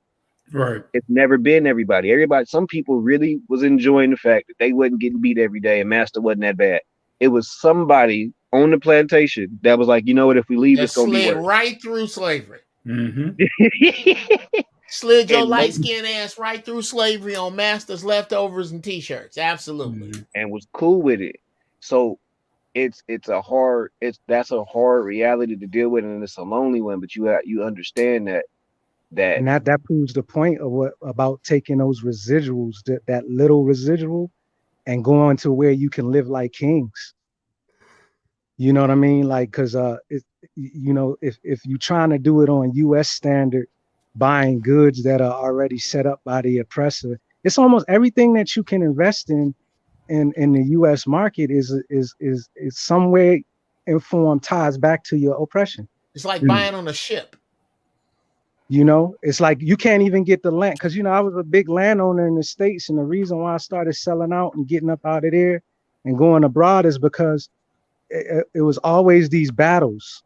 Right. It's never been everybody. Some people really was enjoying the fact that they wasn't getting beat every day and master wasn't that bad. It was somebody on the plantation that was like, you know what, if we leave, it's gonna be worse. Right through slavery. Slid your light skinned ass right through slavery on masters, leftovers, and t-shirts. Absolutely. And was cool with it. So that's a hard reality to deal with, and it's a lonely one, but you understand that and that proves the point of what about taking those residuals, that little residual, and going to where you can live like kings. You know what I mean? Like, because if you're trying to do it on U.S. standard, buying goods that are already set up by the oppressor, it's almost everything that you can invest in the U.S. market is some way informed, ties back to your oppression. It's like buying on a ship. You know, it's like you can't even get the land, because I was a big landowner in the States, and the reason why I started selling out and getting up out of there and going abroad is because it was always these battles,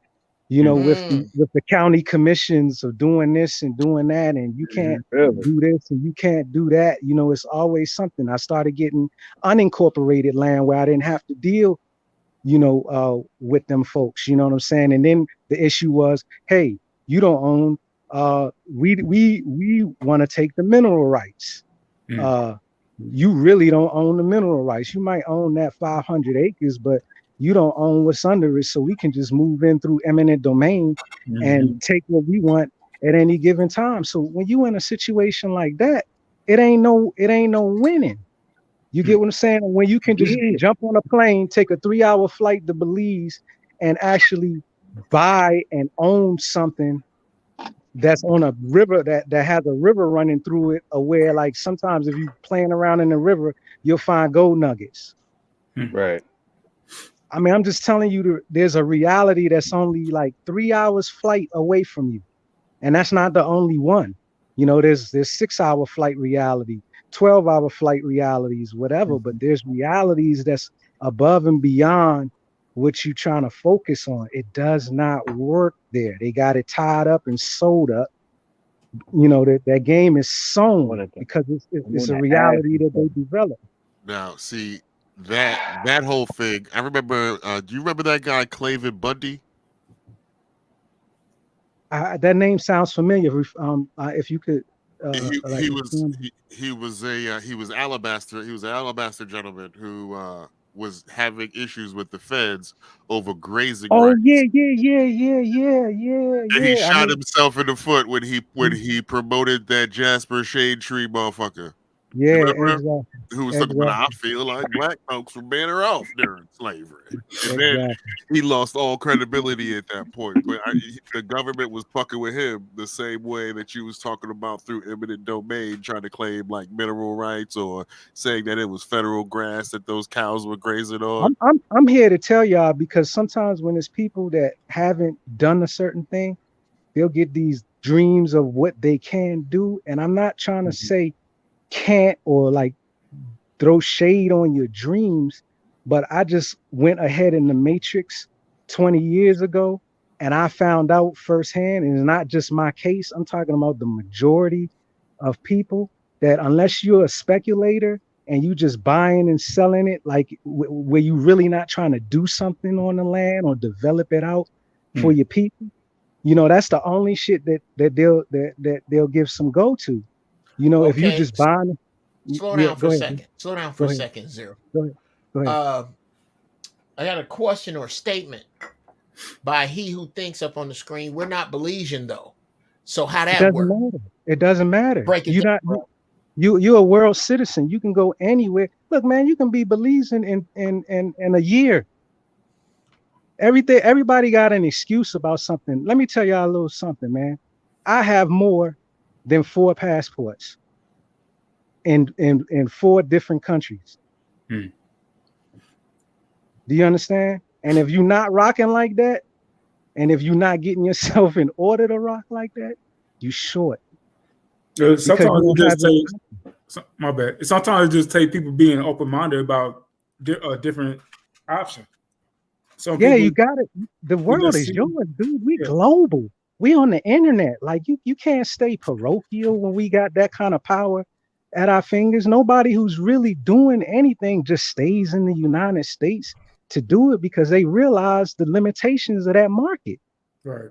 you know, with the county commissions of doing this and doing that, and you can't do this and you can't do that. You know, it's always something. I started getting unincorporated land where I didn't have to deal, you know, with them folks. You know what I'm saying? And then the issue was, hey, you don't own. We want to take the mineral rights. You really don't own the mineral rights. You might own that 500 acres, but you don't own what's under it. So we can just move in through eminent domain and take what we want at any given time. So when you in a situation like that, it ain't no winning. You get what I'm saying? When you can just jump on a plane, take a 3-hour flight to Belize, and actually buy and own something that's on a river that has a river running through it, or where like sometimes if you playing around in the river, you'll find gold nuggets. Right. I mean, I'm just telling you, there's a reality that's only like 3 hours flight away from you. And that's not the only one. You know, there's 6-hour flight reality, 12-hour flight realities, whatever, but there's realities that's above and beyond what you're trying to focus on. It does not work there. They got it tied up and sold up. You know, that game is sewn because it's a reality that they develop. Now, see, that whole thing, I remember, do you remember that guy, Clavin Bundy? That name sounds familiar. If you could, he was Alabaster. He was an Alabaster gentleman who was having issues with the feds over grazing rights. Yeah. And he shot himself in the foot when he promoted that Jasper Shade Tree motherfucker. Yeah, exactly. Who was talking about, I feel like black folks were better off during slavery. And then he lost all credibility at that point. But the government was fucking with him the same way that you was talking about through eminent domain, trying to claim like mineral rights or saying that it was federal grass that those cows were grazing on. I'm here to tell y'all, because sometimes when it's people that haven't done a certain thing, they'll get these dreams of what they can do. And I'm not trying to say can't or like throw shade on your dreams, but I just went ahead in the Matrix 20 years ago and I found out firsthand, and it's not just my case, I'm talking about the majority of people, that unless you're a speculator and you just buying and selling it, like where you really not trying to do something on the land or develop it out for your people, you know, that's the only shit that they'll give some go to. You know, if you just buying. Slow down for a second. Slow down for a second, Zero. Go ahead. I got a question or statement by he who thinks up on the screen. We're not Belizean though. So how that works? It doesn't matter. Break it down. You're a world citizen. You can go anywhere. Look, man, you can be Belizean in a year. Everybody got an excuse about something. Let me tell y'all a little something, man. I have more than 4 passports in 4 different countries. Do you understand? And if you're not rocking like that, and if you're not getting yourself in order to rock like that, you short. Sometimes it just takes, my bad. Sometimes it just takes people being open-minded about a different option. You got it. The world is yours, dude. We global. We on the internet. Like you can't stay parochial when we got that kind of power at our fingers. Nobody who's really doing anything just stays in the United States to do it because they realize the limitations of that market. Right.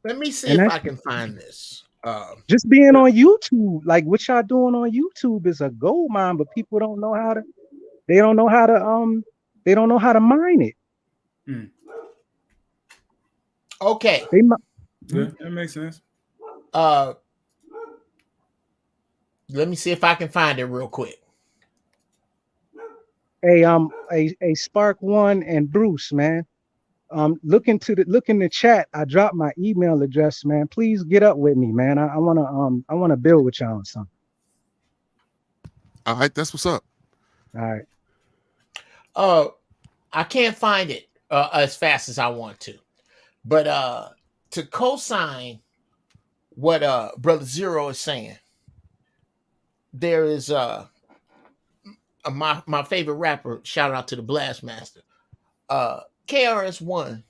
Let me see if I can find this. Just being on YouTube, like what y'all doing on YouTube is a gold mine, but people don't know how to. They don't know how to mine it. Okay. Yeah, that makes sense. Let me see if I can find it real quick. A Spark One and Bruce, man. Look in the chat. I dropped my email address, man. Please get up with me, man. I wanna build with y'all on something. All right, that's what's up. All right. I can't find it as fast as I want to, but to co-sign what Brother Zero is saying, there is my favorite rapper. Shout out to the Blast Master. KRS-One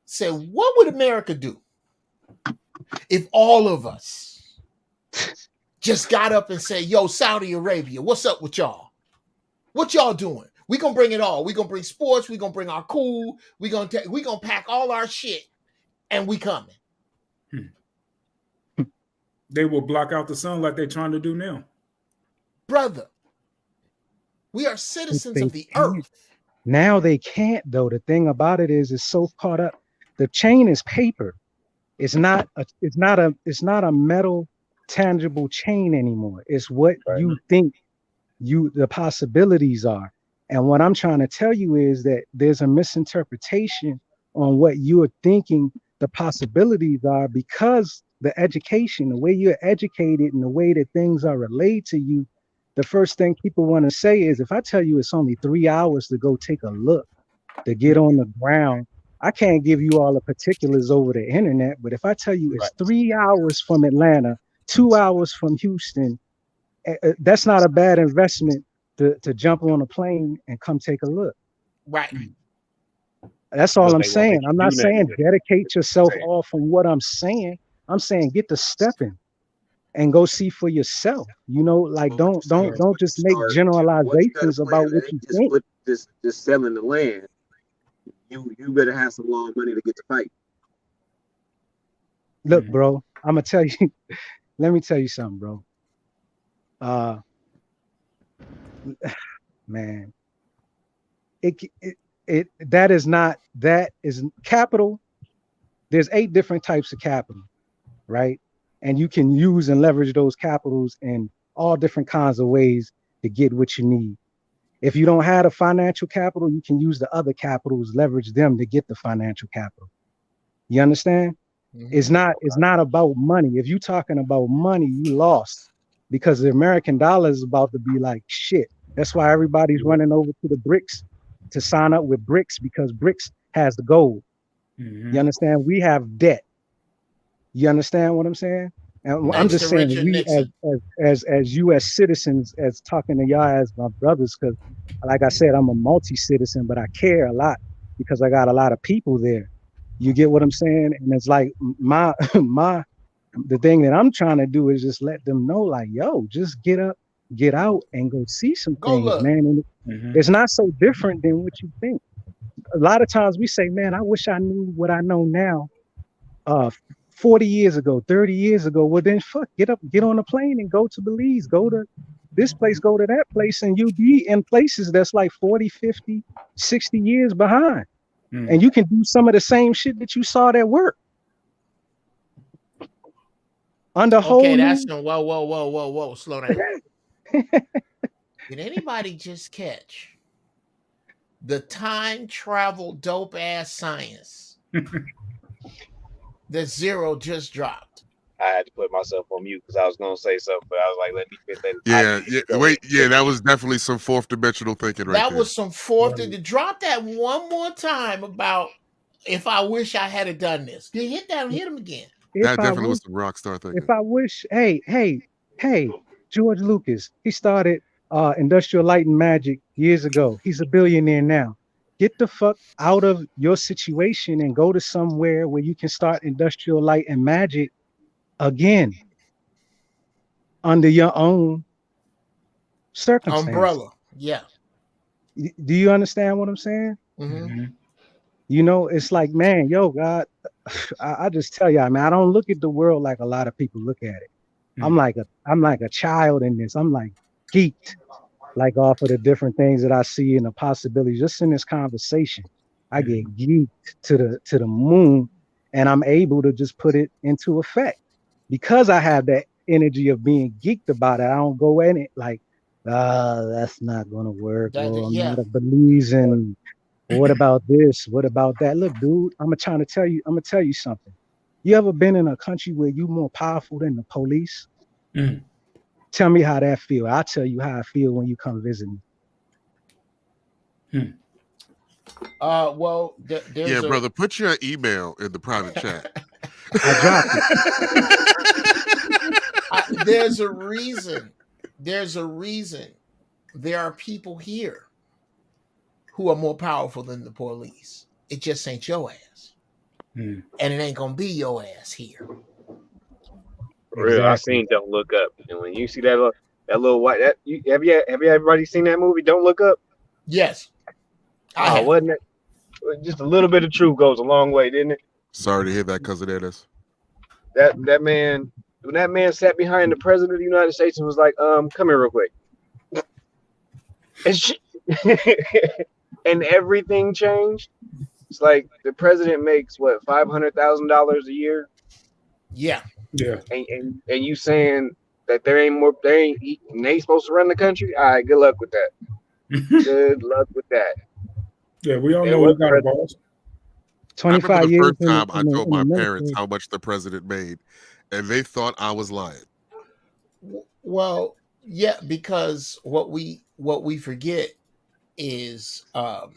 said, what would America do if all of us just got up and said, yo, Saudi Arabia, what's up with y'all? What y'all doing? We gonna bring it all. We gonna bring sports. We gonna bring our cool. We gonna pack all our shit, and we coming. They will block out the sun like they're trying to do now. Brother, we are citizens of the earth. Now they can't, though. The thing about it is, it's so caught up. The chain is paper. It's not a metal tangible chain anymore. It's what you think the possibilities are. And what I'm trying to tell you is that there's a misinterpretation on what you're thinking the possibilities are, because the education, the way you're educated and the way that things are relayed to you, the first thing people want to say is, if I tell you it's only 3 hours to go take a look, to get on the ground, I can't give you all the particulars over the internet, but if I tell you it's 3 hours from Atlanta, 2 hours from Houston, that's not a bad investment to jump on a plane and come take a look. Right. That's all I'm saying. I'm not saying dedicate yourself off from what I'm saying. I'm saying get to stepping and go see for yourself. You know, like don't just make generalizations about what you think. Just selling the land. You better have some long money to get to fight. Look, bro, I'm gonna tell you. Let me tell you something, bro. Man, that is capital. There's 8 different types of capital, right? And you can use and leverage those capitals in all different kinds of ways to get what you need. If you don't have a financial capital, you can use the other capitals, leverage them to get the financial capital. You understand? Mm-hmm. It's not about money. If you're talking about money, you lost, because the American dollar is about to be like shit. That's why everybody's running over to the BRICS to sign up with BRICS, because BRICS has the gold. Mm-hmm. You understand? We have debt. You understand what I'm saying? And I'm just saying, we as U.S. citizens, as talking to y'all as my brothers, because like I said, I'm a multi-citizen, but I care a lot because I got a lot of people there. You get what I'm saying? And it's like the thing that I'm trying to do is just let them know, like, yo, just get up, get out, and go see some things, look. Man. And it's not so different than what you think. A lot of times we say, man, I wish I knew what I know now 40 years ago, 30 years ago. Well, then fuck, get up, get on a plane and go to Belize, go to this place, go to that place, and you'll be in places that's like 40, 50, 60 years behind. And you can do some of the same shit that you saw that work. Okay, that's whoa, slow down. Did anybody just catch the time travel dope ass science that Zero just dropped? I had to put myself on mute because I was gonna say something, but I was like, let me fit that. That was definitely some fourth dimensional thinking right there. That was some fourth. Drop that one more time about if I wish I had done this. Hit him again. That definitely was some rock star thinking. If I wish, hey, George Lucas, he started Industrial Light and Magic years ago. He's a billionaire now. Get the fuck out of your situation and go to somewhere where you can start Industrial Light and Magic again under your own circumstances. Umbrella. Yeah. Do you understand what I'm saying? Mm-hmm. You know, it's like, man, yo, God, I just tell y'all, man, I don't look at the world like a lot of people look at it. Mm-hmm. I'm like a child in this. I'm like geeked, like off of the different things that I see and the possibilities. Just in this conversation, I get geeked to the moon, and I'm able to just put it into effect because I have that energy of being geeked about it. I don't go in it like, that's not gonna work. I'm not a Belizean. What about this? What about that? Look, dude, I'm gonna tell you something. You ever been in a country where you more powerful than the police? Tell me how that feel. I'll tell you how I feel when you come visit me. Well, brother, put your email in the private chat. I dropped it. There's a reason. There are people here who are more powerful than the police. It just ain't your ass. And it ain't gonna be your ass here. For real, I Exactly. seen Don't Look Up, and when you see that little white, have you everybody seen that movie Don't Look Up? Yes, I Oh, have. wasn't it? Just a little bit of truth goes a long way, didn't it? Sorry to hear that, cousin Ennis. That man, when that man sat behind the president of the United States and was like, come here real quick, and and everything changed. It's like the president makes what $500,000 a year. Yeah. And you saying that they ain't supposed to run the country? All right, good luck with that. Good luck with that. Yeah, we all know he got a boss. 25 the years first time I told in the my military. parents how much the president made, and they thought I was lying. Well, yeah, because what we forget is, and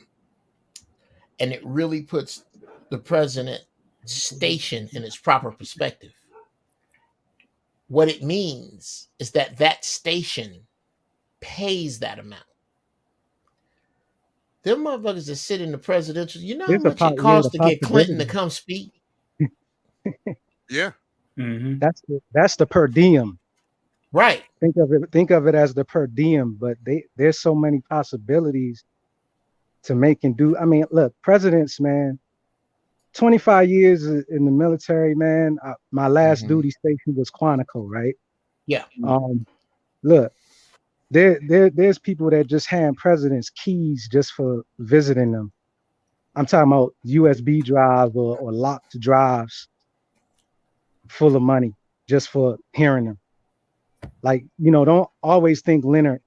it really puts the president station in its proper perspective. What it means is that station pays that amount. Them motherfuckers that sit in the presidential, you know how much it costs to get Clinton to come speak? Yeah. Mm-hmm. That's the per diem. Right. Think of it as the per diem, but there's so many possibilities to make and do. I mean, look, presidents, man, 25 years in the military, man. My last duty station was Quantico, right? Yeah. Look, there's people that just hand presidents keys just for visiting them. I'm talking about USB drives or locked drives full of money just for hearing them. Like, don't always think linear.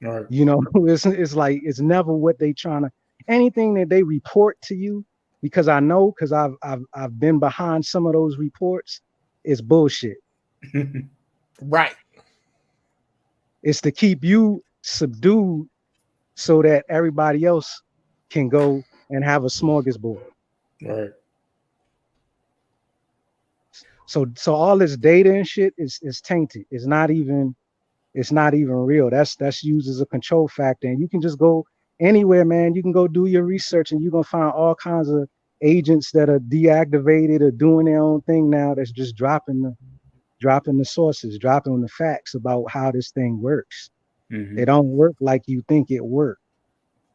Right. It's like it's never what they trying to. Anything that they report to you, because I've been behind some of those reports, is bullshit. Right. It's to keep you subdued so that everybody else can go and have a smorgasbord. Right. So all this data and shit is tainted. It's not even real. That's used as a control factor. And you can just go anywhere, man. You can go do your research and you're gonna find all kinds of agents that are deactivated or doing their own thing now that's just dropping the sources, dropping the facts about how this thing works. Mm-hmm. It don't work like you think it works.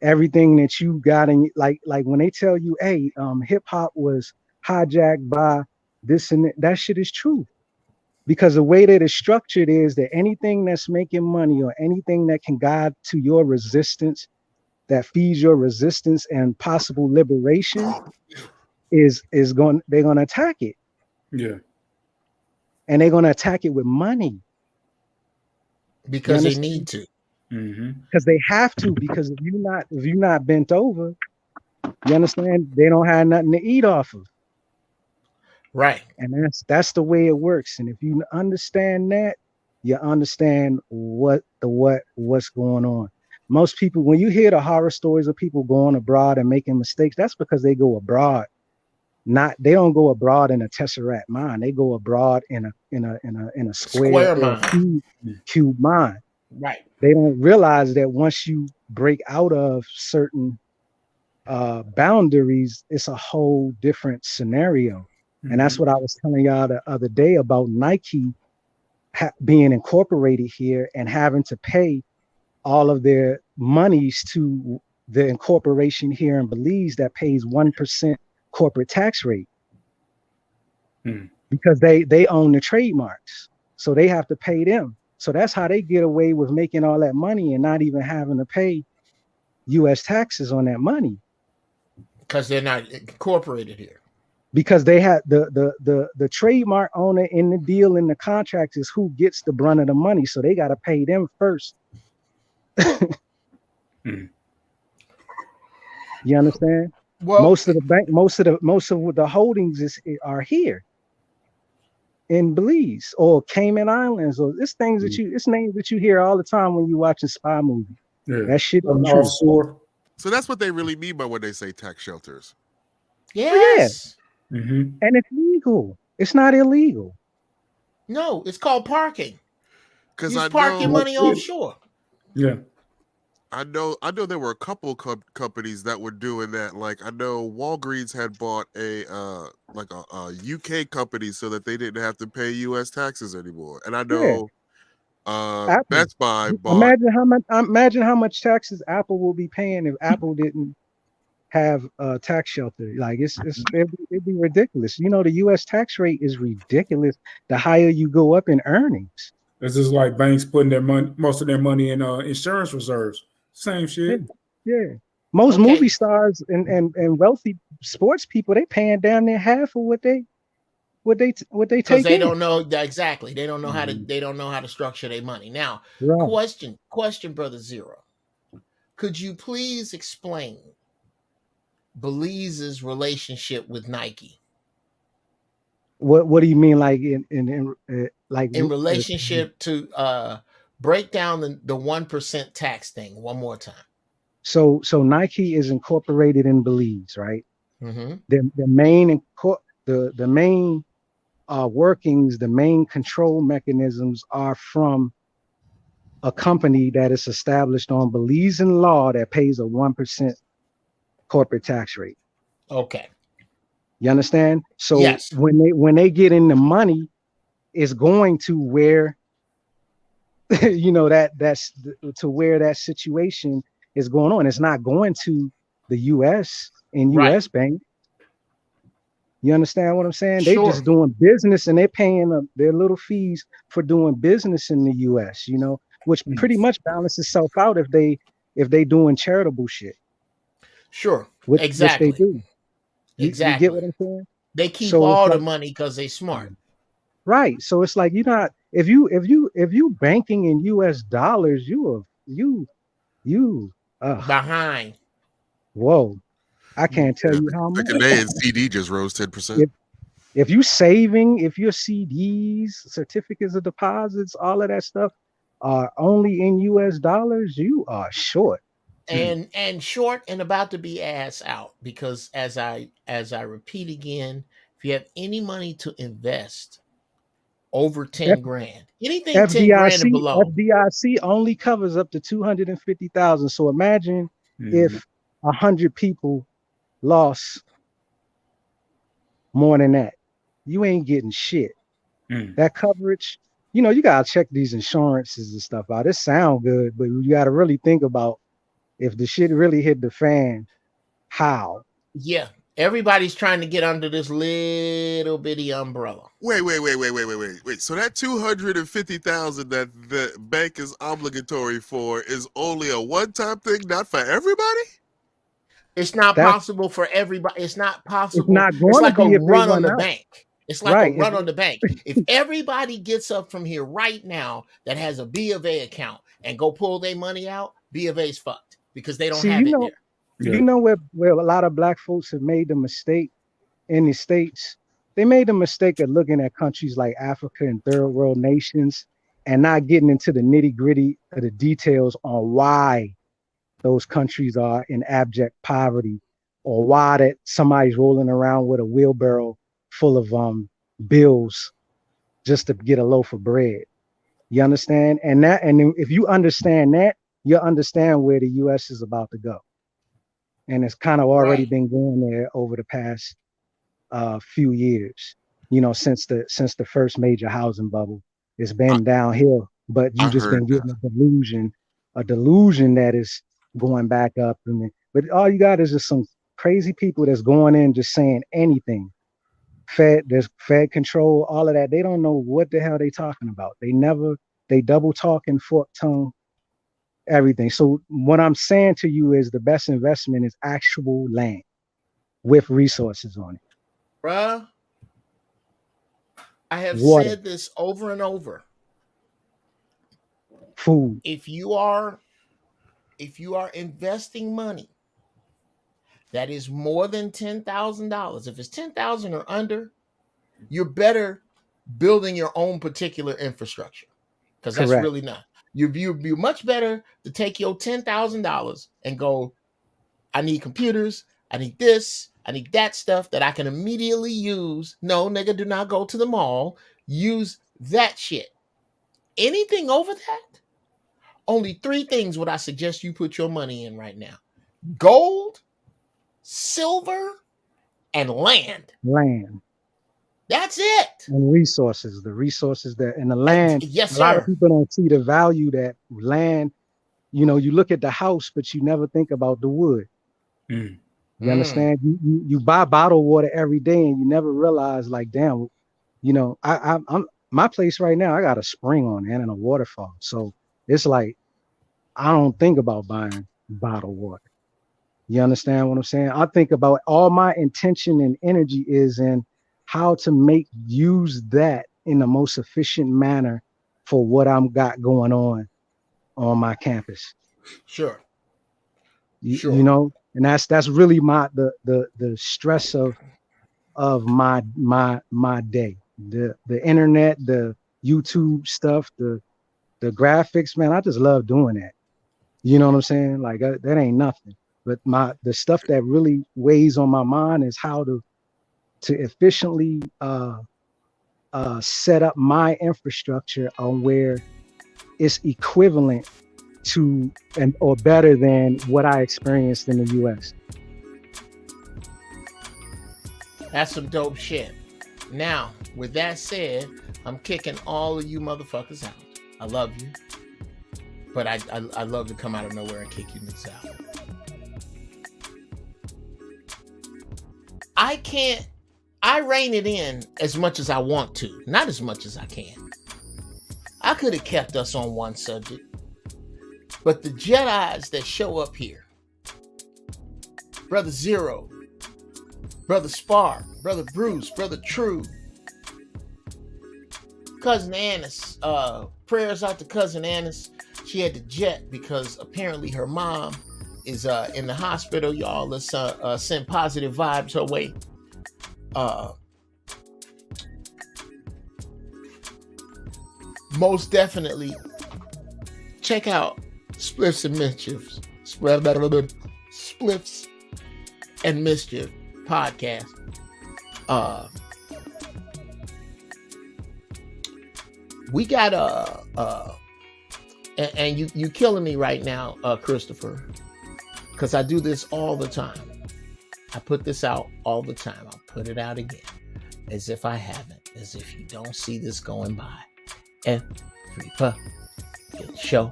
Everything that you got in, like when they tell you, hey, hip hop was hijacked by this and that shit is true. Because the way that it's structured is that anything that's making money or anything that can guide to your resistance, that feeds your resistance and possible liberation, they're gonna attack it. Yeah. And they're gonna attack it with money. Because they need to. Because they have to, because if you're not bent over, you understand, they don't have nothing to eat off of. Right. And that's the way it works. And if you understand that, you understand what's going on. Most people, when you hear the horror stories of people going abroad and making mistakes, that's because they go abroad. They don't go abroad in a tesseract mind. They go abroad in a square mind. Cube mind. Right. They don't realize that once you break out of certain boundaries, it's a whole different scenario. And that's what I was telling y'all the other day about Nike being incorporated here and having to pay all of their monies to the incorporation here in Belize that pays 1% corporate tax rate. Because they own the trademarks. So they have to pay them. So that's how they get away with making all that money and not even having to pay U.S. taxes on that money. Because they're not incorporated here. Because they had the trademark owner in the deal in the contract is who gets the brunt of the money. So they got to pay them first. You understand? Well, most of the holdings are here in Belize or Cayman Islands, or it's names that you hear all the time when you watch a spy movie. Yeah. That shit. Offshore. So that's what they really mean by when they say tax shelters. Yes. And it's legal. It's not illegal. No, it's called parking. Because you park your money offshore. Yeah. I know there were a couple companies that were doing that. Like I know Walgreens had bought a UK company so that they didn't have to pay US taxes anymore. And I know Apple. Best Buy bought. Imagine how much taxes Apple will be paying if Apple didn't have a tax shelter. Like it'd be ridiculous. You know, the U.S. tax rate is ridiculous. The higher you go up in earnings. It's just like banks putting their money, most of their money in insurance reserves. Same shit. Yeah. Most movie stars and wealthy sports people, they paying damn near half of what they take. Because they don't know exactly. They don't know how to structure their money. Now, question, Brother Zero. Could you please explain Belize's relationship with Nike? What do you mean, like in relationship to break down the 1% tax thing one more time? So Nike is incorporated in Belize, right? Mm-hmm. The main workings, the main control mechanisms are from a company that is established on Belizean law that pays a 1% corporate tax rate. Okay. You understand? So yes. when they get in the money, it's going to where that's to where that situation is going on. It's not going to the US and US bank. You understand what I'm saying? Sure. They just doing business and they're paying their little fees for doing business in the US, which pretty much balances itself out if they doing charitable shit. Sure. Which exactly. they do. You get what I'm saying? They keep all the money because they smart. Right. So it's like if you banking in US dollars, you behind. Whoa. I can't tell you how much. Second day and CD just rose 10%. If you saving, if your CDs, certificates of deposits, all of that stuff are only in US dollars, you are short. And short and about to be ass out, because as I repeat again, if you have any money to invest over 10 grand, anything FDIC, 10 grand and below, FDIC only covers up to 250,000. So imagine if 100 people lost more than that, you ain't getting shit. That coverage, you gotta check these insurances and stuff out. It sound good, but you gotta really think about if the shit really hit the fan, how? Yeah, everybody's trying to get under this little bitty umbrella. Wait. So that 250,000 that the bank is obligatory for is only a one-time thing, not for everybody? It's not possible for everybody. It's not possible. It's not going like to be a run on the out. bank. It's like a run on the bank. If everybody gets up from here right now that has a B of A account and go pull their money out, B of A's fucked because they don't have it there. You know where a lot of black folks have made the mistake in the States? They made the mistake of looking at countries like Africa and third world nations and not getting into the nitty gritty of the details on why those countries are in abject poverty, or why that somebody's rolling around with a wheelbarrow full of bills just to get a loaf of bread. You understand? And if you understand that, you understand where the US is about to go. And it's kind of already been going there over the past few years, since the first major housing bubble. It's been downhill, but you just been getting a delusion that is going back up. But all you got is just some crazy people that's going in just saying anything. There's Fed control, all of that. They don't know what the hell they talking about. They double talk and fork tongue everything. So what I'm saying to you is the best investment is actual land with resources on it. Bruh, I have said this over and over. Food. If you are investing money that is more than $10,000, if it's $10,000 or under, you're better building your own particular infrastructure, because that's really not. You're much better to take your $10,000 and go, I need computers, I need this, I need that stuff that I can immediately use. No, nigga, do not go to the mall. Use that shit. Anything over that Only 3 things would I suggest you put your money in right now: gold, silver, and land. Land. That's it. And resources. The resources that and the land. Yes, A lot of sir. people don't see the value that land. You know, you look at the house, but you never think about the wood. Mm. You understand? You buy bottled water every day, and you never realize, like, damn, you know, I'm my place right now. I got a spring on it and a waterfall, so it's like I don't think about buying bottled water. You understand what I'm saying? I think about all my intention and energy is in how to use that in the most efficient manner for what I'm got going on my campus. Sure. You know, and that's really the stress of my day. The internet, the YouTube stuff, the graphics, man. I just love doing that. You know what I'm saying? Like that ain't nothing. But the stuff that really weighs on my mind is how to efficiently set up my infrastructure on where it's equivalent to or better than what I experienced in the US. That's some dope shit. Now, with that said, I'm kicking all of you motherfuckers out. I love you. But I love to come out of nowhere and kick you niggas out. I rein it in as much as I want to, not as much as I can. I could have kept us on one subject, but the Jedis that show up here, Brother Zero, Brother Spar, Brother Bruce, Brother True, Cousin Annis, prayers out to Cousin Annis. She had to jet because apparently her mom is in the hospital. Y'all, let's send positive vibes her way. Most definitely check out Spliffs and Mischiefs. Spliffs and Mischief podcast. We got and you killing me right now, Christopher, because I do this all the time. I put this out all the time. I'll put it out again, as if I haven't, as if you don't see this going by. Every fucking show.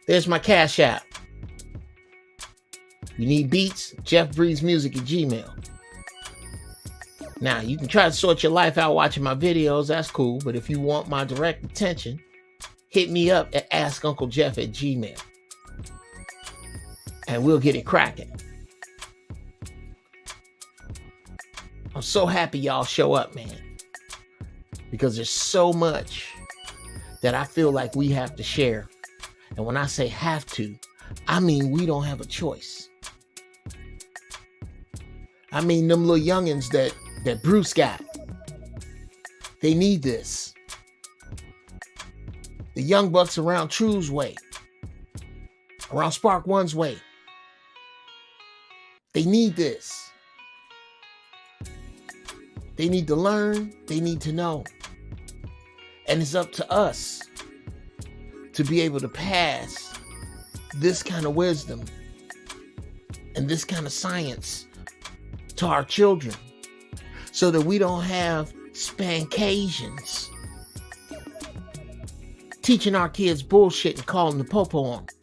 There's my Cash App. You need beats? Geoff Breeze Music at Gmail. Now, you can try to sort your life out watching my videos. That's cool. But if you want my direct attention, hit me up at AskUncleJeff@Gmail. And we'll get it cracking. I'm so happy y'all show up, man. Because there's so much that I feel like we have to share. And when I say have to, I mean we don't have a choice. I mean them little youngins that Bruce got. They need this. The young bucks around True's way. Around Spark One's way. They need this. They need to learn. They need to know. And it's up to us to be able to pass this kind of wisdom and this kind of science to our children so that we don't have spankations teaching our kids bullshit and calling the popo on them.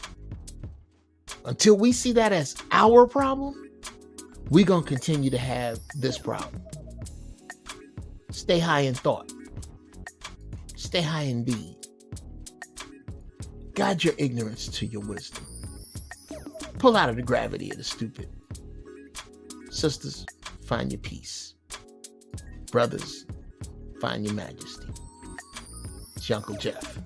Until we see that as our problem, we're going to continue to have this problem. Stay high in thought. Stay high in deed. Guide your ignorance to your wisdom. Pull out of the gravity of the stupid. Sisters, find your peace. Brothers, find your majesty. It's your Uncle Geoff.